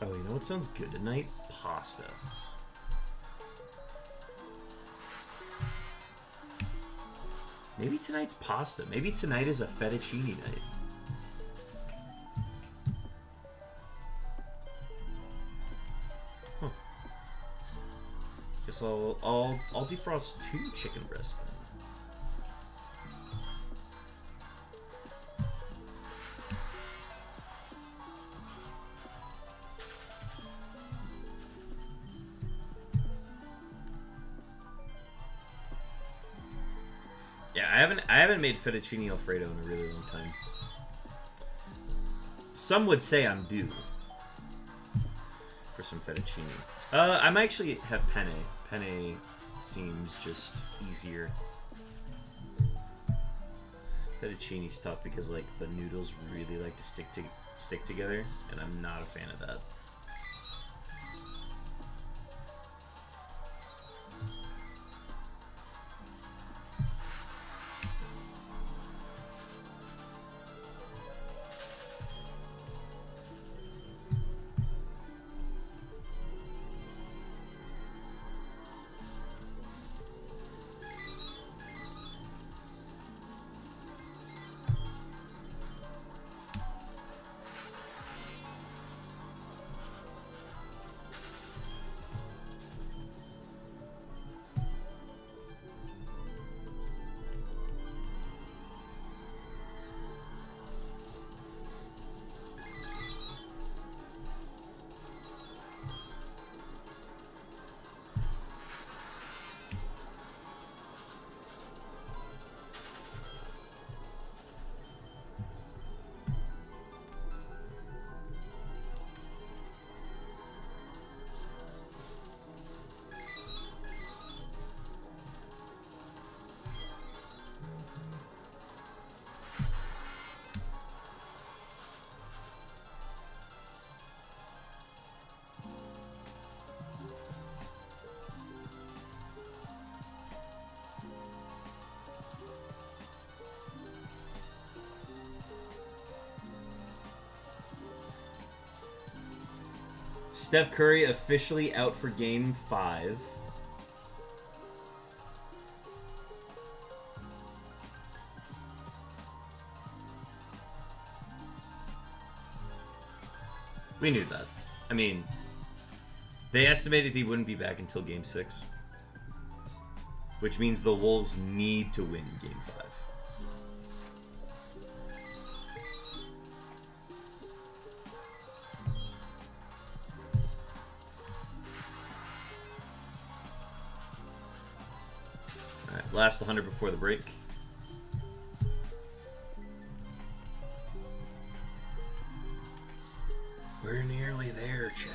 Oh, you know what sounds good tonight? Pasta. Maybe tonight's pasta. Maybe tonight is a fettuccine night. Huh. Guess I'll defrost 2 chicken breasts then. I haven't made fettuccine alfredo in a really long time. Some would say I'm due for some fettuccine. I might actually have penne. Penne seems just easier. Fettuccine's tough because like the noodles really like to stick together, and I'm not a fan of that. Steph Curry officially out for Game 5. We knew that. I mean, they estimated he wouldn't be back until Game 6. Which means the Wolves need to win Game 5. Alright, last 100 before the break. We're nearly there, chat.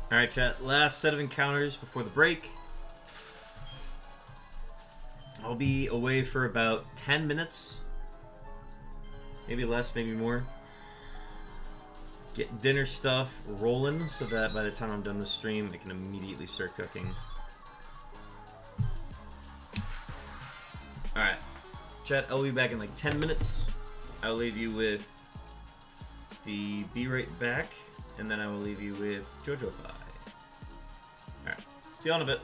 All right, chat. Last set of encounters before the break. I'll be away for about 10 minutes. Maybe less, maybe more. Get dinner stuff rolling so that by the time I'm done the stream, I can immediately start cooking. Alright. Chat, I'll be back in like 10 minutes. I'll leave you with the Be Right Back, and then I will leave you with JoJo Fi. Alright. See you all in a bit.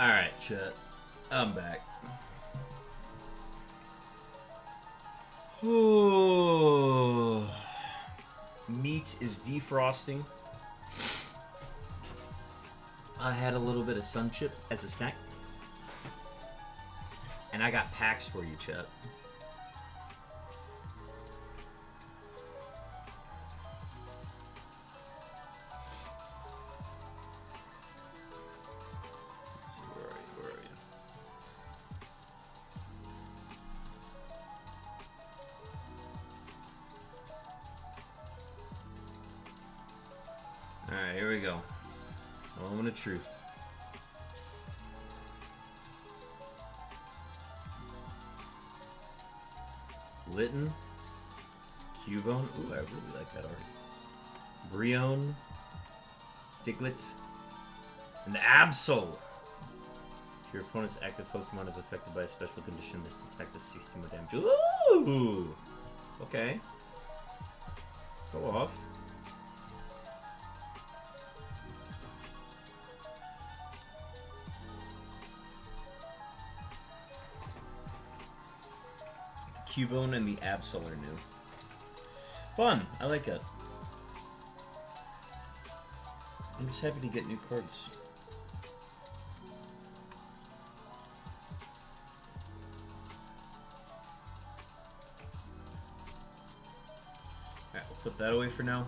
Alright, chat. I'm back. Ooh. Meat is defrosting. I had a little bit of sun chip as a snack. And I got packs for you, chat. Let's see, where are you? Where are you? Alright, here we go. Moment of truth. Lytton, Cubone. Ooh, I really like that art. Brion, Diglett, and Absol. If your opponent's active Pokemon is affected by a special condition, this attack does 60 more damage. Ooh! Okay. Go off. Cubone and the Absol are new. Fun. I like it. I'm just happy to get new cards. Alright, we'll put that away for now.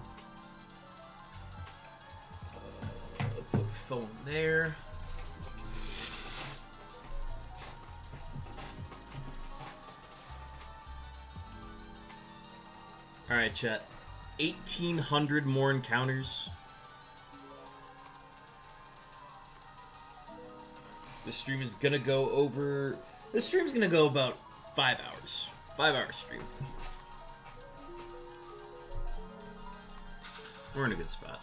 Put phone there. Alright, chat. 1,800 more encounters. This stream is gonna go over... This stream's gonna go about 5 hours. 5-hour stream. We're in a good spot.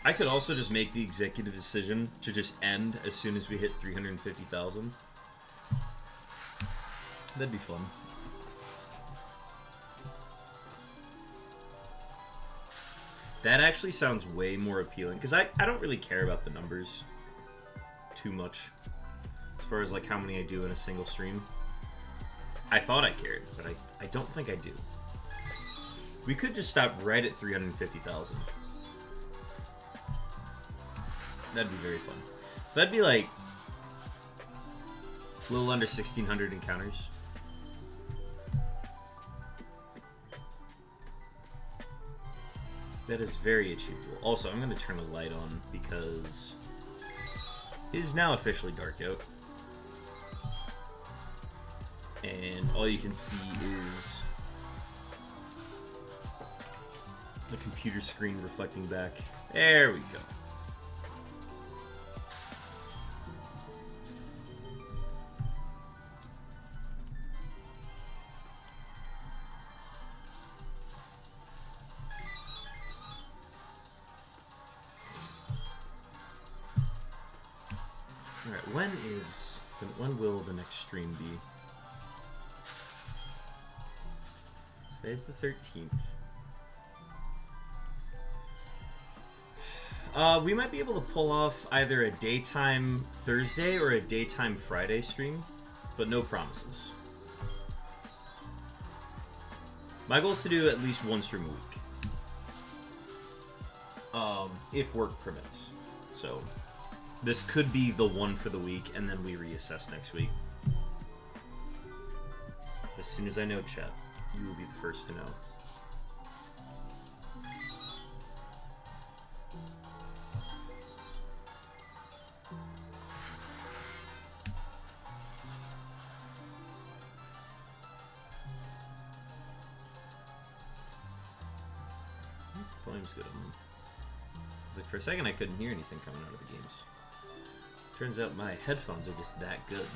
I could also just make the executive decision to just end as soon as we hit 350,000. That'd be fun. That actually sounds way more appealing, because I don't really care about the numbers too much. As far as like how many I do in a single stream. I thought I cared, but I don't think I do. We could just stop right at 350,000. That'd be very fun. So that'd be like a little under 1,600 encounters. That is very achievable. Also, I'm going to turn the light on because it is now officially dark out. And all you can see is the computer screen reflecting back. There we go. Alright, when will the next stream be? Today's the 13th. We might be able to pull off either a daytime Thursday or a daytime Friday stream, but no promises. My goal is to do at least one stream a week. If work permits. So, this could be the one for the week, and then we reassess next week. As soon as I know, chat, you will be the first to know. Volume's good on them. Like for a second I couldn't hear anything coming out of the games. Turns out my headphones are just that good.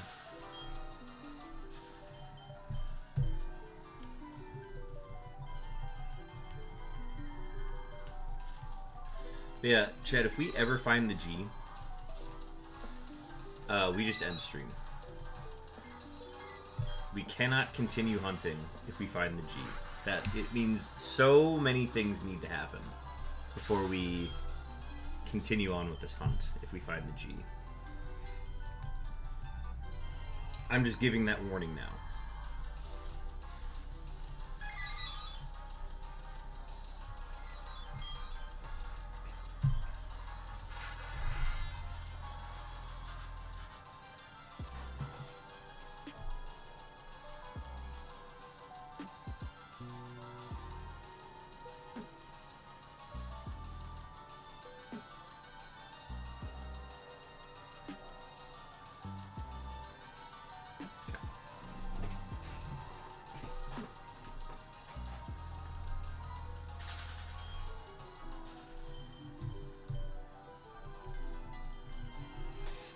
But yeah, Chad, if we ever find the G, we just end stream. We cannot continue hunting if we find the G. That it means so many things need to happen before we continue on with this hunt if we find the G. I'm just giving that warning now.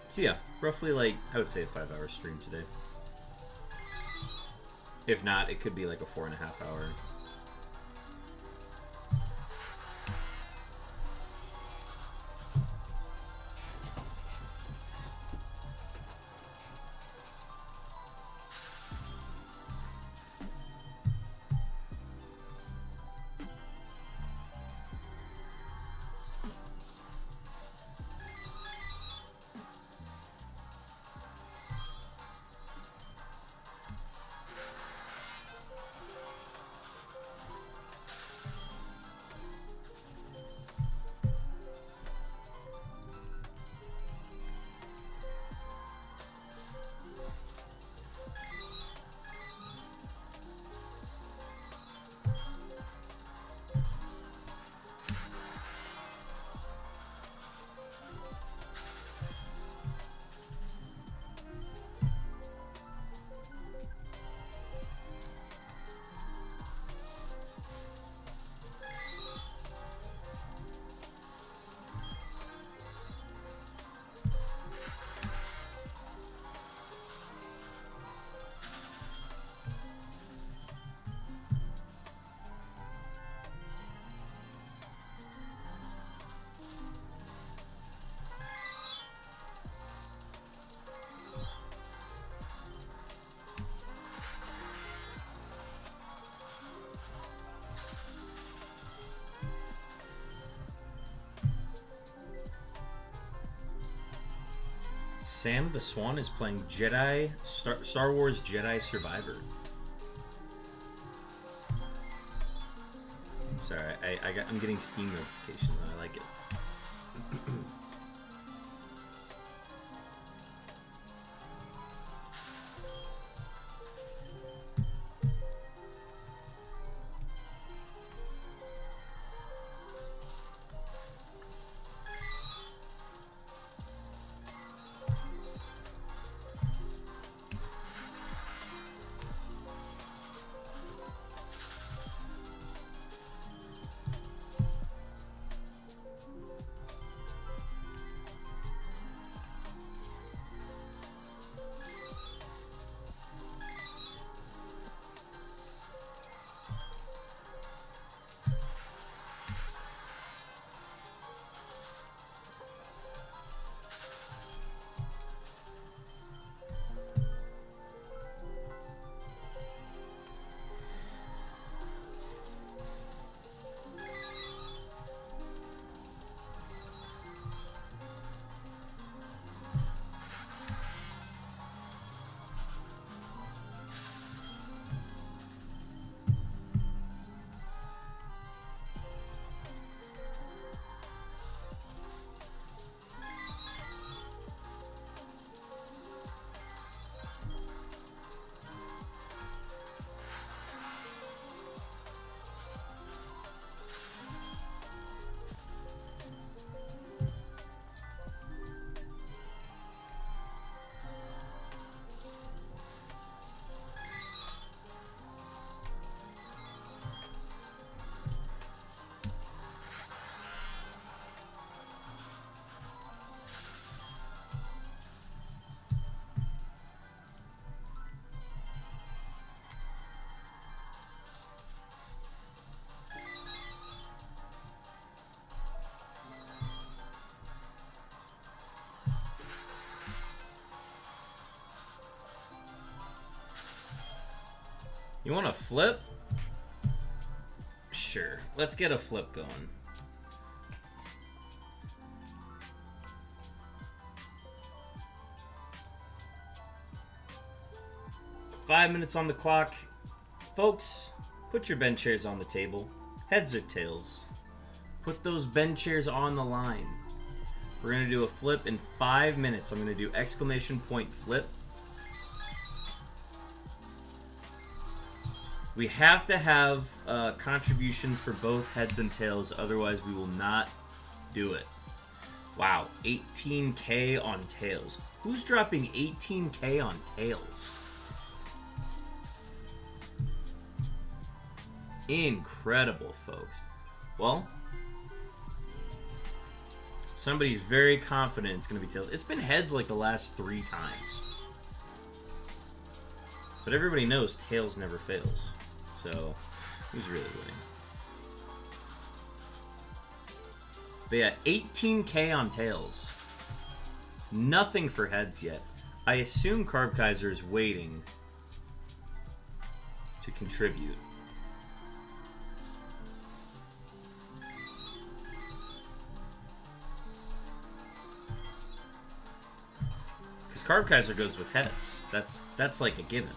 So yeah, roughly like, I would say a 5-hour stream today. If not, it could be like a 4.5 hour. Sam the Swan is playing Star Wars Jedi Survivor. Sorry, I'm getting Steam notifications and I like it. You want to flip? Sure. Let's get a flip going. Five minutes on the clock. Folks, put your bench chairs on the table. Heads or tails. Put those bench chairs on the line. We're going to do a flip in 5 minutes. I'm going to do exclamation point flip. We have to have contributions for both heads and tails, otherwise we will not do it. Wow, 18K on tails. Who's dropping 18K on tails? Incredible, folks. Well, somebody's very confident it's going to be tails. It's been heads like the last 3 times. But everybody knows tails never fails. So, who's really winning? But yeah, 18K on tails. Nothing for heads yet. I assume Carb Kaiser is waiting to contribute. Because Carb Kaiser goes with heads. That's like a given.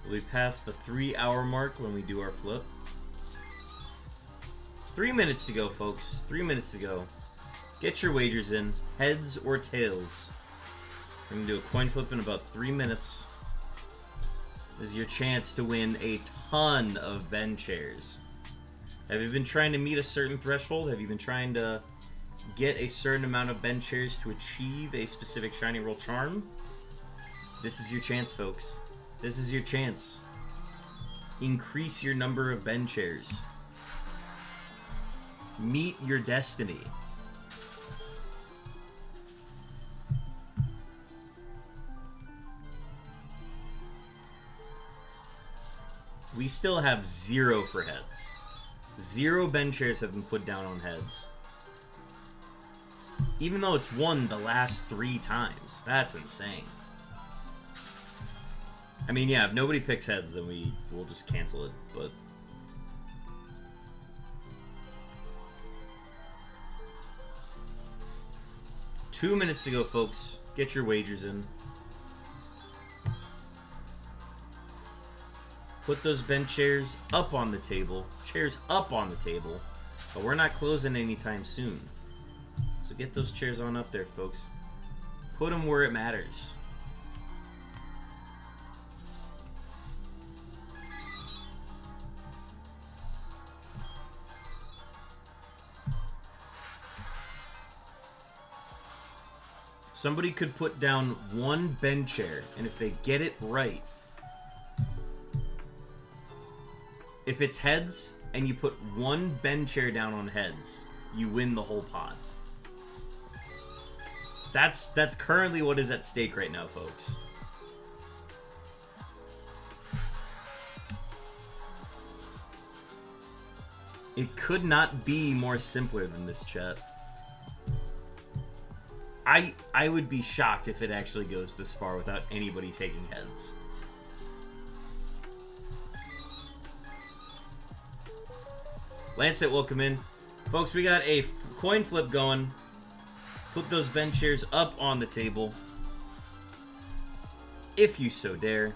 We pass the 3-hour mark when we do our flip. 3 minutes to go, folks. 3 minutes to go. Get your wagers in. Heads or tails. We're going to do a coin flip in about 3 minutes. This is your chance to win a ton of Ben chairs. Have you been trying to meet a certain threshold? Have you been trying to get a certain amount of Ben chairs to achieve a specific Shiny Roll Charm? This is your chance, folks. This is your chance. Increase your number of Ben chairs. Meet your destiny. We still have 0 for heads. 0 Ben chairs have been put down on heads. Even though it's won the last 3 times. That's insane. I mean, yeah, if nobody picks heads, then we'll just cancel it, but... Two minutes to go, folks. Get your wagers in. Put those bench chairs up on the table. Chairs up on the table. But we're not closing anytime soon. So get those chairs on up there, folks. Put them where it matters. Somebody could put down 1 Ben chair, and if they get it right, if it's heads and you put 1 Ben chair down on heads, you win the whole pot. That's currently what is at stake right now, folks. It could not be more simpler than this, chat. I would be shocked if it actually goes this far without anybody taking heads. Lancet, welcome in. Folks, we got a coin flip going. Put those bench chairs up on the table. If you so dare.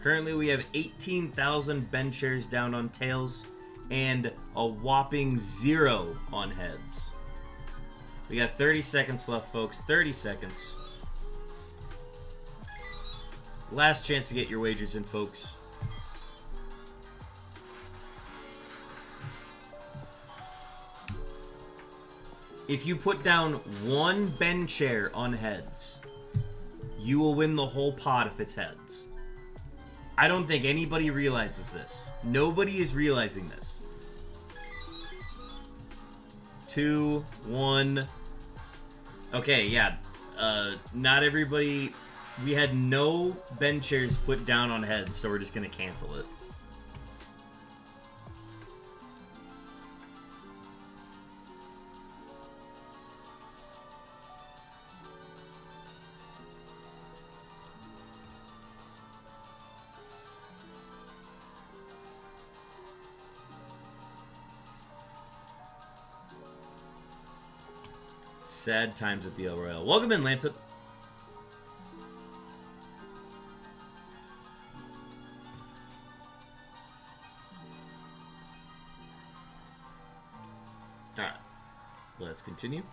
Currently, we have 18,000 bench chairs down on tails and a whopping 0 on heads. We got 30 seconds left, folks. 30 seconds. Last chance to get your wagers in, folks. If you put down one bend chair on heads, you will win the whole pot if it's heads. I don't think anybody realizes this. Nobody is realizing this. 2, 1. Okay, yeah. Not everybody... We had no bend chairs put down on heads, so we're just gonna cancel it. Sad times at the El Royale. Welcome in, Lancet. Alright. Let's continue.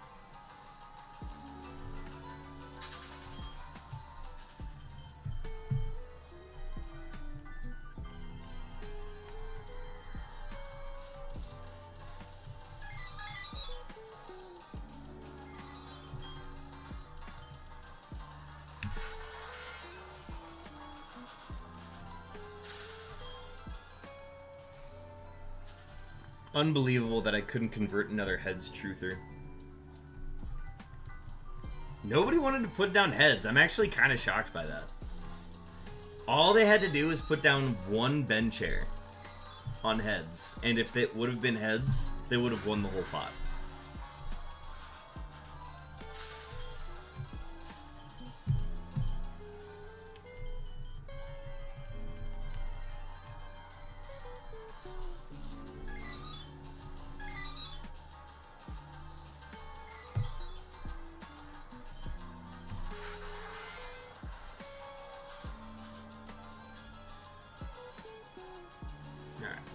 Unbelievable that I couldn't convert another heads truther. Nobody wanted to put down heads. I'm actually kind of shocked by that. All they had to do was put down one bend chair on heads. And if it would have been heads, they would have won the whole pot.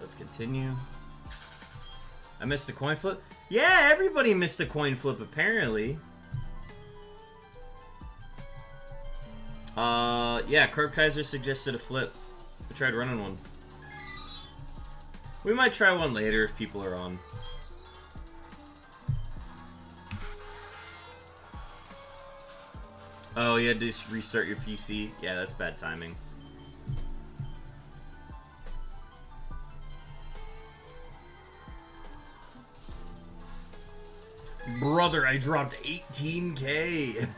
Let's continue. I missed a coin flip? Yeah, everybody missed a coin flip, apparently. Yeah, Carb Kaiser suggested a flip. I tried running one. We might try one later if people are on. Oh, you had to restart your PC? Yeah, that's bad timing. Brother, I dropped 18K.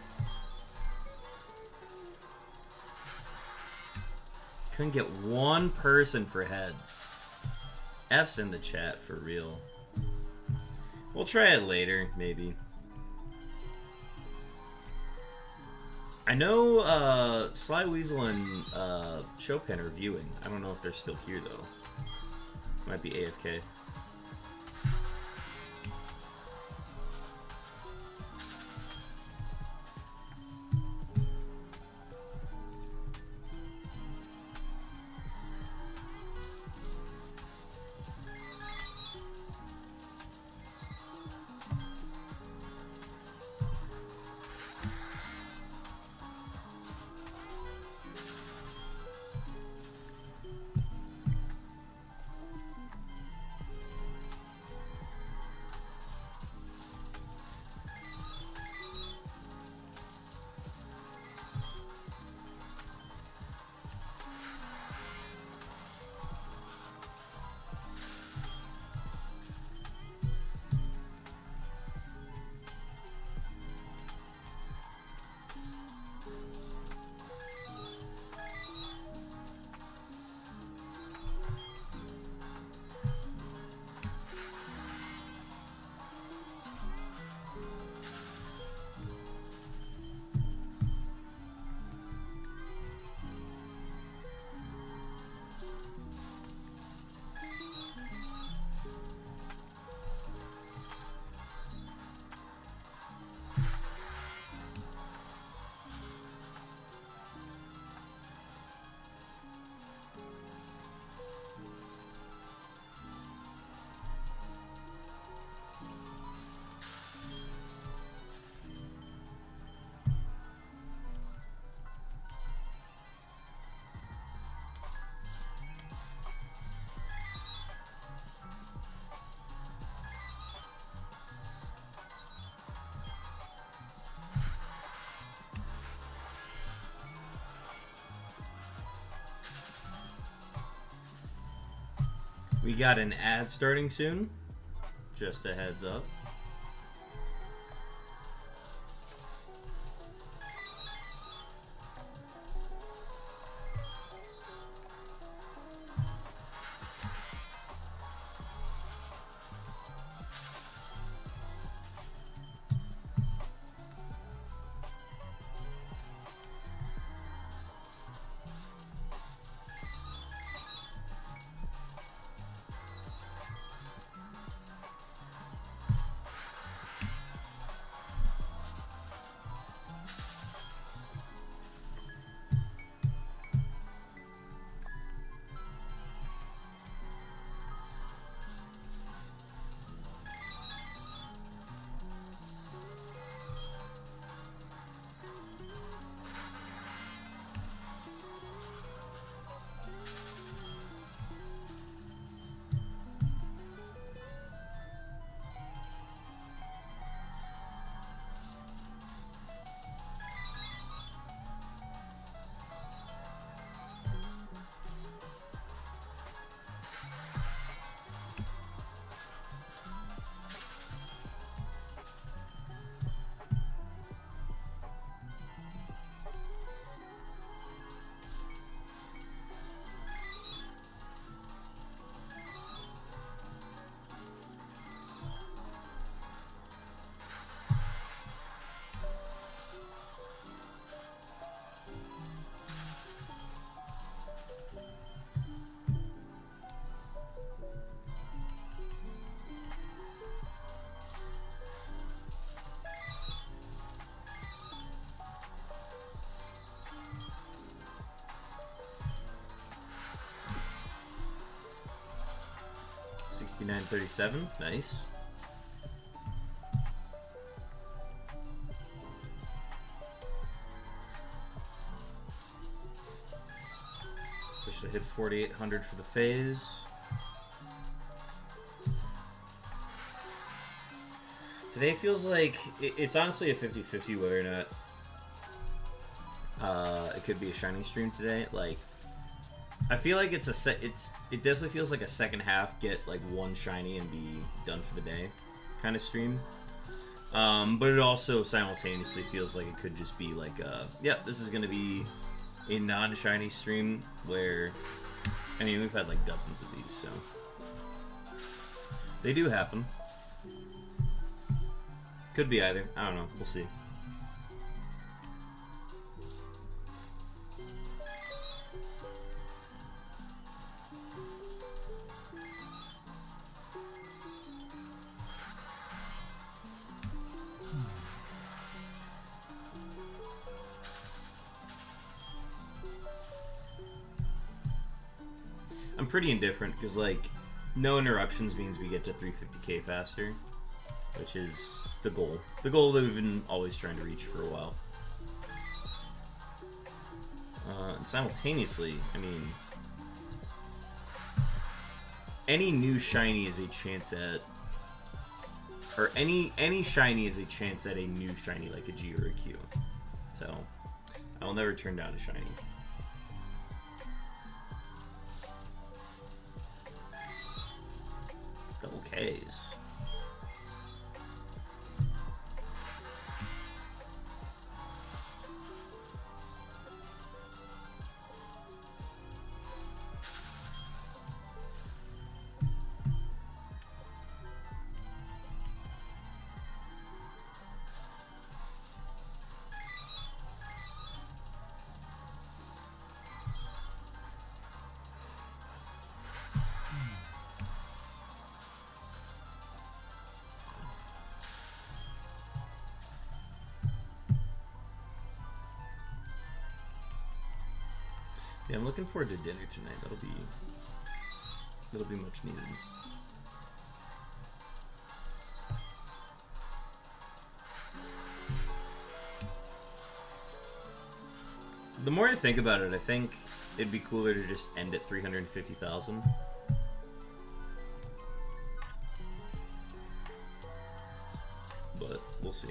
Couldn't get one person for heads. F's in the chat for real. We'll try it later, maybe. I know Sly Weasel and Chopin are viewing. I don't know if they're still here though. Might be AFK. We got an ad starting soon. Just a heads up. $69.37, nice. I should have hit 4,800 for the phase. Today feels like it's honestly a 50-50 whether or not it could be a shiny stream today. Like, I feel like it definitely feels like a second half, get like one shiny and be done for the day kind of stream. But it also simultaneously feels like it could just be like this is gonna be a non-shiny stream where, I mean, we've had like dozens of these, so they do happen. Could be either. I don't know. We'll see. I'm pretty indifferent because, like, no interruptions means we get to 350k faster, which is the goal. The goal that we've been always trying to reach for a while. And simultaneously, I mean, any new shiny is a chance at, or any shiny is a chance at a new shiny, like a G or a Q. So, I will never turn down a shiny. Double Ks. Yeah, I'm looking forward to dinner tonight. That'll be much needed. The more I think about it, I think it'd be cooler to just end at 350,000. But we'll see.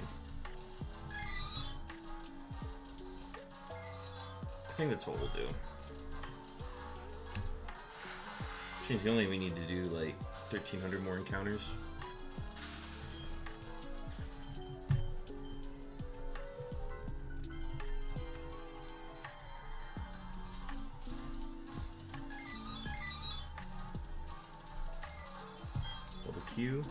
I think that's what we'll do. Which means only we need to do like 1,300 more encounters. Double Q.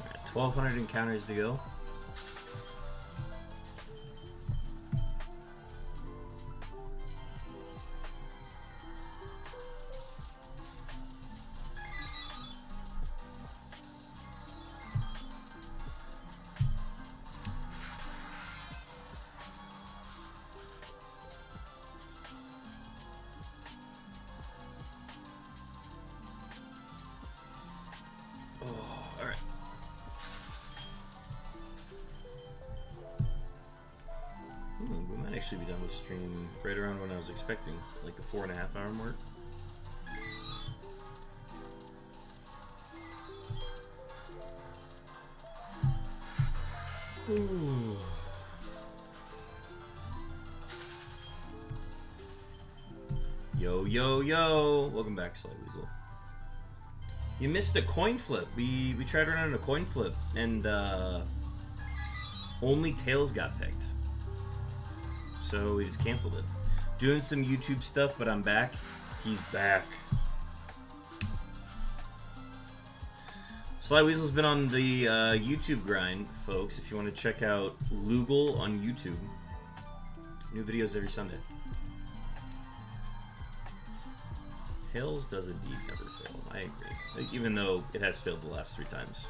Alright, 1,200 encounters to go. We might actually be done with stream right around when I was expecting, like the 4.5 hour mark. Ooh. Yo, yo, yo! Welcome back, Sly Weasel. You missed a coin flip. We tried running a coin flip, and only tails got picked. So we just canceled it. Doing some YouTube stuff, but I'm back. He's back. Sly Weasel's been on the YouTube grind, folks. If you want to check out Lugal on YouTube. New videos every Sunday. Tails does indeed never fail. I agree. Like, even though it has failed the last 3 times.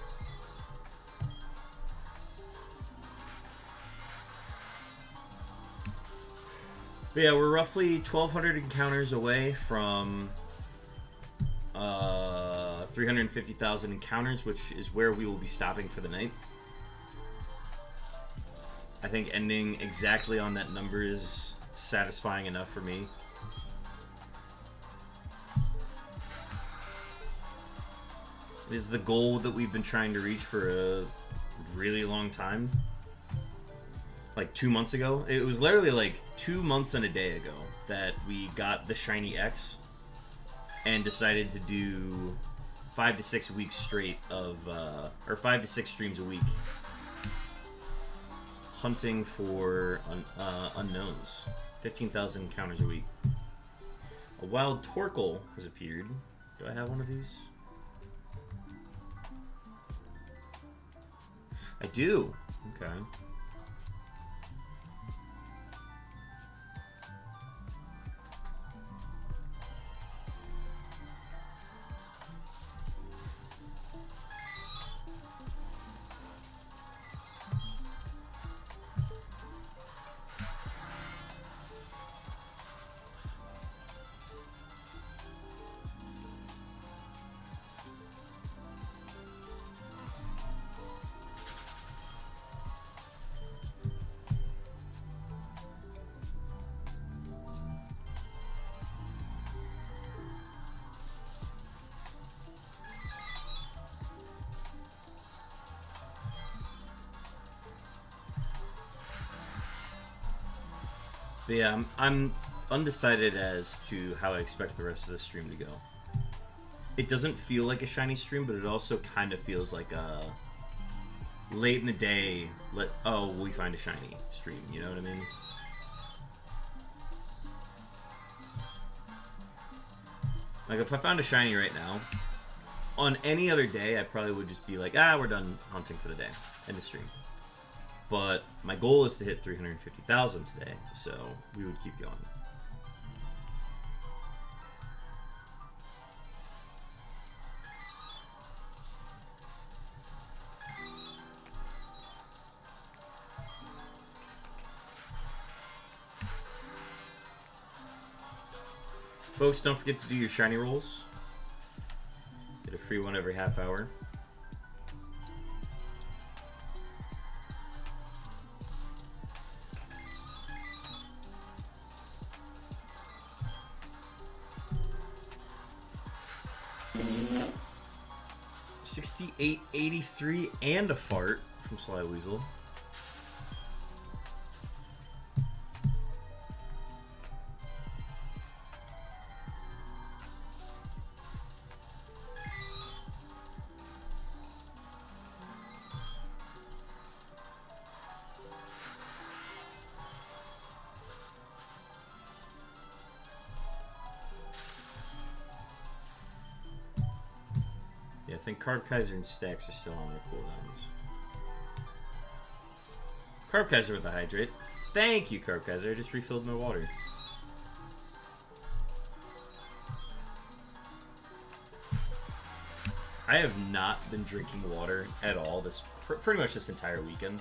But yeah, we're roughly 1,200 encounters away from 350,000 encounters, which is where we will be stopping for the night. I think ending exactly on that number is satisfying enough for me. It is the goal that we've been trying to reach for a really long time. Like 2 months ago. It was literally like 2 months and a day ago that we got the Shiny X and decided to do 5 to 6 weeks straight of, or 5 to 6 streams a week hunting for unknowns. 15,000 encounters a week. A wild Torkoal has appeared. Do I have one of these? I do. Okay. But yeah, I'm undecided as to how I expect the rest of the stream to go. It doesn't feel like a shiny stream, but it also kind of feels like a late in the day, we find a shiny stream, you know what I mean? Like, if I found a shiny right now, on any other day, I probably would just be like, we're done hunting for the day. End of stream. But my goal is to hit 350,000 today, so we would keep going. Folks, don't forget to do your shiny rolls. Get a free one every half hour. $68.83 and a fart from Sly Weasel. I think Carb Kaiser and Stacks are still on their cooldowns. Carb Kaiser with the hydrate. Thank you, Carb Kaiser. I just refilled my water. I have not been drinking water at all this pretty much this entire weekend.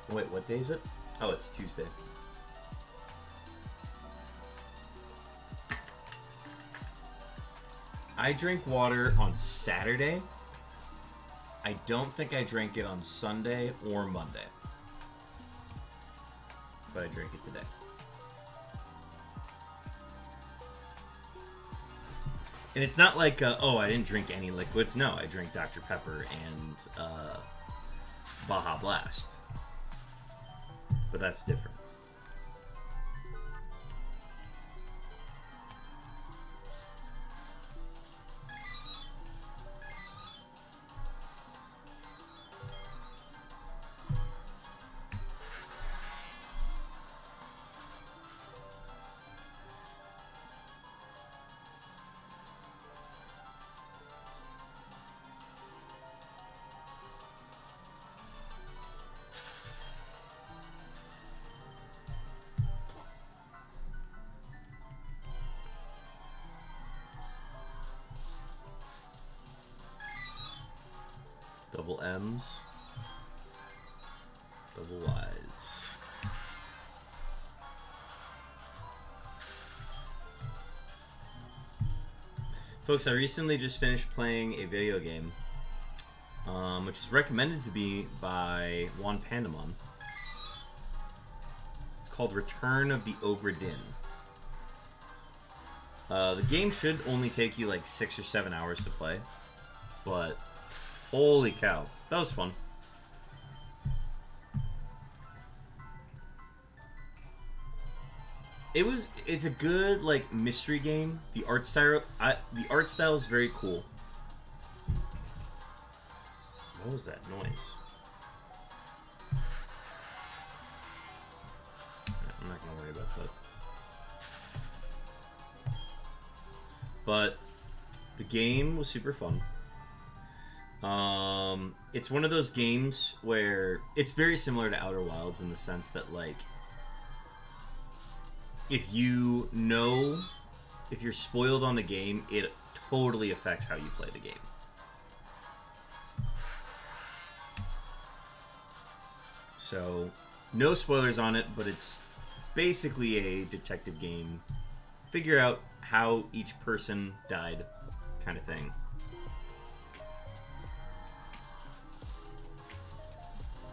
Wait, what day is it? Oh, it's Tuesday. I drank water on Saturday. I don't think I drank it on Sunday or Monday. But I drank it today. And it's not like, I didn't drink any liquids. No, I drank Dr. Pepper and Baja Blast. But that's different. Double M's. Double Y's. Folks, I recently just finished playing a video game, which is recommended to me by Juan Pandemon. It's called Return of the Ogre Din. The game should only take you like 6 or 7 hours to play, but holy cow, that was fun. It's a good like mystery game. The art style is very cool. What was that noise? I'm not gonna worry about that. But the game was super fun. It's one of those games where it's very similar to Outer Wilds in the sense that, like, if you're spoiled on the game, it totally affects how you play the game. So, no spoilers on it, but it's basically a detective game. Figure out how each person died, kind of thing.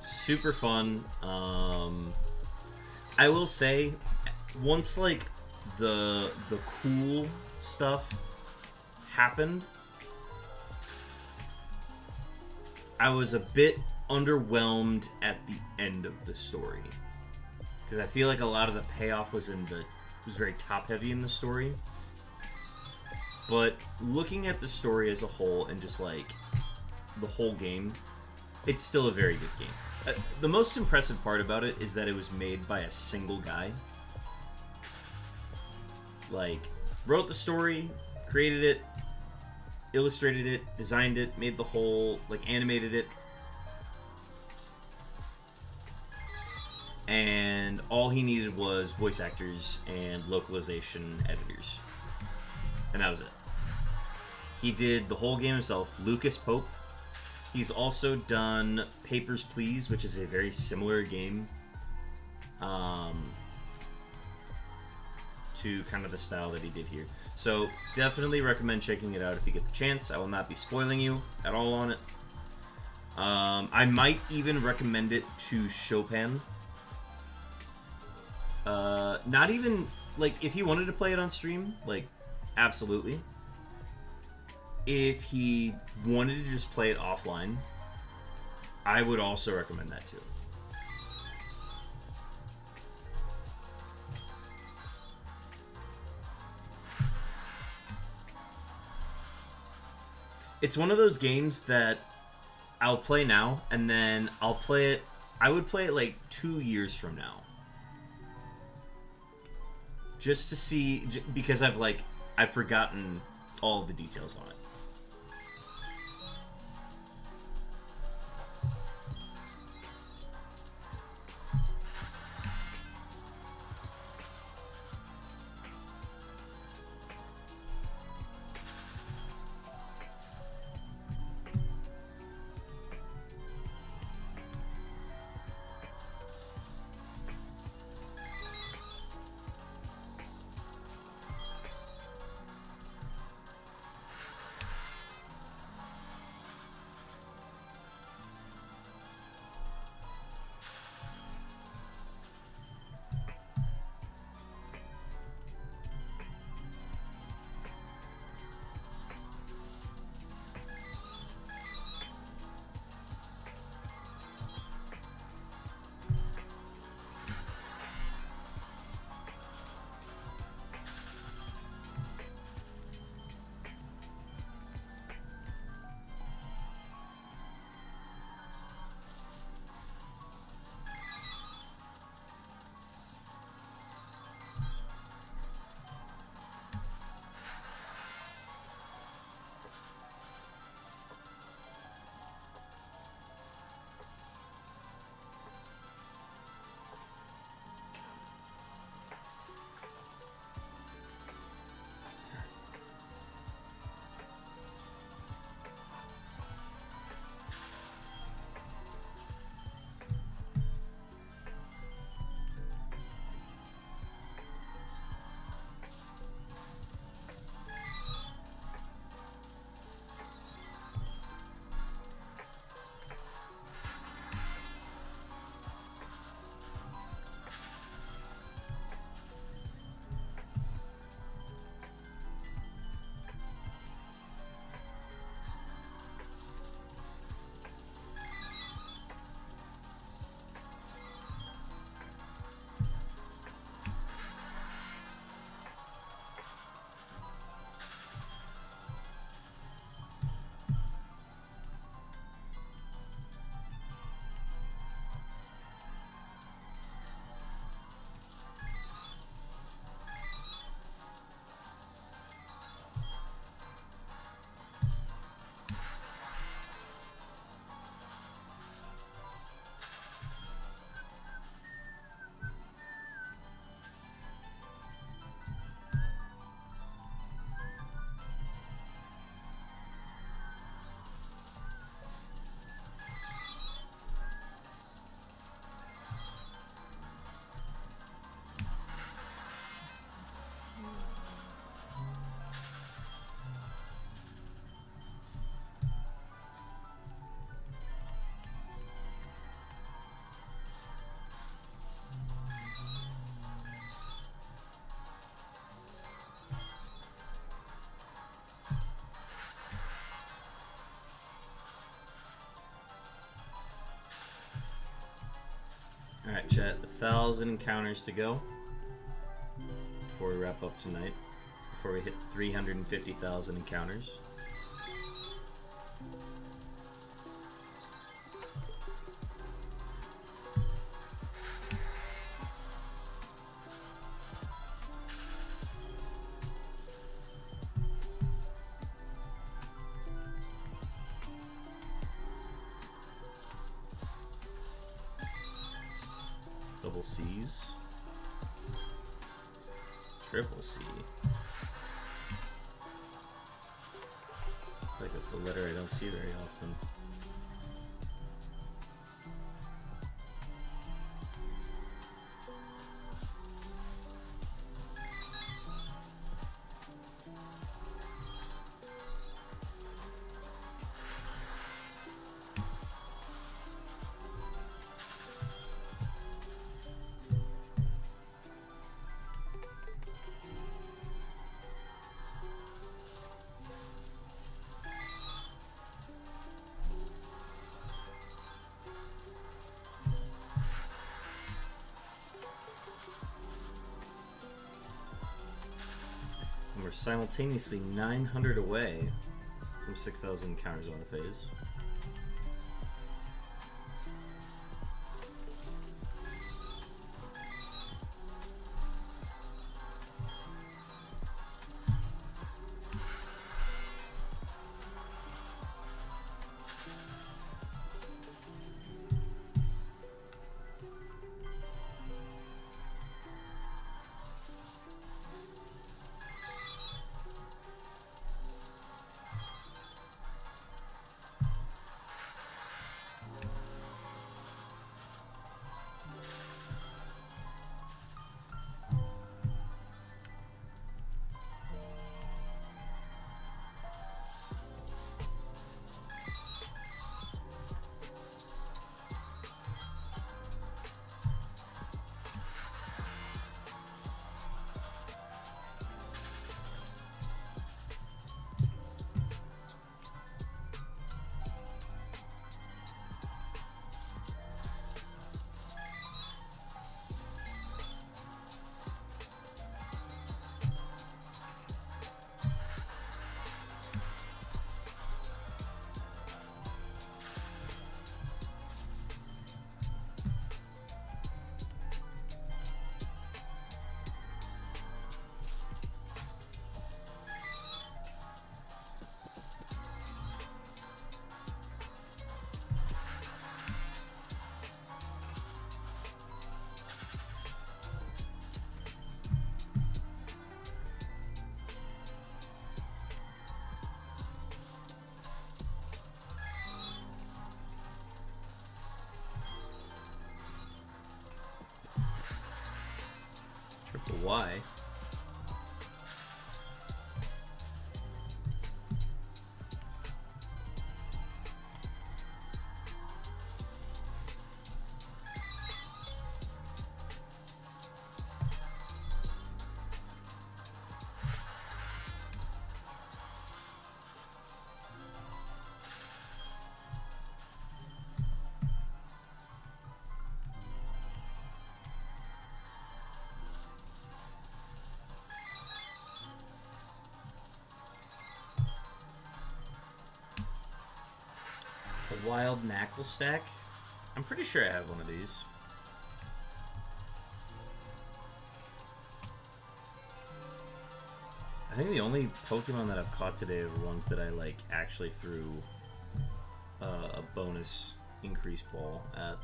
Super fun. I will say, once like the cool stuff happened, I was a bit underwhelmed at the end of the story. Because I feel like a lot of the payoff was very top heavy in the story. But looking at the story as a whole and just like the whole game, it's still a very good game. The most impressive part about it is that it was made by a single guy. Like, wrote the story, created it, illustrated it, designed it, made the whole, like, animated it. And all he needed was voice actors and localization editors. And that was it. He did the whole game himself. Lucas Pope. He's also done Papers, Please, which is a very similar game to kind of the style that he did here. So definitely recommend checking it out if you get the chance. I will not be spoiling you at all on it. I might even recommend it to Chopin. Not even, like, if he wanted to play it on stream, like, absolutely. If he wanted to just play it offline, I would also recommend that too. It's one of those games that I'll play now, and then I'll play it, I would play it like 2 years from now. Just to see, because I've forgotten all of the details on it. Alright, chat. 1,000 encounters to go before we wrap up tonight. Before we hit 350,000 encounters. Double C's. Triple C. I feel like that's a letter I don't see very often. We're simultaneously 900 away from 6,000 encounters on the phase. Triple Y. A wild knackle stack. I'm pretty sure I have one of these. I think the only Pokemon that I've caught today are ones that I like actually threw a bonus increase ball at.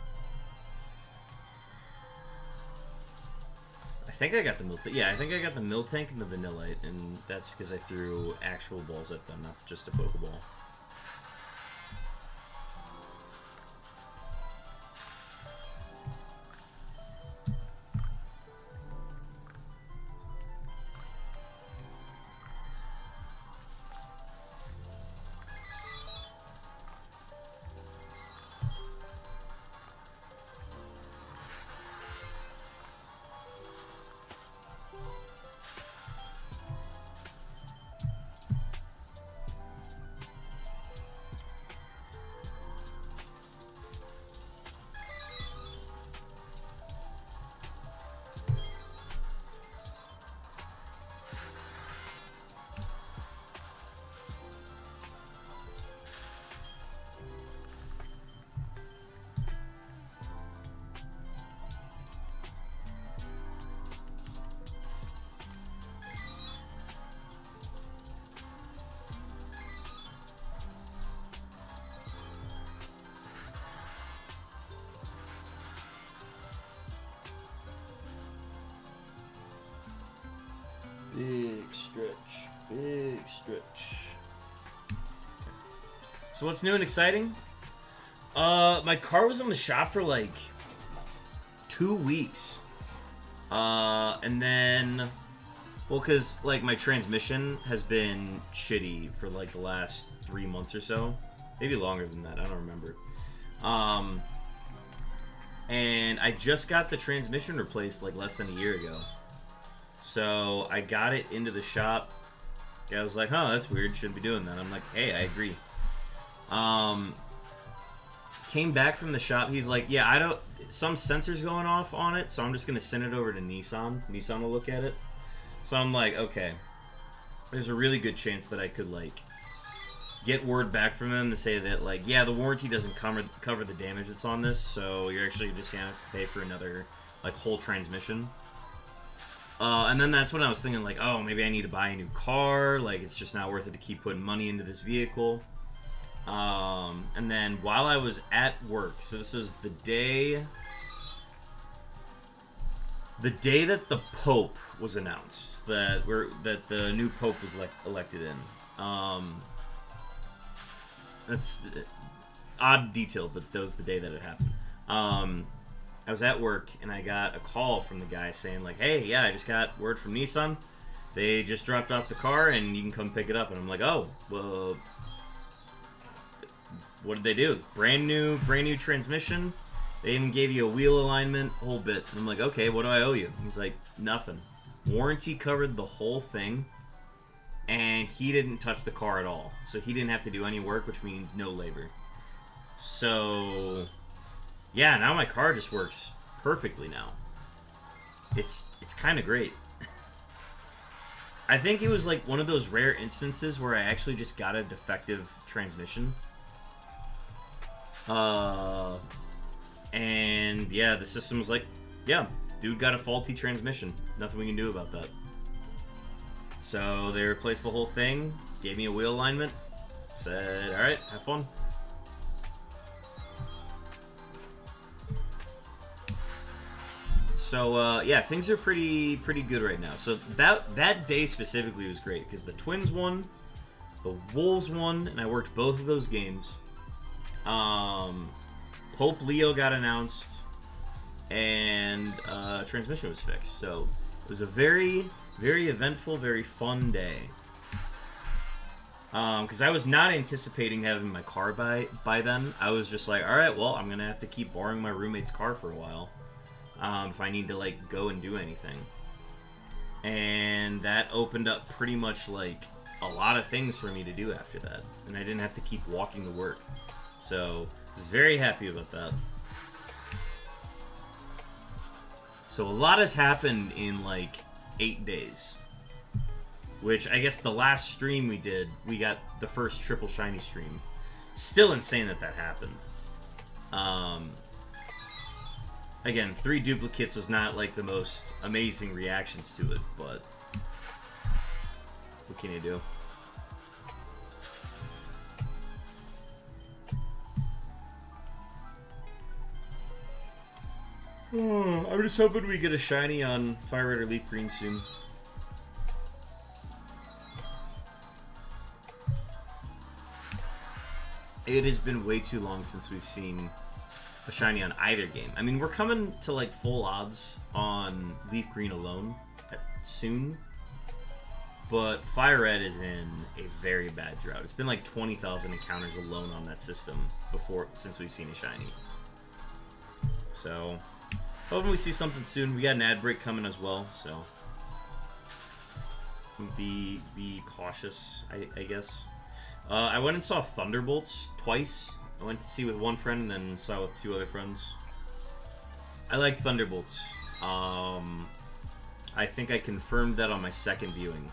I think I got the Miltank. Yeah, I think I got the Miltank and the Vanillite, and that's because I threw actual balls at them, not just a Pokeball. stretch. Big stretch. So what's new and exciting? My car was in the shop for like 2 weeks. And then, well, because like my transmission has been shitty for like the last 3 months or so, maybe longer than that. I don't remember. And I just got the transmission replaced like less than a year ago. So I got it into the shop. I was like, huh, that's weird. Shouldn't be doing that. I'm like, hey, I agree. Came back from the shop. He's like, yeah, some sensors going off on it, so I'm just gonna send it over to Nissan. Nissan will look at it. So I'm like, okay, there's a really good chance that I could like get word back from them to say that like, yeah, the warranty doesn't cover the damage that's on this, so you're actually just gonna have to pay for another like whole transmission. And then that's when I was thinking like, oh, maybe I need to buy a new car. Like, it's just not worth it to keep putting money into this vehicle. And then while I was at work, so this is the day that the Pope was announced, that the new Pope was elected in. That's odd detail, but that was the day that it happened. I was at work and I got a call from the guy saying like, hey, yeah, I just got word from Nissan. They just dropped off the car and you can come pick it up. And I'm like, oh, well, what did they do? Brand new transmission. They even gave you a wheel alignment, whole bit. And I'm like, okay, what do I owe you? He's like, nothing. Warranty covered the whole thing, and he didn't touch the car at all. So he didn't have to do any work, which means no labor. So yeah, now my car just works perfectly now. It's kind of great. I think it was like one of those rare instances where I actually just got a defective transmission. And yeah, the system was like, yeah, dude got a faulty transmission. Nothing we can do about that. So they replaced the whole thing, gave me a wheel alignment, said, alright, have fun. So yeah, things are pretty good right now. So that day specifically was great because the Twins won, the Wolves won, and I worked both of those games. Pope Leo got announced, and transmission was fixed. So it was a very eventful, very fun day. Because I was not anticipating having my car by then. I was just like, all right, well, I'm gonna have to keep borrowing my roommate's car for a while. If I need to like go and do anything. And that opened up pretty much like a lot of things for me to do after that. And I didn't have to keep walking to work. So I was very happy about that. So a lot has happened in like 8 days. Which I guess the last stream we did, we got the first triple shiny stream. Still insane that happened. Again, 3 duplicates was not like the most amazing reactions to it, but what can you do? Oh, I'm just hoping we get a shiny on Fire Red or Leaf Green soon. It has been way too long since we've seen a shiny on either game. I mean, we're coming to like full odds on Leaf Green alone soon, but Fire Red is in a very bad drought. It's been like 20,000 encounters alone on that system since we've seen a shiny. So hoping we see something soon. We got an ad break coming as well, so be cautious, I guess. I went and saw Thunderbolts twice. I went to see with one friend and then saw with 2 other friends. I like Thunderbolts. I think I confirmed that on my second viewing.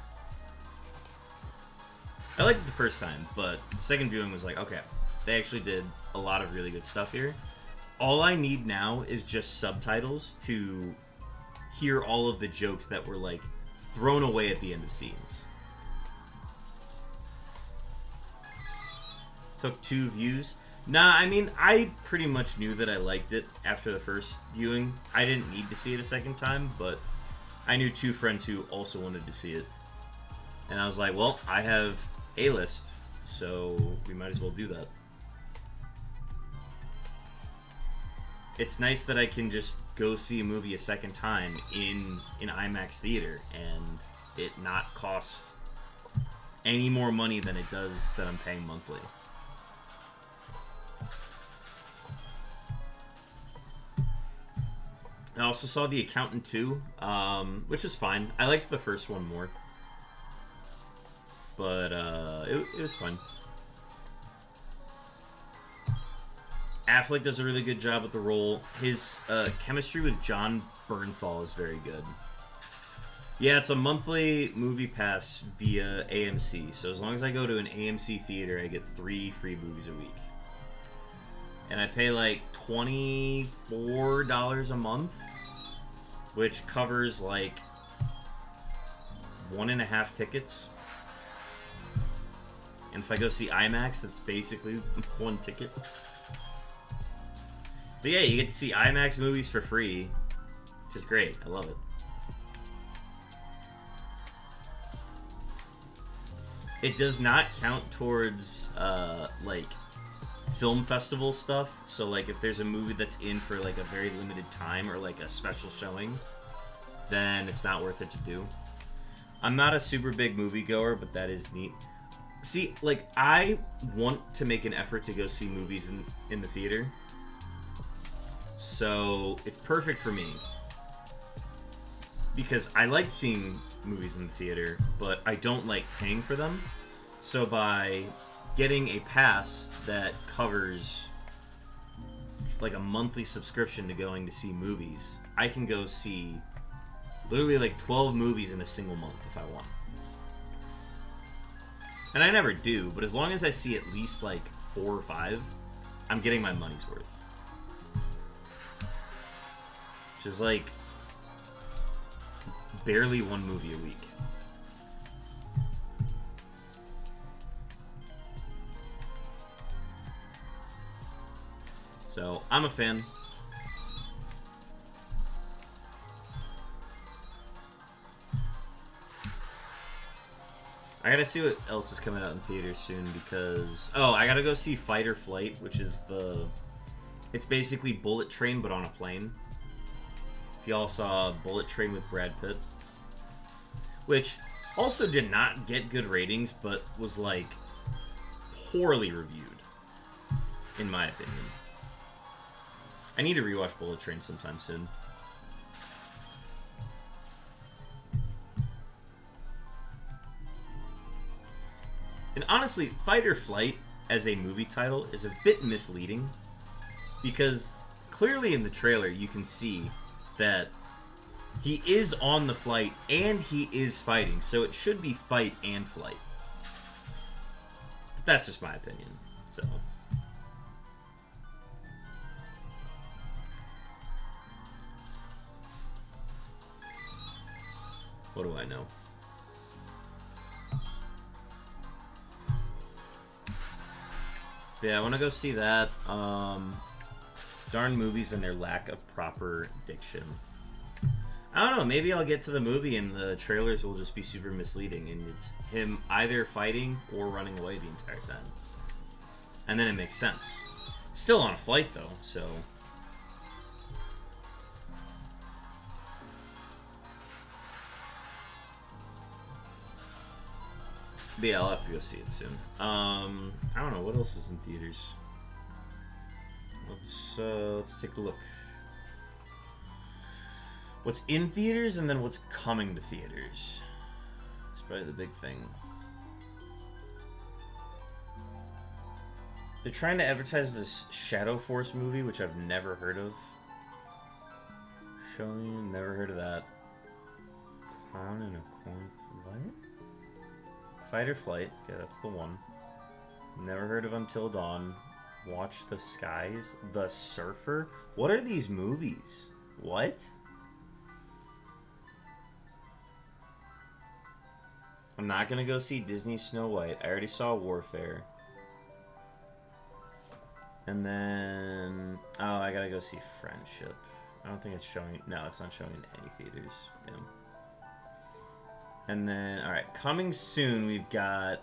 I liked it the first time, but second viewing was like, okay, they actually did a lot of really good stuff here. All I need now is just subtitles to hear all of the jokes that were like thrown away at the end of scenes. Took 2 views. Nah, I mean, I pretty much knew that I liked it after the first viewing. I didn't need to see it a second time, but I knew 2 friends who also wanted to see it. And I was like, well, I have A-list, so we might as well do that. It's nice that I can just go see a movie a second time in an IMAX theater and it not cost any more money than it does that I'm paying monthly. I also saw The Accountant 2, which is fine. I liked the first one more. But it was fun. Affleck does a really good job with the role. His chemistry with John Bernthal is very good. Yeah, it's a monthly movie pass via AMC. So as long as I go to an AMC theater, I get 3 free movies a week. And I pay like $24 a month, which covers like 1.5 tickets. And if I go see IMAX, that's basically 1 ticket. But yeah, you get to see IMAX movies for free, which is great. I love it. It does not count towards, like, film festival stuff. So, like, if there's a movie that's in for, like, a very limited time or, like, a special showing, then it's not worth it to do. I'm not a super big moviegoer, but that is neat. See, like, I want to make an effort to go see movies in the theater. So, it's perfect for me. Because I like seeing movies in the theater, but I don't like paying for them. So by getting a pass that covers like a monthly subscription to going to see movies, I can go see literally like 12 movies in a single month if I want. And I never do, but as long as I see at least like 4 or 5, I'm getting my money's worth. Which is like barely 1 movie a week. So, I'm a fan. I gotta see what else is coming out in theaters soon because... Oh, I gotta go see Fight or Flight, which is the... It's basically Bullet Train, but on a plane. If y'all saw Bullet Train with Brad Pitt. Which also did not get good ratings, but was, like, poorly reviewed, in my opinion. I need to rewatch Bullet Train sometime soon. And honestly, Fight or Flight as a movie title is a bit misleading because clearly in the trailer you can see that he is on the flight and he is fighting, so it should be fight and flight. But that's just my opinion, so... What do I know? Yeah, I want to go see that. Darn movies and their lack of proper diction. I don't know, maybe I'll get to the movie and the trailers will just be super misleading and it's him either fighting or running away the entire time. And then it makes sense. It's still on a flight though, so... But yeah, I'll have to go see it soon. I don't know, what else is in theaters? Let's take a look. What's in theaters and then what's coming to theaters. It's probably the big thing. They're trying to advertise this Shadow Force movie, which I've never heard of. Showing, never heard of that. Clown in a corn... What? Fight or Flight. Okay, that's the one. Never heard of Until Dawn. Watch the Skies. The Surfer? What are these movies? What? I'm not gonna go see Disney Snow White. I already saw Warfare. And then... Oh, I gotta go see Friendship. I don't think it's showing... No, it's not showing in any theaters. Damn. And then, alright, coming soon, we've got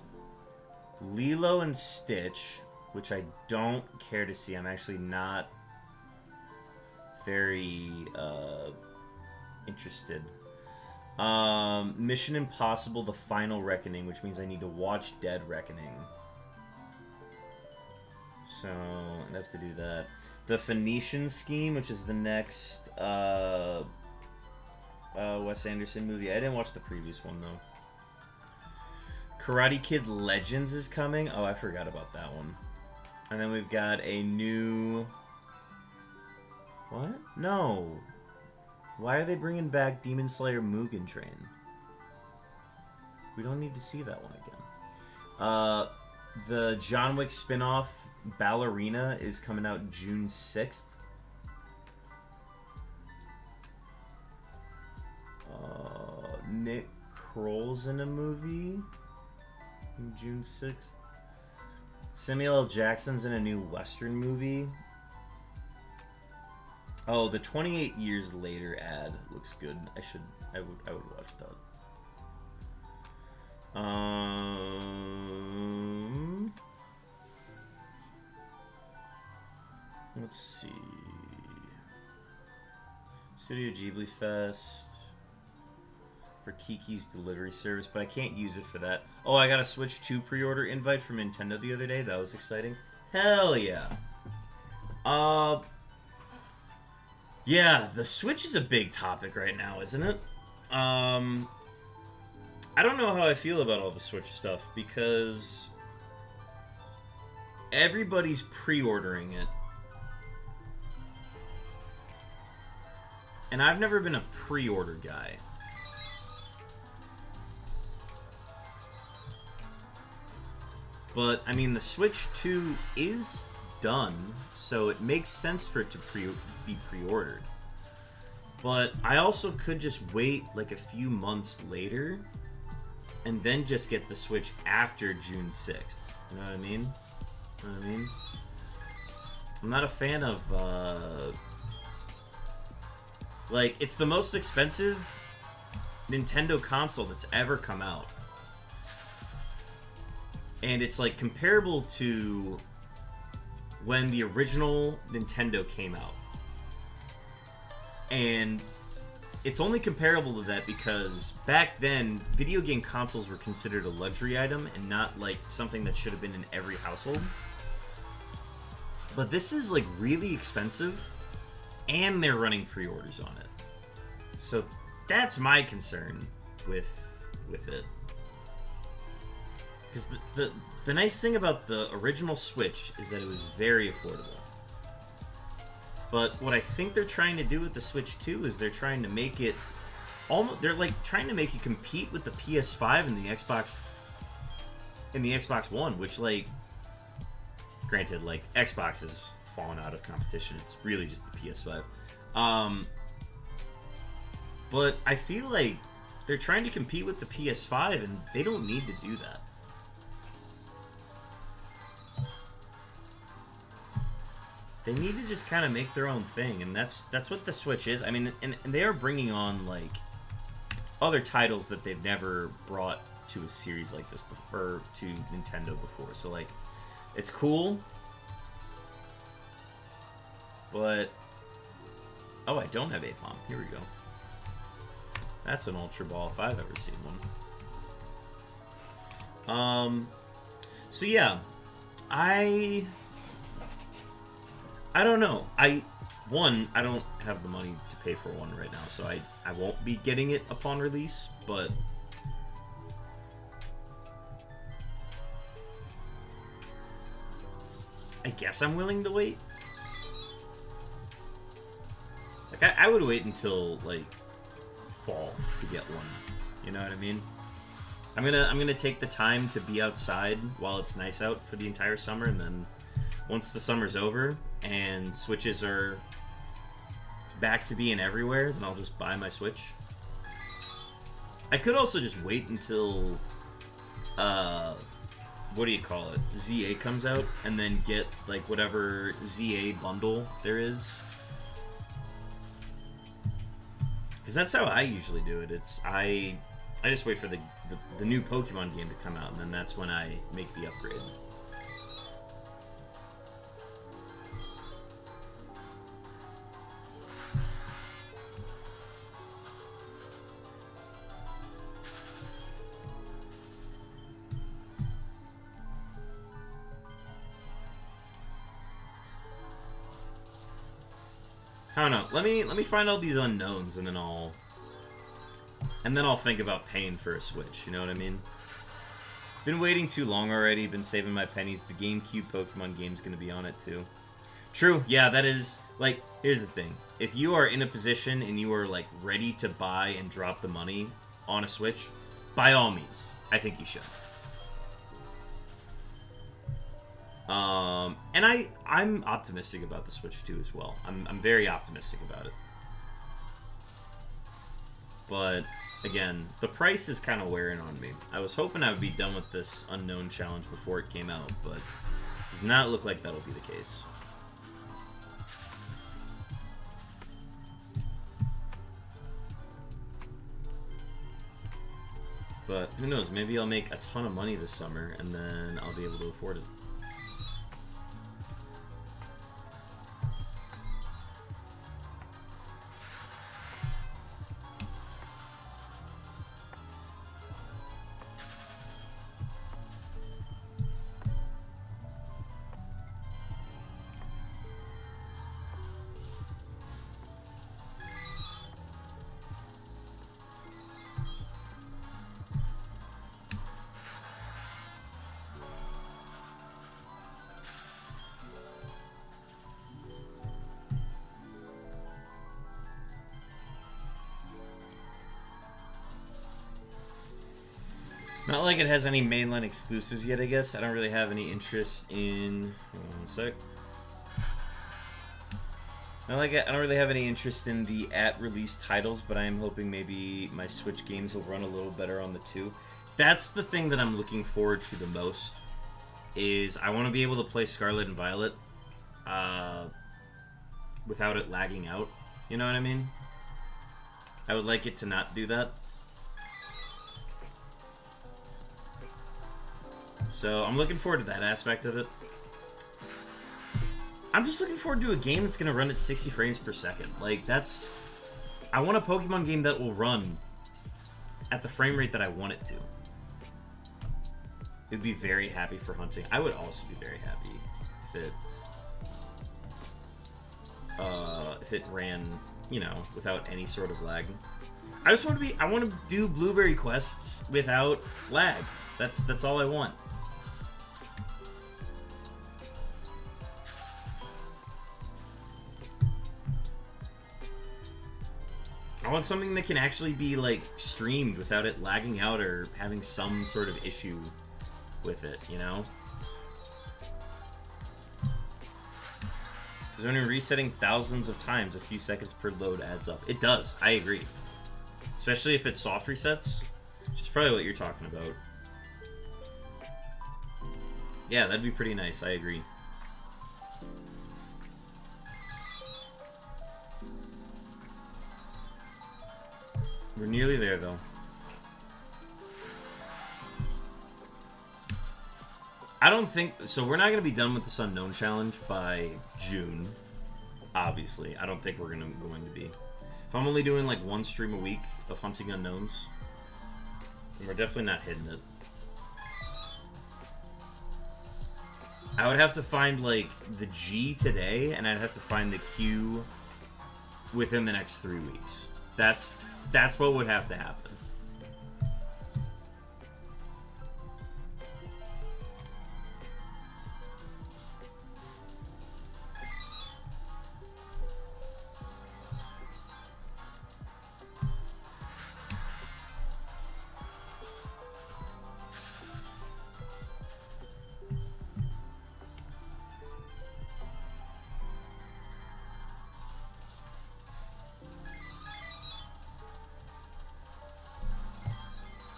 Lilo and Stitch, which I don't care to see. I'm actually not very interested. Mission Impossible: The Final Reckoning, which means I need to watch Dead Reckoning. So, I'd have to do that. The Phoenician Scheme, which is the next Wes Anderson movie. I didn't watch the previous one, though. Karate Kid Legends is coming. Oh, I forgot about that one. And then we've got a new... What? No. Why are they bringing back Demon Slayer Mugen Train? We don't need to see that one again. The John Wick spin-off Ballerina is coming out June 6th. Nick Kroll's in a movie June 6th. Samuel L. Jackson's in a new Western movie. Oh, the 28 Years Later ad looks good. I would watch that. Let's see. Studio Ghibli Fest for Kiki's delivery service, but I can't use it for that. Oh, I got a Switch 2 pre-order invite from Nintendo the other day. That was exciting. Hell yeah. Yeah, the Switch is a big topic right now, isn't it? I don't know how I feel about all the Switch stuff, because everybody's pre-ordering it. And I've never been a pre-order guy. But, I mean, the Switch 2 is done, so it makes sense for it to be pre-ordered. But I also could just wait like a few months later and then just get the Switch after June 6th. You know what I mean? You know what I mean? I'm not a fan of, like, it's the most expensive Nintendo console that's ever come out. And it's, like, comparable to when the original Nintendo came out. And it's only comparable to that because back then, video game consoles were considered a luxury item and not, like, something that should have been in every household. But this is, like, really expensive, and they're running pre-orders on it. So that's my concern with it. Because the nice thing about the original Switch is that it was very affordable. But what I think they're trying to do with the Switch 2 is they're trying to make it they're like trying to make it compete with the PS5 and the Xbox One, which, like, granted, like, Xbox has fallen out of competition. It's really just the PS5. But I feel like they're trying to compete with the PS5 and they don't need to do that. They need to just kind of make their own thing, and that's what the Switch is. I mean, and they are bringing on, like, other titles that they've never brought to a series like this before, or to Nintendo before. So, like, it's cool, but oh, I don't have 8-Bomb. Here we go. That's an Ultra Ball if I've ever seen one. So yeah, I don't know. I don't have the money to pay for one right now, so I won't be getting it upon release, but I guess I'm willing to wait. Like, I would wait until, like, fall to get one. You know what I mean? I'm gonna take the time to be outside while it's nice out for the entire summer, and then once the summer's over and Switches are back to being everywhere, then I'll just buy my Switch. I could also just wait until what do you call it? ZA comes out, and then get, like, whatever ZA bundle there is. Because that's how I usually do it. I I just wait for the new Pokemon game to come out, and then that's when I make the upgrade. I don't know. Let me find out these unknowns, and then I'll think about paying for a Switch. You know what I mean? Been waiting too long already. Been saving my pennies. The GameCube Pokemon game's gonna be on it too. True. Yeah, that is like. Here's the thing. If you are in a position and you are like ready to buy and drop the money on a Switch, by all means, I think you should. And I'm optimistic about the Switch 2 as well. I'm very optimistic about it. But, again, the price is kind of wearing on me. I was hoping I would be done with this Unown challenge before it came out, but it does not look like that'll be the case. But, who knows, maybe I'll make a ton of money this summer, and then I'll be able to afford it. Not like it has any mainline exclusives yet, I guess. I don't really have any interest in... Hold on one sec. I don't really have any interest in the at-release titles, but I am hoping maybe my Switch games will run a little better on the 2. That's the thing that I'm looking forward to the most, is I want to be able to play Scarlet and Violet without it lagging out. You know what I mean? I would like it to not do that. So, I'm looking forward to that aspect of it. I'm just looking forward to a game that's going to run at 60 frames per second. Like, that's... I want a Pokemon game that will run at the frame rate that I want it to. It'd be very happy for hunting. I would also be very happy if it ran, you know, without any sort of lag. I want to do blueberry quests without lag. That's all I want. I want something that can actually be, like, streamed without it lagging out or having some sort of issue with it, you know? Because when you're resetting thousands of times, a few seconds per load adds up. It does, I agree. Especially if it's soft resets, which is probably what you're talking about. Yeah, that'd be pretty nice, I agree. We're nearly there, though. I don't think... So we're not going to be done with this Unown challenge by June, obviously. I don't think we're going to be. If I'm only doing, like, one stream a week of hunting unknowns, then we're definitely not hitting it. I would have to find, like, the G today, and I'd have to find the Q within the next 3 weeks. That's what would have to happen.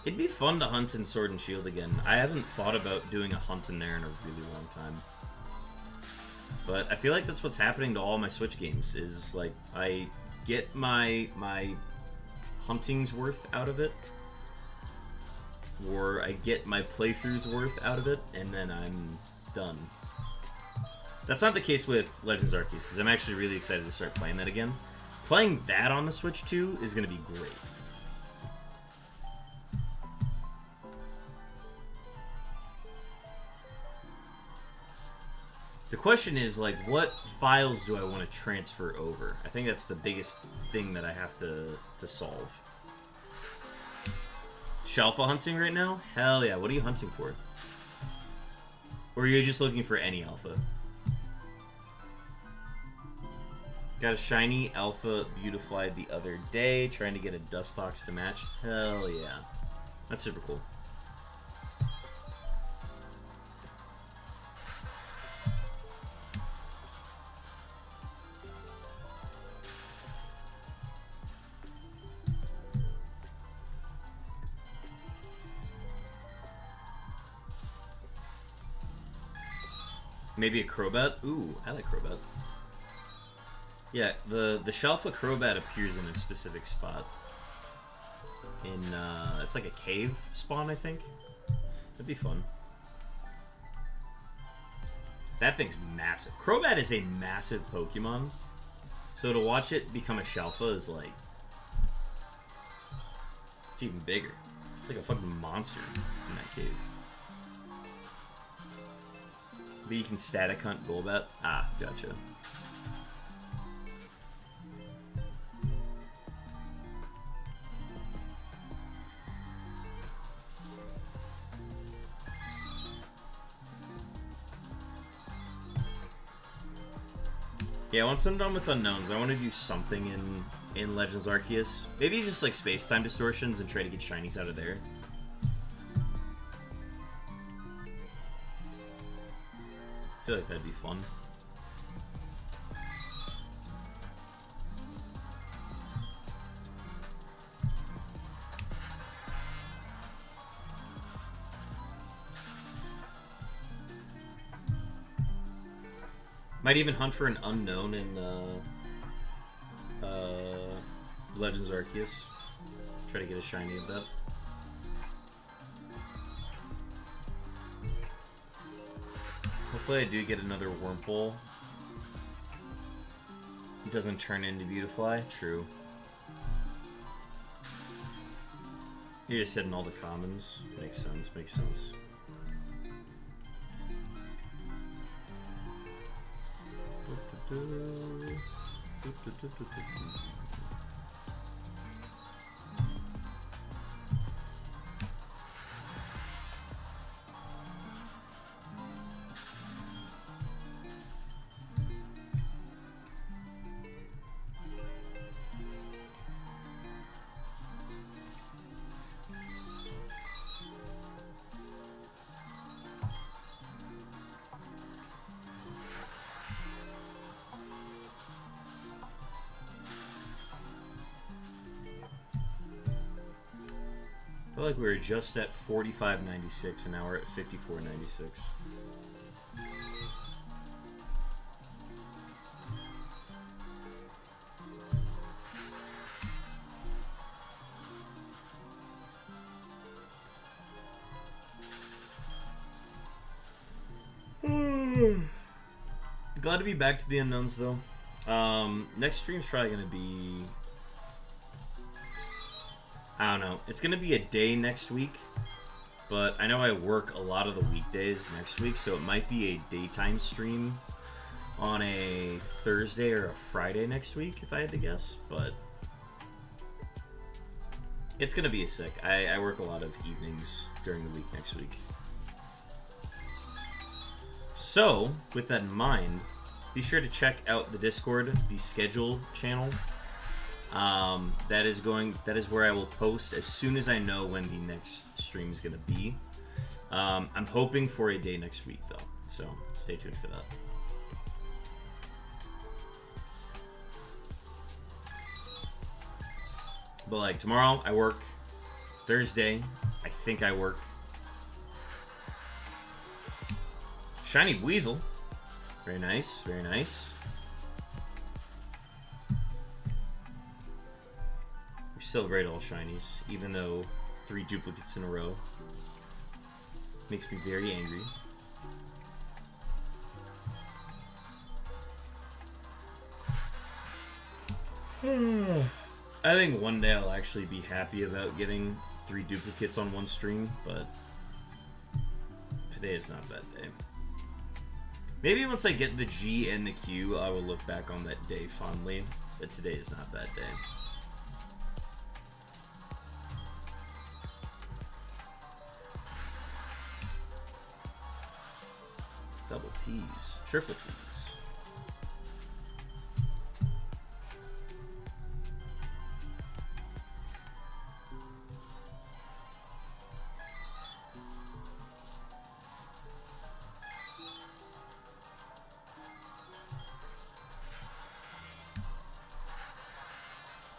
It'd be fun to hunt in Sword and Shield again. I haven't thought about doing a hunt in there in a really long time. But I feel like that's what's happening to all my Switch games, is like I get my hunting's worth out of it, or I get my playthrough's worth out of it, and then I'm done. That's not the case with Legends Arceus, because I'm actually really excited to start playing that again. Playing that on the Switch too is going to be great. The question is, like, what files do I want to transfer over? I think that's the biggest thing that I have to solve. Shalfa hunting right now? Hell yeah, what are you hunting for? Or are you just looking for any alpha? Got a shiny alpha Beautifly the other day, trying to get a Dustox to match. Hell yeah. That's super cool. Maybe a Crobat? Ooh, I like Crobat. Yeah, the Shalfa Crobat appears in a specific spot. In, it's like a cave spawn, I think. That'd be fun. That thing's massive. Crobat is a massive Pokemon. So to watch it become a Shalfa is like... It's even bigger. It's like a fucking monster in that cave. But you can static hunt Golbat. Ah, gotcha. Yeah, once I'm done with Unknowns, I want to do something in Legends Arceus. Maybe just like space-time distortions and try to get shinies out of there. I feel like that'd be fun. Might even hunt for an unknown in Legends Arceus. Try to get a shiny of that. Hopefully I do get another Wurmple. It doesn't turn into Beautifly. True. You're just hitting all the commons. Makes sense, makes sense. I feel like we were just at 45.96 and now we're at 54.96. Glad to be back to the Unknowns though. Next stream's probably gonna be, I don't know. It's going to be a day next week, but I know I work a lot of the weekdays next week, so it might be a daytime stream on a Thursday or a Friday next week, if I had to guess, but it's going to be a sick. I work a lot of evenings during the week next week. So, with that in mind, be sure to check out the Discord, the schedule channel. That is where I will post as soon as I know when the next stream is going to be. I'm hoping for a day next week though, so stay tuned for that. But like tomorrow I work, Thursday I think I work. Shiny Weasel, very nice, very nice. We celebrate all shinies, even though 3 duplicates in a row. Makes me very angry. I think one day I'll actually be happy about getting 3 duplicates on one stream, but today is not that day. Maybe once I get the G and the Q, I will look back on that day fondly, but today is not that day. Double T's, triple T's.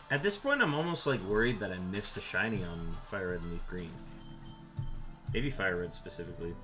At this point, I'm almost like worried that I missed a shiny on Fire Red and Leaf Green. Maybe Fire Red specifically.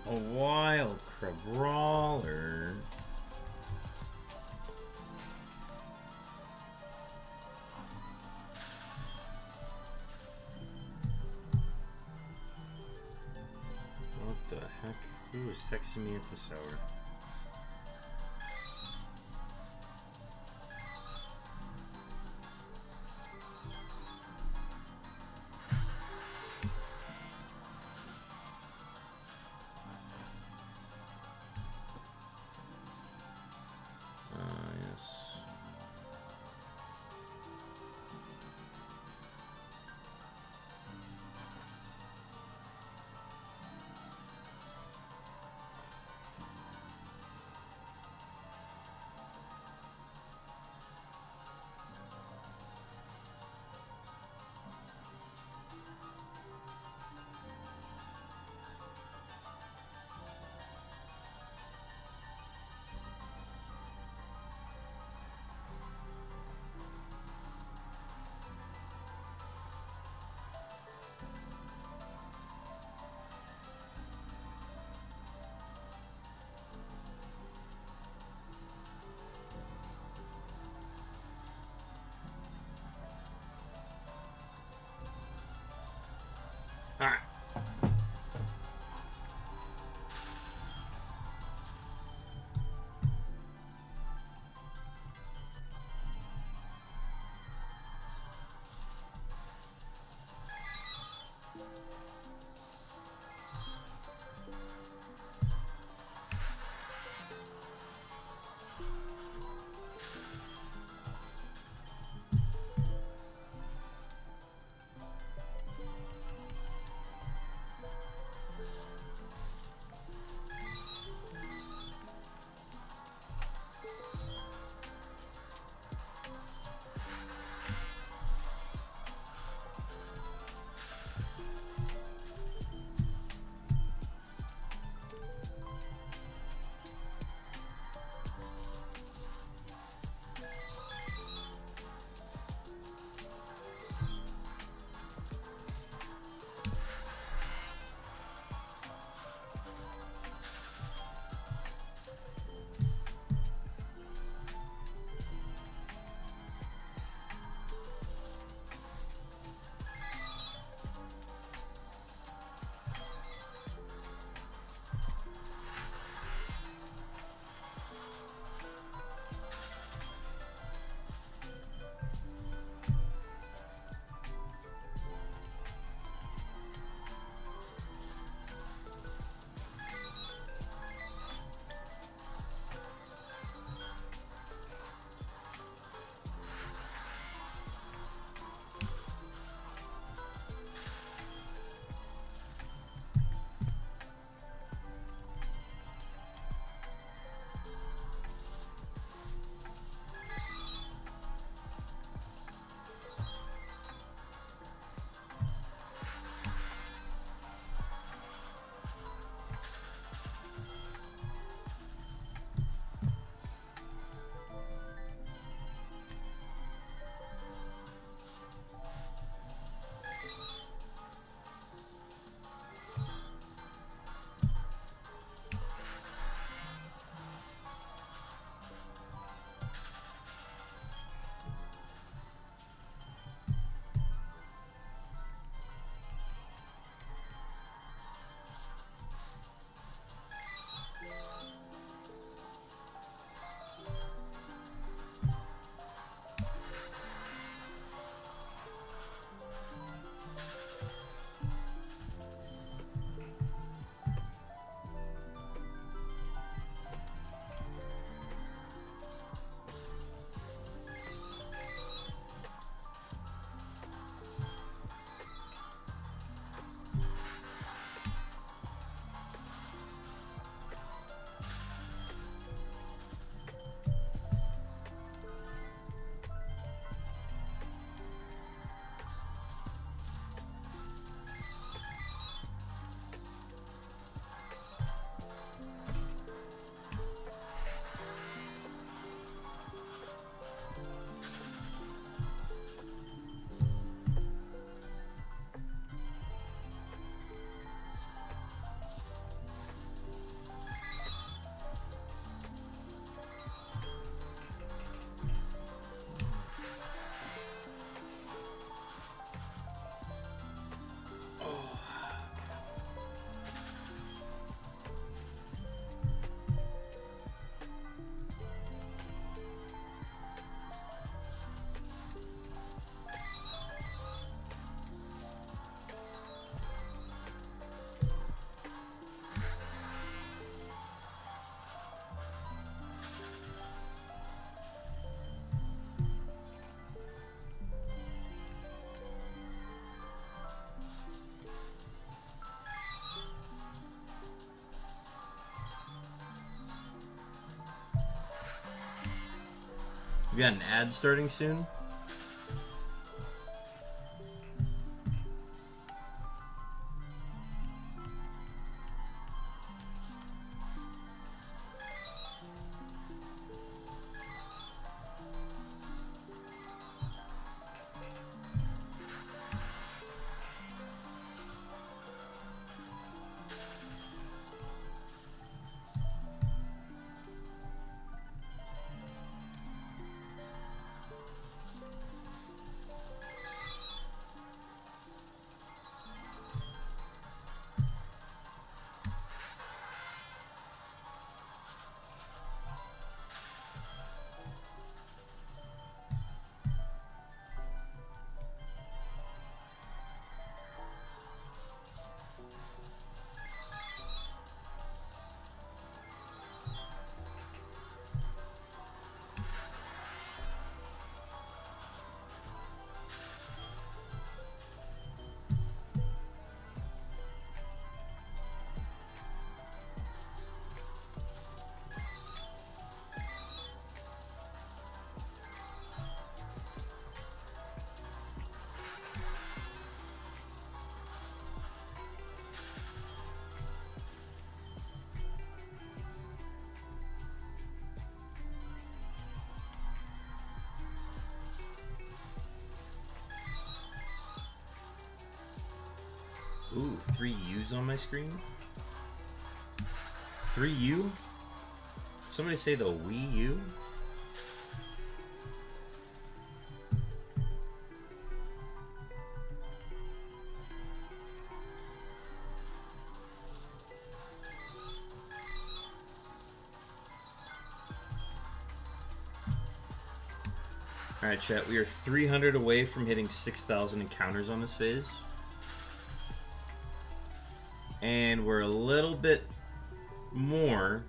A wild Crabrawler. What the heck? Who is texting me at this hour? Yes. We got an ad starting soon. Ooh, 3 U's on my screen? 3 U? Somebody say the Wii U? Alright, chat, we are 300 away from hitting 6,000 encounters on this phase. And we're a little bit more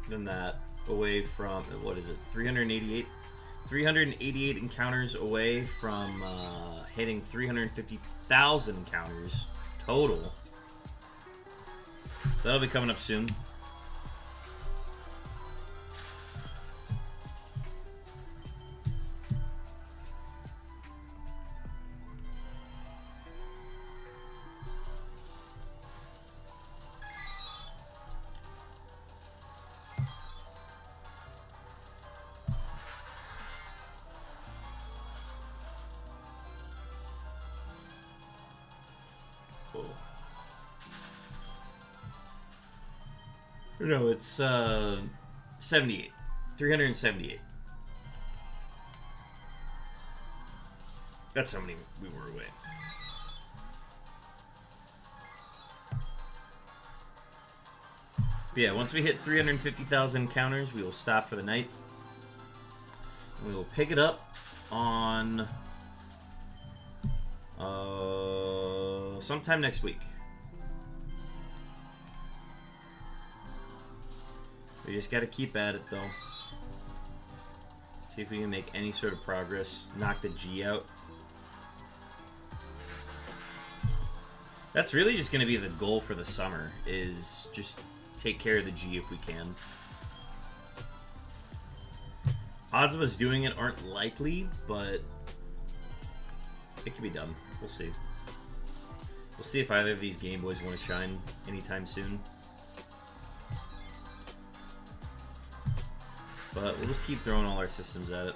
than that away from, what is it, 388? 388 encounters away from hitting 350,000 encounters total. So that'll be coming up soon. No, it's 78. 378. That's how many we were away. But yeah, once we hit 350,000 encounters, we will stop for the night. And we will pick it up on sometime next week. We just gotta keep at it, though. See if we can make any sort of progress. Knock the G out. That's really just gonna be the goal for the summer, is just take care of the G if we can. Odds of us doing it aren't likely, but it can be done. We'll see. We'll see if either of these Game Boys want to shine anytime soon. But we'll just keep throwing all our systems at it.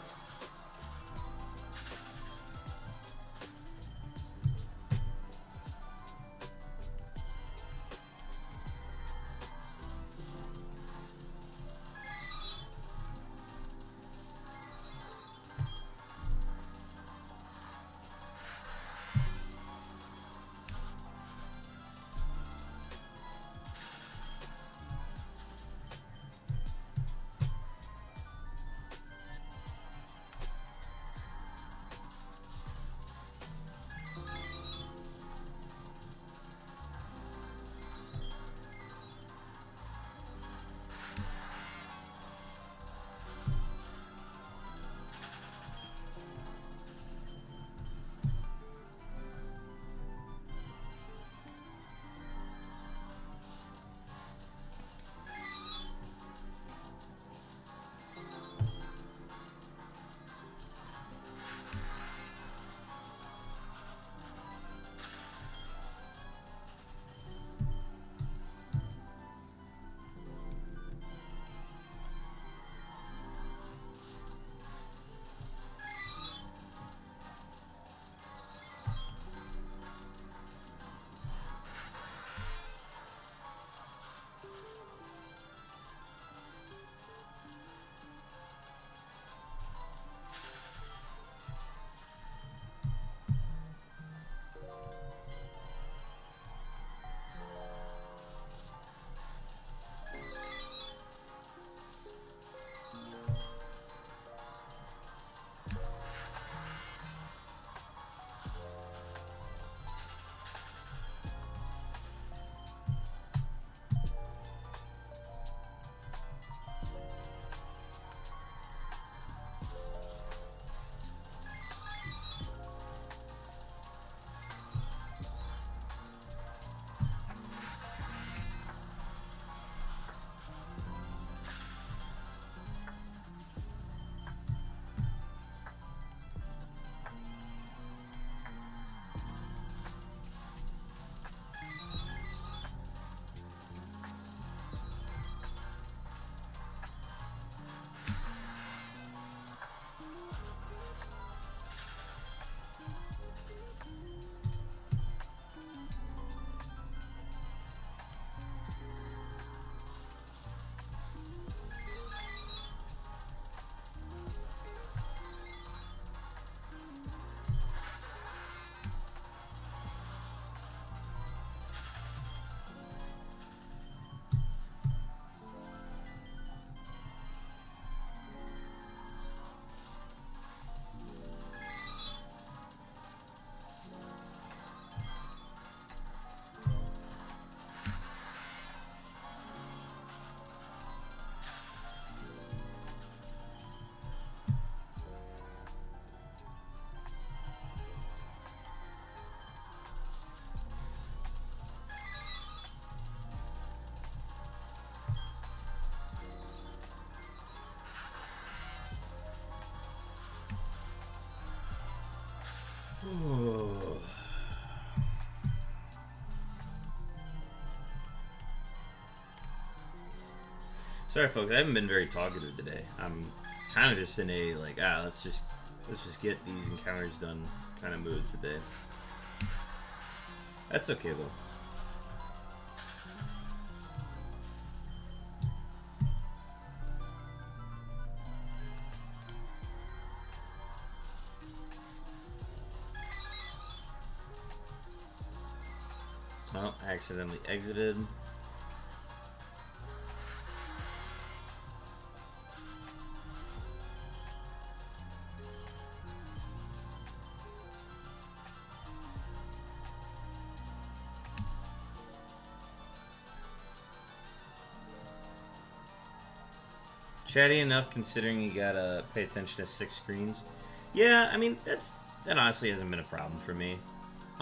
Sorry, folks. I haven't been very talkative today. I'm kind of just in a like, let's just get these encounters done kind of mood today. That's okay though. Oh, I accidentally exited. Chatty enough considering you gotta pay attention to 6 screens. Yeah, I mean, that honestly hasn't been a problem for me.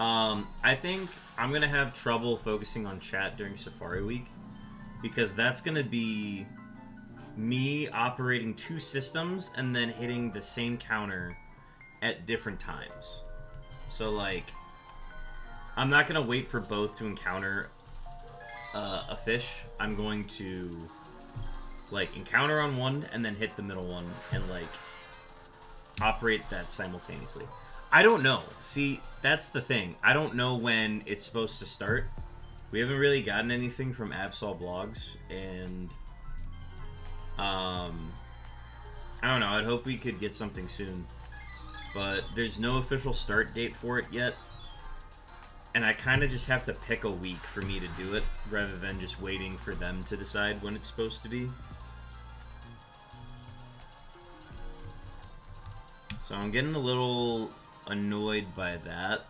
I think I'm gonna have trouble focusing on chat during Safari Week because that's gonna be me operating 2 systems and then hitting the same counter at different times. So like, I'm not gonna wait for both to encounter a fish. I'm going to like encounter on one and then hit the middle one and like operate that simultaneously. I don't know. See, that's the thing. I don't know when it's supposed to start. We haven't really gotten anything from Absol Blogs, and I don't know. I'd hope we could get something soon, but there's no official start date for it yet, and I kind of just have to pick a week for me to do it rather than just waiting for them to decide when it's supposed to be. So I'm getting a little annoyed by that.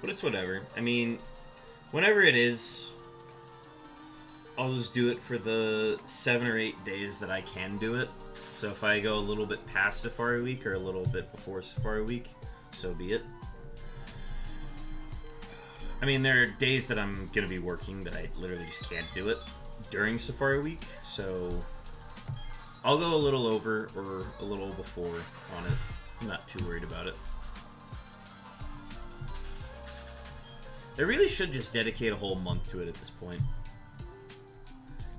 But it's whatever. I mean, whenever it is, I'll just do it for the 7 or 8 days that I can do it. So if I go a little bit past Safari Week or a little bit before Safari Week, so be it. I mean, there are days that I'm going to be working that I literally just can't do it during Safari Week, so I'll go a little over or a little before on it. I'm not too worried about it. They really should just dedicate a whole month to it at this point.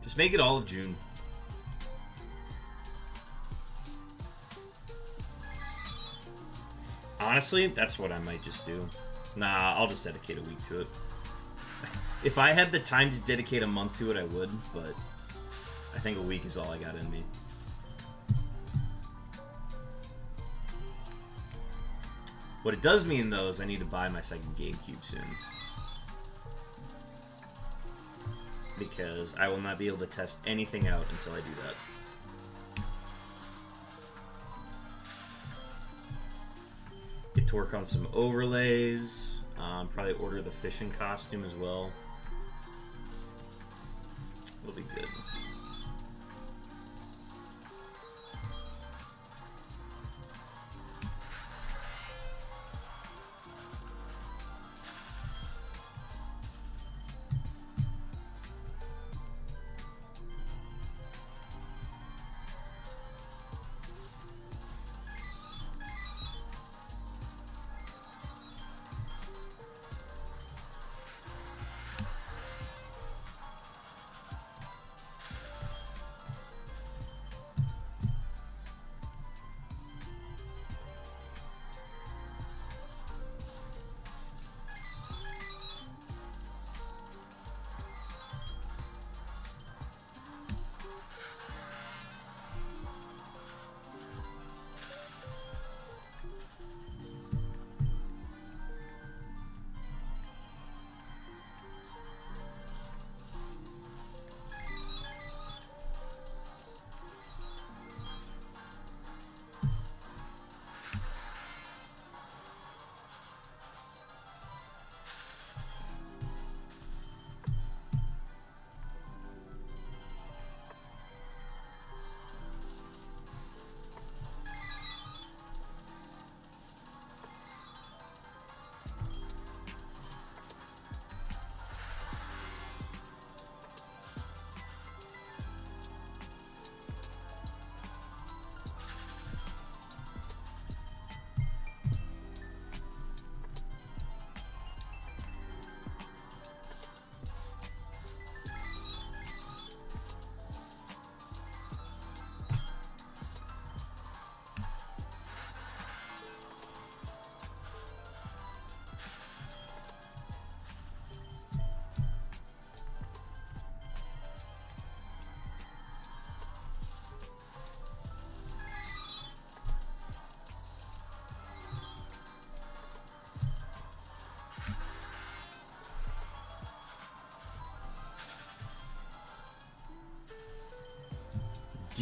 Just make it all of June. Honestly, that's what I might just do. Nah, I'll just dedicate a week to it. If I had the time to dedicate a month to it, I would, but I think a week is all I got in me. What it does mean, though, is I need to buy my second GameCube soon. Because I will not be able to test anything out until I do that. Get to work on some overlays. Probably order the fishing costume as well. It'll be good.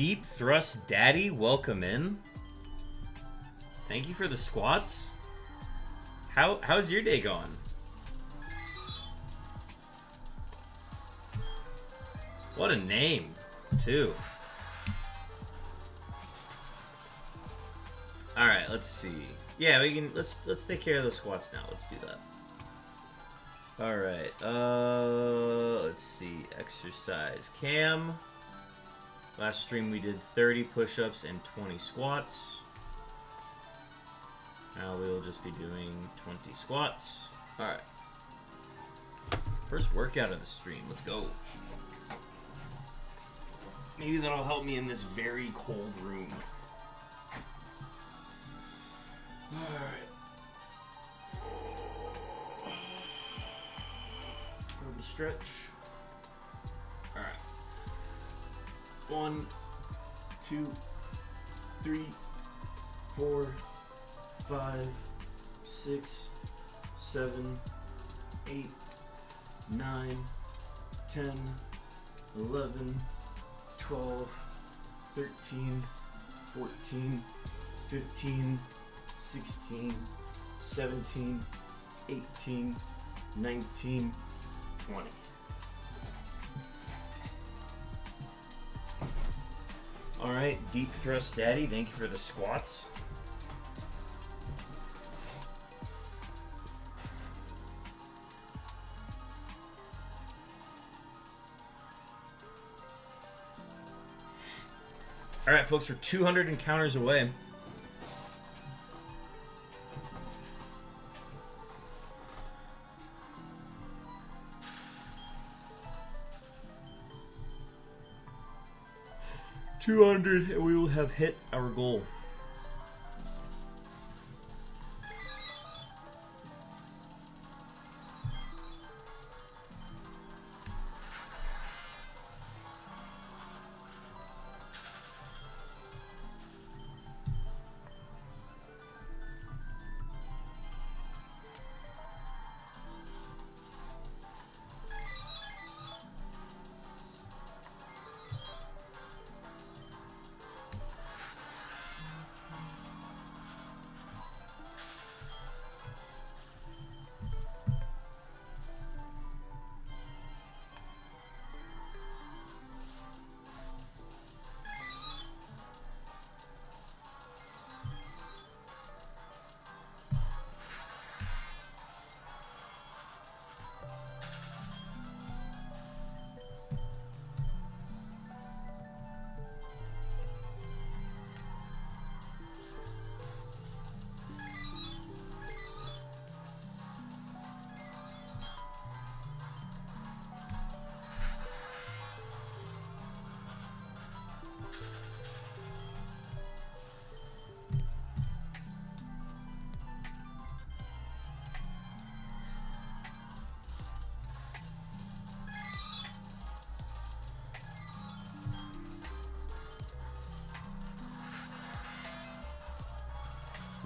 Deep Thrust Daddy, welcome in. Thank you for the squats. How's your day going? What a name, too. All right, let's see. Yeah, we can. Let's take care of the squats now. Let's do that. All right. Let's see. Exercise cam. Last stream we did 30 push-ups and 20 squats. Now we'll just be doing 20 squats. All right. First workout of the stream. Let's go. Maybe that'll help me in this very cold room. Alright. Verbal stretch. Alright. 1, 2, 3, 4, 5, 6, 7, 8, 9, 10, 11, 12, 13, 14, 15, 16, 17, 18, 19, 20. All right, Deep Thrust Daddy, thank you for the squats. All right, folks, we're 200 encounters away. $200 and we will have hit our goal.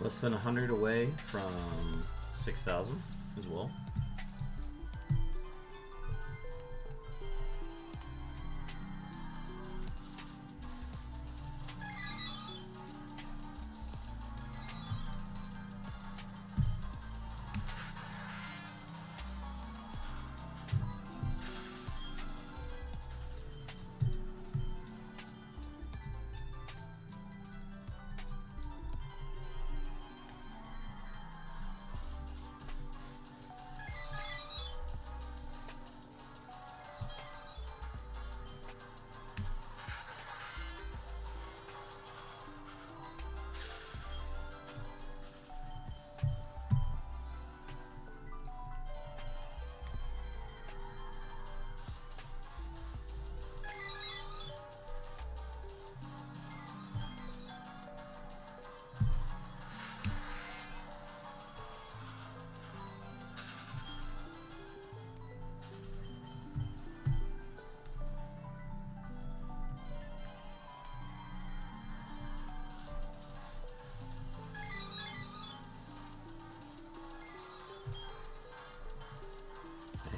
Less than 100 away from 6,000 as well.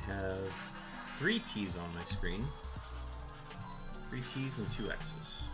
Have 3 T's on my screen. 3 T's and 2 X's.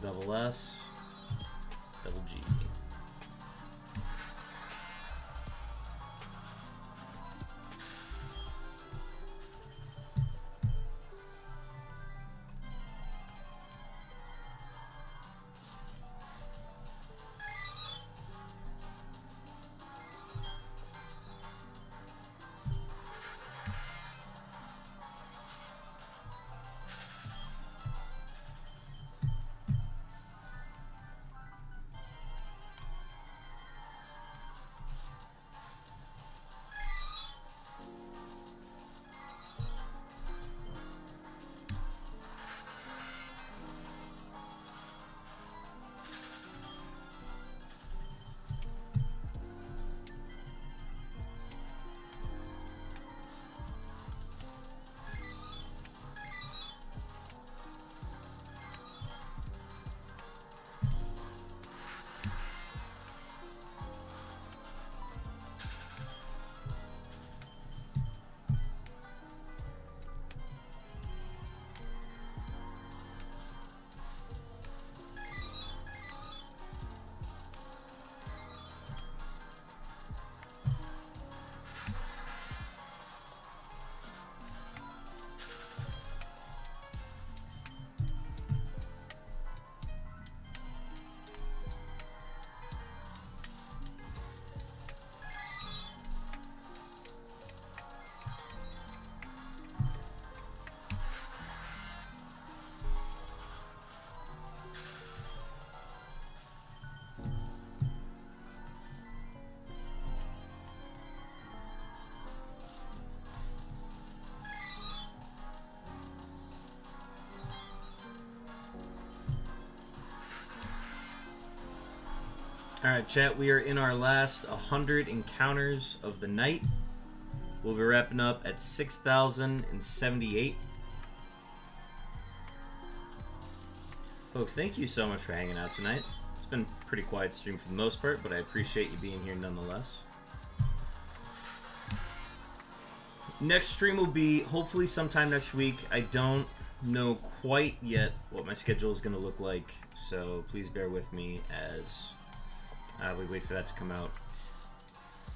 double S, double G. Alright, chat, we are in our last 100 encounters of the night. We'll be wrapping up at 6,078. Folks, thank you so much for hanging out tonight. It's been a pretty quiet stream for the most part, but I appreciate you being here nonetheless. Next stream will be hopefully sometime next week. I don't know quite yet what my schedule is going to look like, so please bear with me as we wait for that to come out.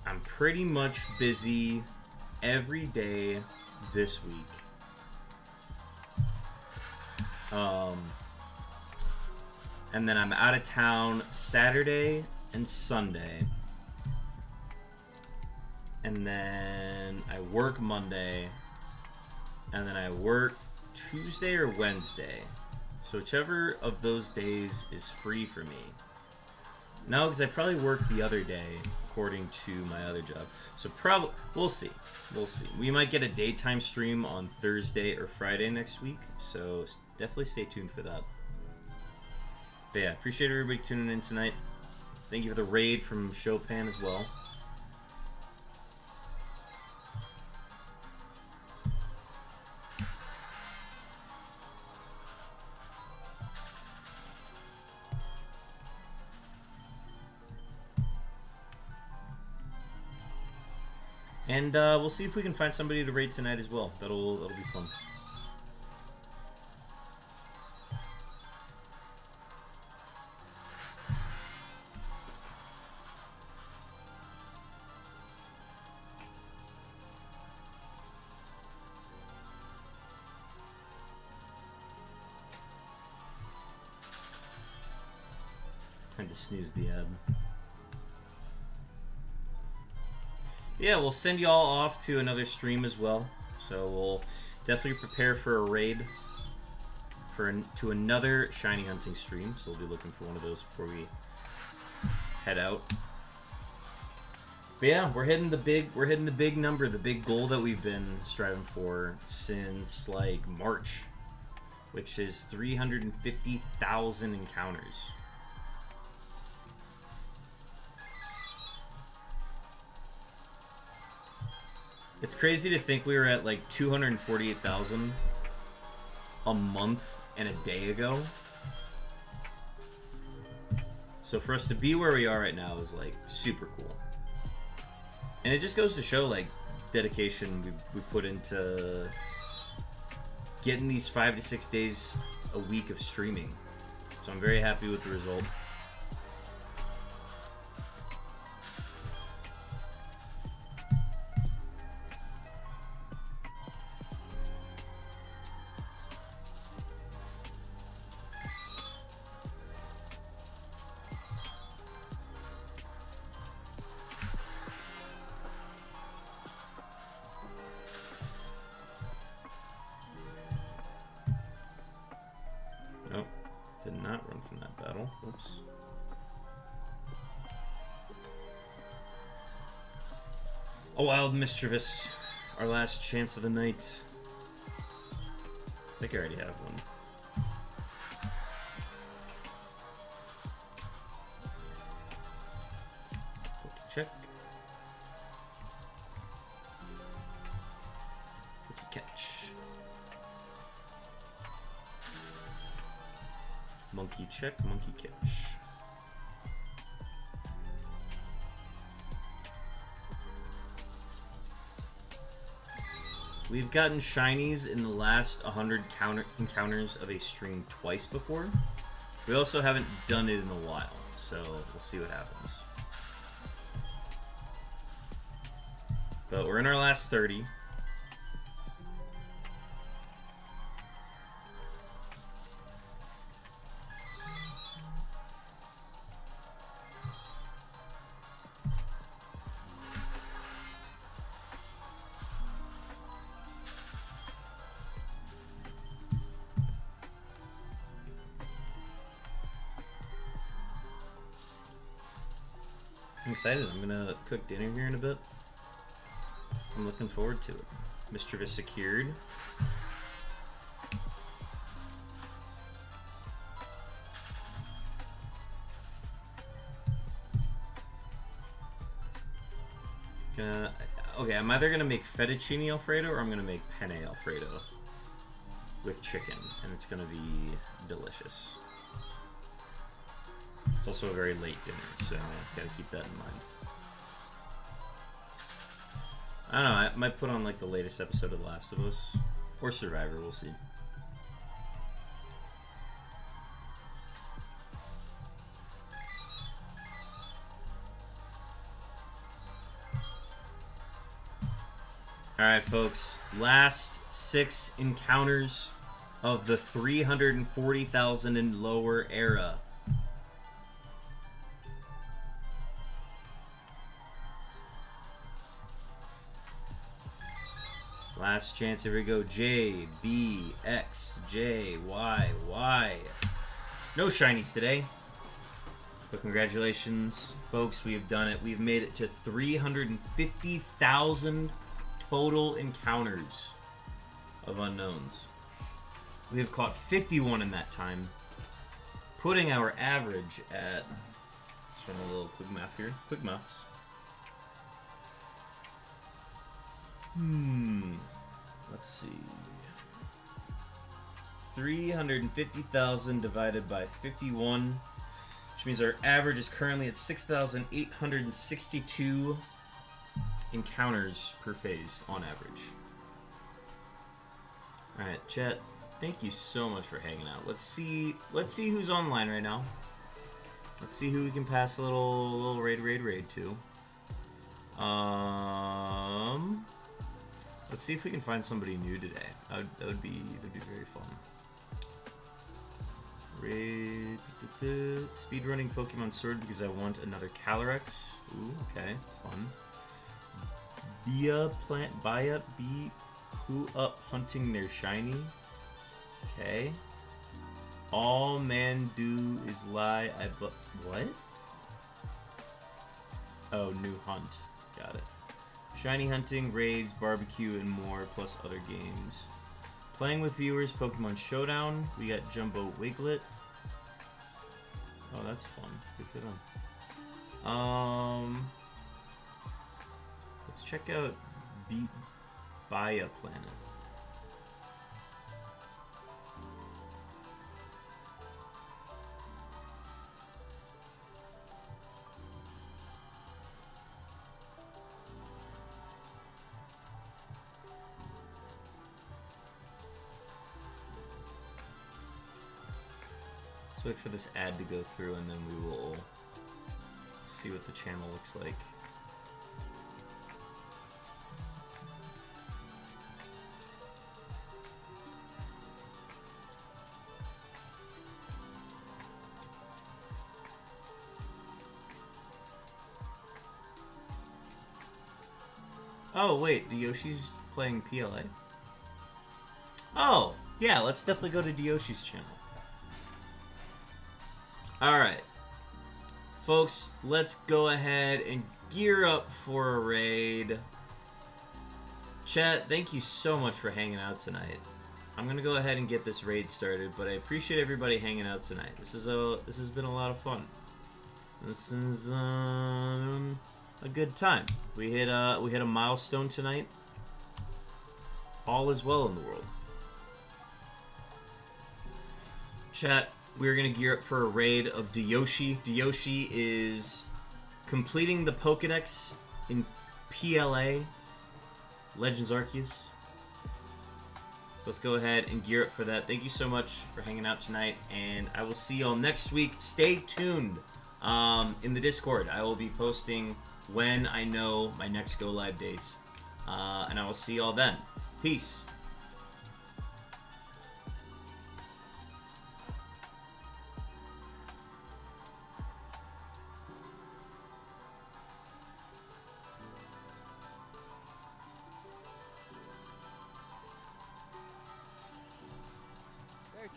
I'm pretty much busy every day this week. And then I'm out of town Saturday and Sunday. And then I work Monday. And then I work Tuesday or Wednesday. So whichever of those days is free for me. No, because I probably work the other day according to my other job. So probably, we'll see. We'll see. We might get a daytime stream on Thursday or Friday next week. So definitely stay tuned for that. But yeah, appreciate everybody tuning in tonight. Thank you for the raid from Chopin as well. And we'll see if we can find somebody to raid tonight as well. That'll be fun. Had to snooze the ad. Yeah, we'll send you all off to another stream as well. So we'll definitely prepare for a raid to another shiny hunting stream. So we'll be looking for one of those before we head out. But yeah, we're hitting the big number, the big goal that we've been striving for since like March, which is 350,000 encounters. It's crazy to think we were at like 248,000 a month and a day ago. So for us to be where we are right now is like super cool. And it just goes to show like dedication we put into getting these 5 to 6 days a week of streaming. So I'm very happy with the result. Nope, did not run from that battle. Whoops. A wild mischievous. Our last chance of the night. I think I already have one. Check. Catch. Monkey check, monkey catch. We've gotten shinies in the last 100 encounters of a stream twice before. We also haven't done it in a while, so we'll see what happens. But we're in our last 30. I'm excited. I'm gonna cook dinner here in a bit. I'm looking forward to it. Mischievous secured. Okay, I'm either gonna make fettuccine alfredo or I'm gonna make penne alfredo with chicken, and it's gonna be delicious. It's also a very late dinner, so gotta keep that in mind. I don't know, I might put on like the latest episode of The Last of Us or Survivor, we'll see. Alright folks, last 6 encounters of the 340,000 and lower era. Last chance, here we go. J, B, X, J, Y, Y. No shinies today. But congratulations, folks. We have done it. We've made it to 350,000 total encounters of unknowns. We have caught 51 in that time, putting our average at... Just run a little quick math here. Quick maths. Let's see. 350,000 divided by 51, which means our average is currently at 6,862 encounters per phase on average. Alright, chat, thank you so much for hanging out. Let's see who's online right now. Let's see who we can pass a little raid to. Let's see if we can find somebody new today. That'd be very fun. Raid, speedrunning Pokemon Sword because I want another Calyrex. Ooh, okay, fun. Be who up hunting their shiny. Okay. All man do is lie. What? Oh, new hunt. Got it. Shiny hunting, raids, barbecue, and more, plus other games. Playing with viewers, Pokemon Showdown. We got Jumbo Wiglet. Oh, that's fun. Good for them. Let's check out Baya Planet. Let's wait for this ad to go through and then we will see what the channel looks like. Oh, wait, Yoshi's playing PLA? Oh, yeah, let's definitely go to Yoshi's channel. Alright. Folks, let's go ahead and gear up for a raid. Chat, thank you so much for hanging out tonight. I'm gonna go ahead and get this raid started, but I appreciate everybody hanging out tonight. This has been a lot of fun. This is a good time. We hit a milestone tonight. All is well in the world. Chat, we're gonna gear up for a raid of Yoshi. Yoshi is completing the Pokedex in PLA Legends Arceus. Let's go ahead and gear up for that. Thank you so much for hanging out tonight, and I will see y'all next week. Stay tuned in the Discord. I will be posting when I know my next go live date, and I will see y'all then. Peace.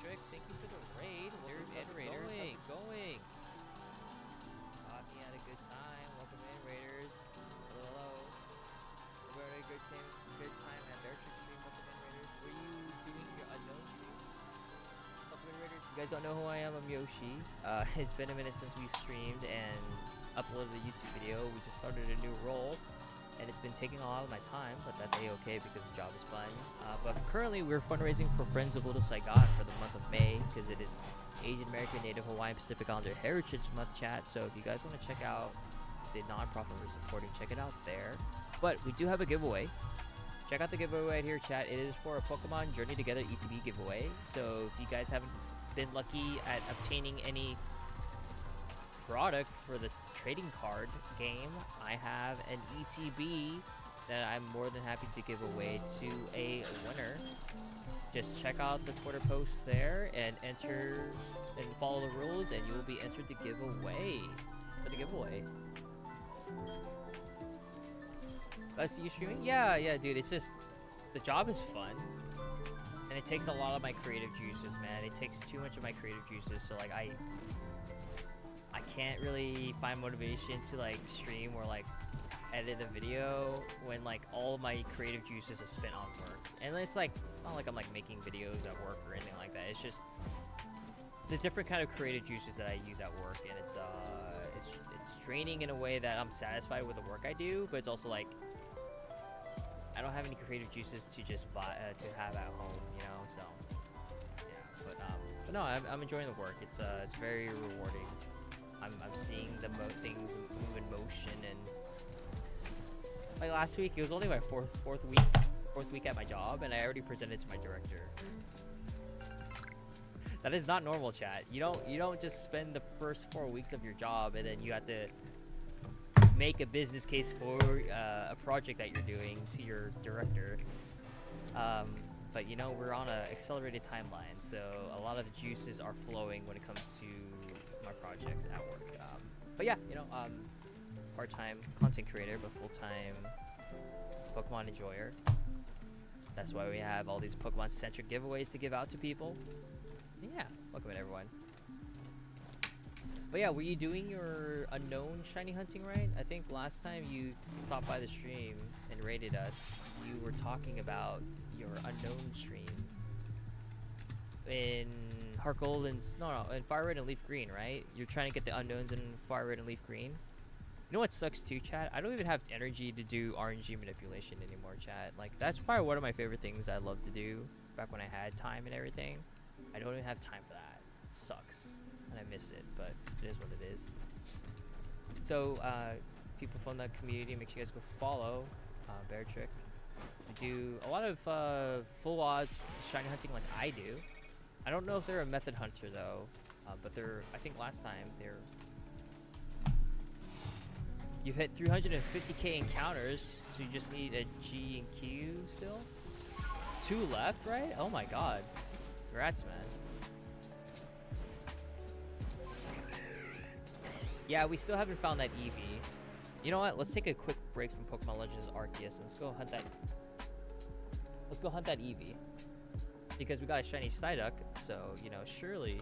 Trick, thank you for the raid. Here's the Raiders. How's it going? Thought me had a good time. Welcome in, Raiders. Hello. Hope you had a good time at their church stream. Welcome in, Raiders. Were you doing your Unown stream? Welcome in, Raiders. You guys don't know who I am. I'm Yoshi. It's been a minute since we streamed and uploaded a YouTube video. We just started a new role, and it's been taking a lot of my time, but that's a-okay because the job is fun. But currently we're fundraising for Friends of Little Saigon for the month of May, because it is Asian American, Native Hawaiian, Pacific Islander Heritage Month, chat. So if you guys want to check out the nonprofit we're supporting, check it out there. But we do have a giveaway. Check out the giveaway right here, chat. It is for a Pokemon Journey Together ETB giveaway. So if you guys haven't been lucky at obtaining any product for the trading card game, I have an ETB that I'm more than happy to give away to a winner. Just check out the Twitter post there and enter and follow the rules, and you will be entered to give away for the giveaway. I see you streaming? Yeah, dude. It's just the job is fun, and it takes a lot of my creative juices, man. It takes too much of my creative juices, so like I can't really find motivation to like stream or like edit a video when like all my creative juices are spent on work. And it's like, it's not like I'm like making videos at work or anything like that. It's just, it's a different kind of creative juices that I use at work, and it's draining in a way that I'm satisfied with the work I do, but it's also like I don't have any creative juices to just buy to have at home, you know. So yeah, but no, I'm enjoying the work. It's very rewarding. I'm seeing the things move in motion, and like last week, it was only my fourth week at my job, and I already presented to my director. That is not normal, chat. You don't just spend the first 4 weeks of your job and then you have to make a business case for a project that you're doing to your director. But you know, we're on an accelerated timeline, so a lot of juices are flowing when it comes to my project at work. But yeah, you know, part-time content creator, but full-time Pokemon enjoyer. That's why we have all these Pokemon-centric giveaways to give out to people. Yeah, welcome in, everyone. But yeah, were you doing your Unown shiny hunting right? I think last time you stopped by the stream and rated us, you were talking about your Unown stream in Heart Gold and in Fire Red and Leaf Green, right? You're trying to get the Unowns in Fire Red and Leaf Green. You know what sucks too, chat? I don't even have energy to do RNG manipulation anymore, chat. Like, that's probably one of my favorite things I love to do back when I had time and everything. I don't even have time for that. It sucks, and I miss it, but it is what it is. So, people from the community, make sure you guys go follow Bear Trick. We do a lot of full odds shiny hunting like I do. I don't know if they're a method hunter though. But they're, I think last time they're, you've hit 350k encounters, so you just need a G and Q still. 2 left, right? Oh my god. Congrats, man. Yeah, we still haven't found that Eevee. You know what? Let's take a quick break from Pokemon Legends Arceus and let's go hunt that. Let's go hunt that Eevee. Because we got a shiny Psyduck, so you know, surely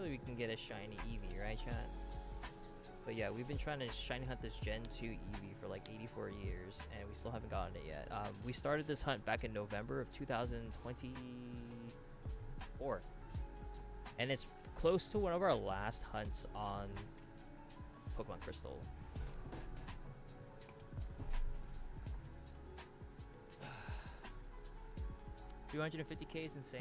we can get a shiny Eevee, right, chat? But yeah, we've been trying to shiny hunt this Gen 2 Eevee for like 84 years, and we still haven't gotten it yet. We started this hunt back in November of 2024, and it's close to one of our last hunts on Pokemon Crystal. 350k is insane.